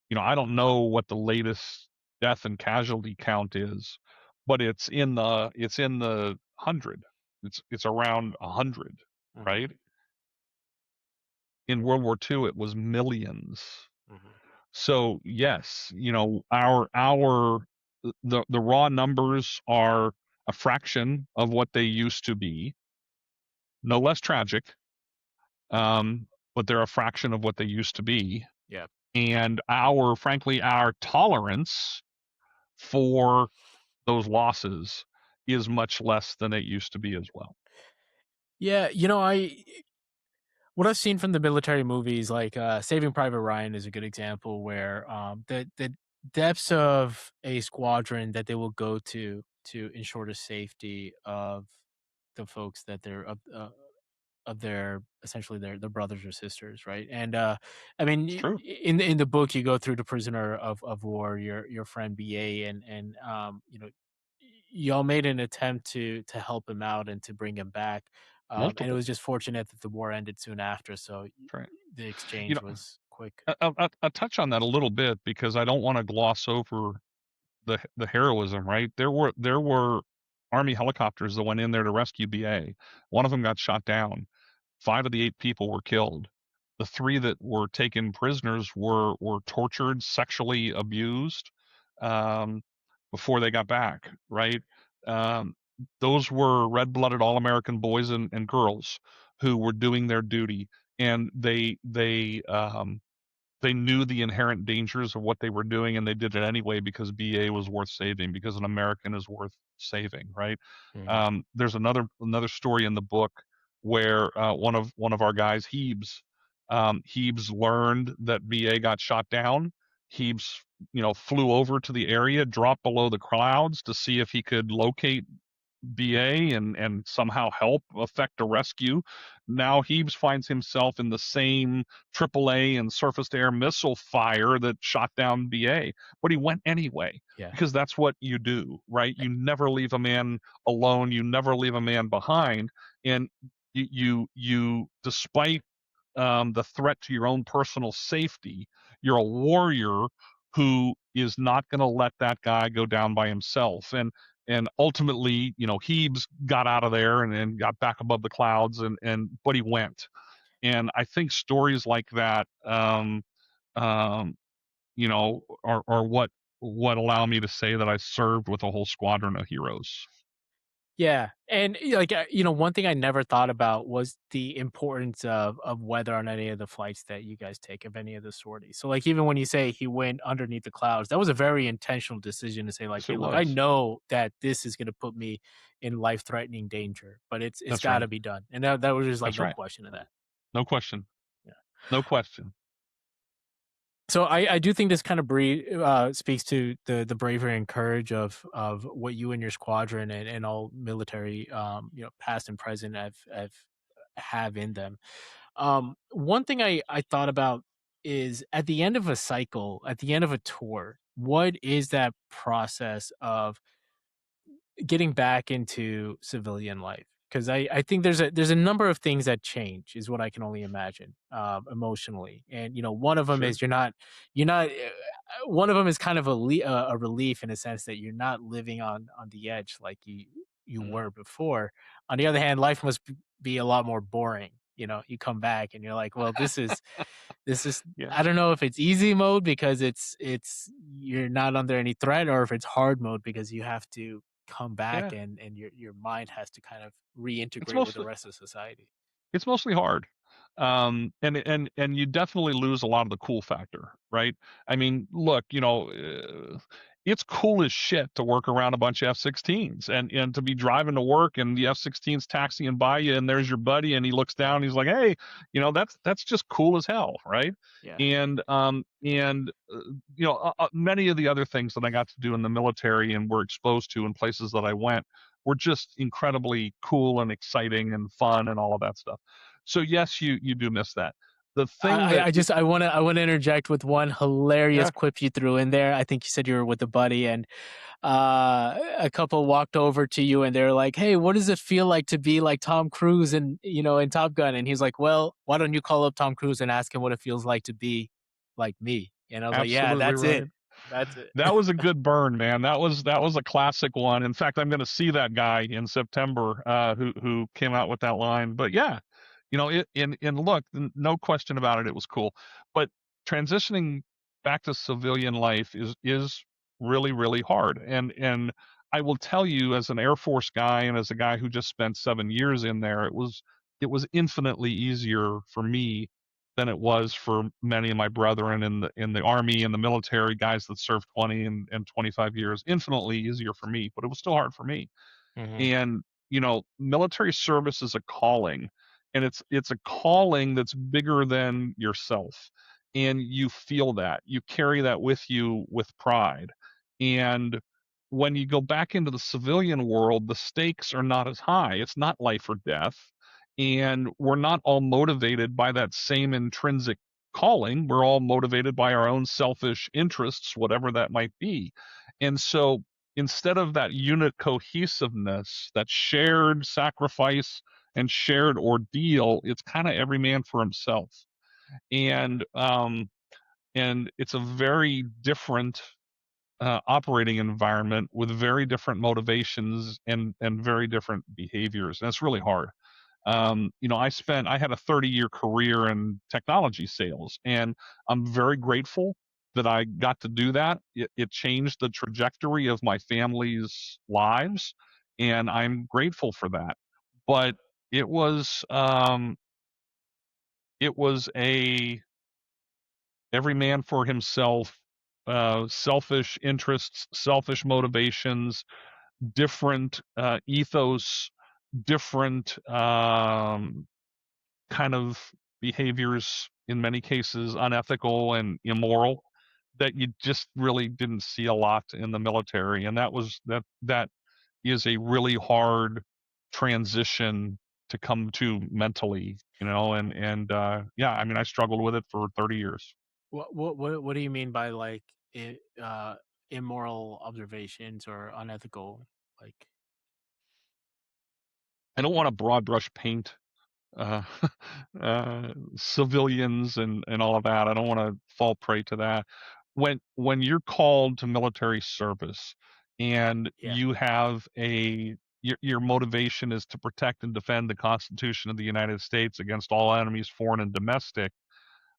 you know, I don't know what the latest death and casualty count is, but it's in the hundred. It's around 100, mhm, right? In World War II, it was millions. mhm, So yes, you know, the raw numbers are a fraction of what they used to be, no less tragic, um, but they're a fraction of what they used to be. yeah. And frankly, our tolerance for those losses is much less than it used to be as well. Yeah, you know, what I've seen from the military movies, like Saving Private Ryan, is a good example where the depths of a squadron that they will go to ensure the safety of the folks that they're of their essentially their brothers or sisters, right? And I mean, It's true. in the book, you go through the prisoner of war, your friend BA, and you know, y'all made an attempt to help him out and to bring him back, and it Multiple. was just fortunate that the war ended soon after, so That's right. the You exchange know, was quick. I'll touch on that a little bit because I don't want to gloss over the heroism, right? There were army helicopters that went in there to rescue BA. One of them got shot down. 5 of the 8 people were killed. The 3 that were taken prisoners were tortured, sexually abused, um, before they got back, right? Um, those were red-blooded all-American boys and girls who were doing their duty, and they knew the inherent dangers of what they were doing, and they did it anyway because BA was worth saving, because an American is worth saving, right? Mhm. There's another story in the book where one of our guys, Heebs learned that BA got shot down. Heebs, you know, flew over to the area, dropped below the clouds to see if he could locate BA and somehow help effect a rescue. Now Heebs finds himself in the same AAA and surface to air missile fire that shot down BA, but he went anyway Yeah. because that's what you do, right? You never leave a man alone, you never leave a man behind. And you despite the threat to your own personal safety, you're a warrior who is not going to let that guy go down by himself. And ultimately, Hebes got out of there and got back above the clouds, but he went. And I think stories like that, um, are what allow me to say that I served with a whole squadron of heroes. Yeah, and one thing I never thought about was the importance of weather on any of the flights that you guys take, of any of the sorties. So, like, even when you say he went underneath the clouds, that was a very intentional decision to say, like, Yes, "Hey, it look, I was. know that this is going to put me in life threatening danger, but it's That's got right. to be done." And that was just like That's no right. question of that. No question. Yeah. No question. So I do think this kind of speaks to the bravery and courage of what you and your squadron and all military past and present have in them. One thing I thought about is at the end of a cycle, at the end of a tour, what is that process of getting back into civilian life? Because I think there's a number of things that change, is what I can only imagine, emotionally. And one of them Sure. is you're not one of them is kind of a relief, in a sense that you're not living on the edge like you Mhm. were before. On the other hand, life must be a lot more boring. You come back and you're like, well, this is I Yes. don't know if it's easy mode because it's you're not under any threat, or if it's hard mode because you have to come back, Yeah. and your mind has to kind of It's reintegrate with the mostly rest of society. it's mostly hard. And you definitely lose a lot of the cool factor, right? I mean, look, it's cool as shit to work around a bunch of F-16s and to be driving to work and the F-16's taxiing by you and there's your buddy and he looks down and he's like, "Hey, that's just cool as hell," right? Yeah. And many of the other things that I got to do in the military and were exposed to in places that I went were just incredibly cool and exciting and fun and all of that stuff. So yes, you do miss that. The thing I, that I just I want to interject with one hilarious yeah, quip you threw in there. I think you said you were with a buddy, and a couple walked over to you and they're like, "Hey, what does it feel like to be like Tom Cruise in Top Gun?" And he's like, "Well, why don't you call up Tom Cruise and ask him what it feels like to be like me?" And I was like, "Yeah, absolutely that's right. it. That's it." That was a good burn, man. That was a classic one. In fact, I'm going to see that guy in September, who came out with that line. But yeah, and look, no question about it, it was cool. But transitioning back to civilian life is really really hard. And I will tell you, as an Air Force guy and as a guy who just spent 7 years in there, it was infinitely easier for me than it was for many of my brethren in the army and the military, guys that served 20 and 25 years. Infinitely easier for me, but it was still hard for me. Mhm. And military service is a calling, and it's a calling that's bigger than yourself, and you feel that, you carry that with you with pride. And when you go back into the civilian world, the stakes are not as high. It's not life or death, and we're not all motivated by that same intrinsic calling. We're all motivated by our own selfish interests, whatever that might be. And so instead of that unit cohesiveness, that shared sacrifice and shared ordeal, it's kind of every man for himself. And it's a very different operating environment with very different motivations and very different behaviors, and it's really hard. I had a 30-year career in technology sales, and I'm very grateful that I got to do that. It changed the trajectory of my family's lives, and I'm grateful for that. But it was um, it was a every man for himself, selfish interests, selfish motivations, different ethos, different kind of behaviors, in many cases unethical and immoral, that you just really didn't see a lot in the military. And that is a really hard transition to come to mentally, yeah, I mean, I struggled with it for 30 years. What do you mean by, like, immoral observations or unethical, like? I don't want to broad brush paint uh, civilians and all of that. I don't want to fall prey to that. When you're called to military service and Yeah. you have your motivation is to protect and defend the Constitution of the United States against all enemies, foreign and domestic,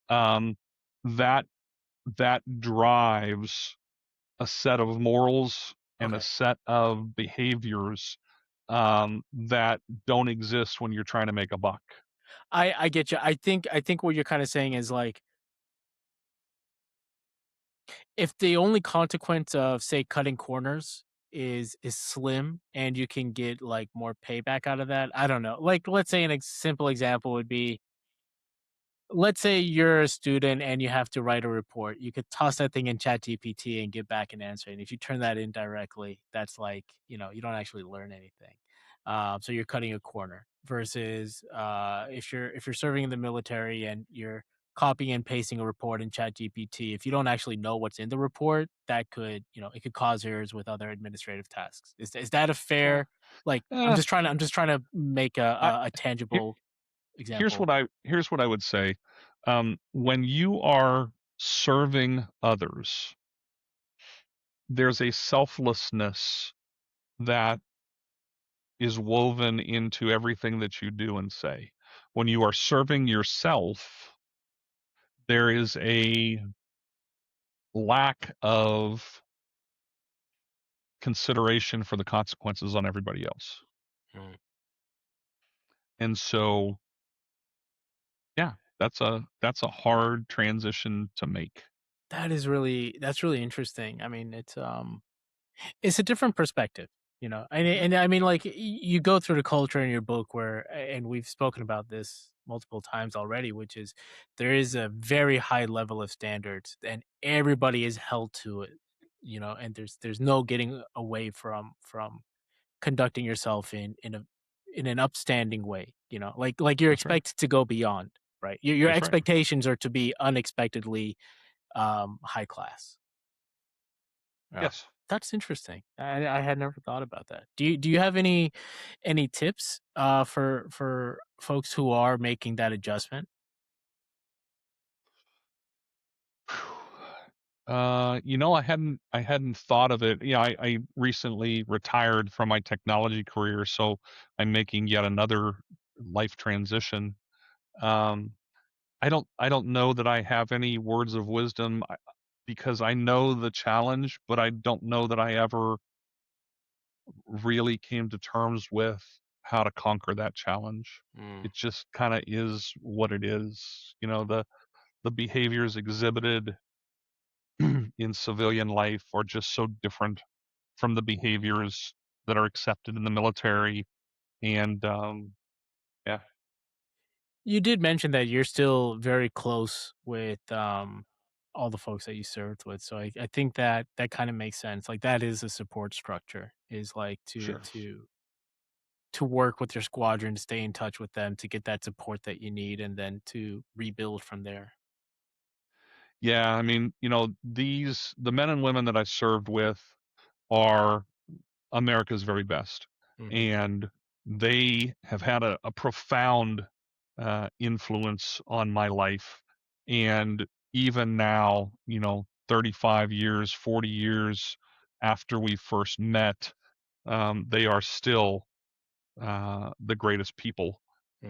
um, that that drives a set of morals and a Okay. set of behaviors that don't exist when you're trying to make a buck. I get you. I think what you're kind of saying is like, if the only consequence of, say, cutting corners is slim and you can get like more payback out of that, I don't know. Like, let's say simple example would be, let's say you're a student and you have to write a report. You could toss that thing in Chat GPT and get back an answer. And if you turn that in directly, that's like, you don't actually learn anything. So you're cutting a corner versus if you're serving in the military and you're copying and pasting a report in Chat GPT, if you don't actually know what's in the report, that could, it could cause errors with other administrative tasks. Is that a Yeah. fair, like, Uh, I'm just trying to make I a here, tangible here's example. what I would say. When you are serving others, there's a selflessness that is woven into everything that you do and say. When you are serving yourself, there is a lack of consideration for the consequences on everybody else. Mm. And so, yeah, that's a hard transition to make. That's really interesting. I mean, it's a different perspective, and Mhm. and I mean, like, you go through the culture in your book and we've spoken about this multiple times already, which is there is a very high level of standards and everybody is held to it, and there's no getting away from conducting yourself in an upstanding way, like you're That's right. expected to go beyond, right? Your That's right. expectations are to be unexpectedly high class. Yeah. Yes. That's interesting. I had never thought about that. Do you have any tips for folks who are making that adjustment? I hadn't thought of it. Yeah, I recently retired from my technology career, so I'm making yet another life transition. Um, I don't know that I have any words of wisdom because I know the challenge, but I don't know that I ever really came to terms with how to conquer that challenge. Mm. It just kind of is what it is. The behaviors exhibited in civilian life are just so different from the behaviors that are accepted in the military. And yeah, You did mention that you're still very close with all the folks that you served with, so I think that kind of makes sense. Like, that is a support structure, is like sure. to work with your squadron, to stay in touch with them, to get that support that you need, and then to rebuild from there. Yeah, I mean, the men and women that I served with are America's very best. Hmm. And they have had a profound influence on my life. And even now, 35 years, 40 years after we first met, they are still the greatest people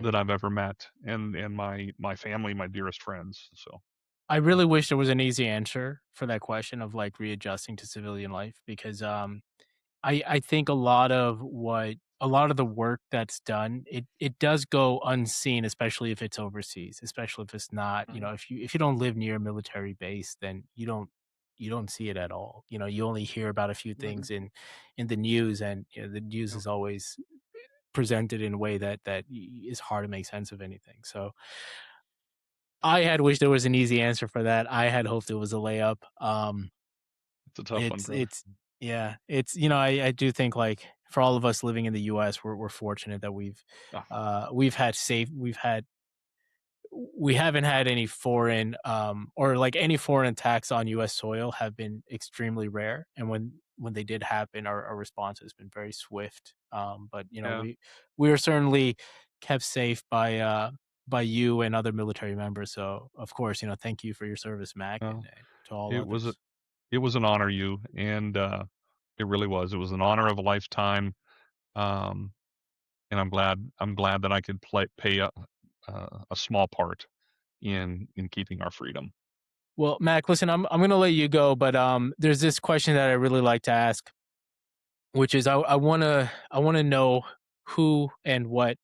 that Hmm. I've ever met, and my family, my dearest friends. So I yeah, really wish there was an easy answer for that question of, like, readjusting to civilian life, because I think a lot of the work that's done, it does go unseen, especially if it's overseas, especially if it's not, right. if you don't live near a military base, then you don't see it at all. You only hear about a few Mhm. things in the news, and the news Yep. is always presented in a way that is hard to make sense of anything. So I had wished there was an easy answer for that. I had hoped it was a layup. It's a tough one, It's brother. it's yeah, it's I do think, like, for all of us living in the US, we're fortunate that Ah, we've had we haven't had any foreign or like any foreign attacks on US soil have been extremely rare, and when they did happen, our response has been very swift. But yeah. we are certainly kept safe by you and other military members. So of course, thank you for your service, Mac, and to all It was others. it was an honor, you, and it really was. It was an honor of a lifetime, um, and I'm glad that I could pay a small part in keeping our freedom. Well, Mac, listen, I'm gonna let you go, but there's this question that I really like to ask, which is I wanna know who and what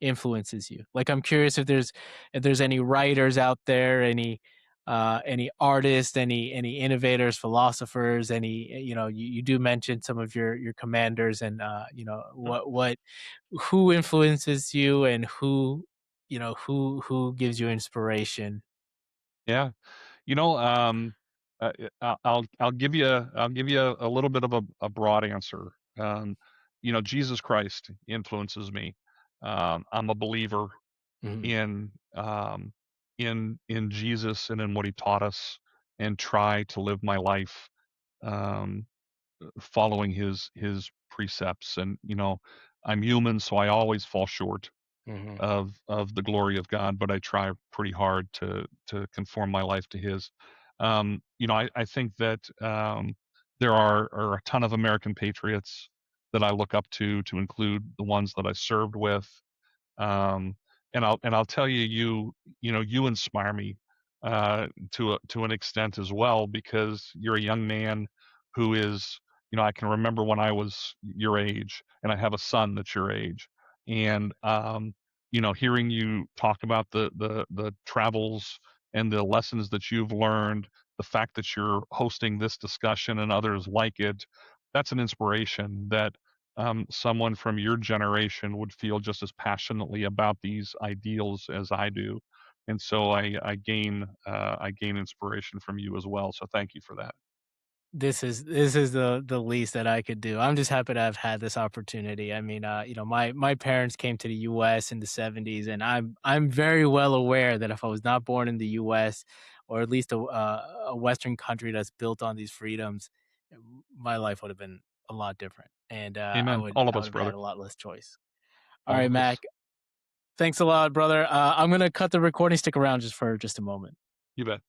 influences you. Like, I'm curious if there's any writers out there, any artists, any innovators, philosophers, any you do mention some of your commanders, and what who influences you, and who gives you inspiration. Yeah. You know, I'll give you a little bit of a broad answer. Jesus Christ influences me. I'm a believer Mhm, in in Jesus and in what he taught us, and try to live my life um, following his precepts. And I'm human, so I always fall short mhm, of the glory of God, but I try pretty hard to conform my life to His. I think that there are a ton of American patriots that I look up to include the ones that I served with. um, and I'll tell you, you inspire me to an extent as well, because you're a young man who is, I can remember when I was your age, and I have a son that's your age, and hearing you talk about the travels and the lessons that you've learned, the fact that you're hosting this discussion and others like it, that's an inspiration that someone from your generation would feel just as passionately about these ideals as I do. And so I gain inspiration from you as well. So thank you for that. this is the least that I could do. I'm just happy to have had this opportunity. I mean, my parents came to the U.S. in the '70s, and I'm very well aware that if I was not born in the U.S., or at least a Western country that's built on these freedoms, my life would have been a lot different, and Amen. All of I us, would have had brother. a lot less choice. All All right, of Mac. us. Thanks a lot, brother. I'm gonna cut the recording. Stick around just for just a moment. You bet.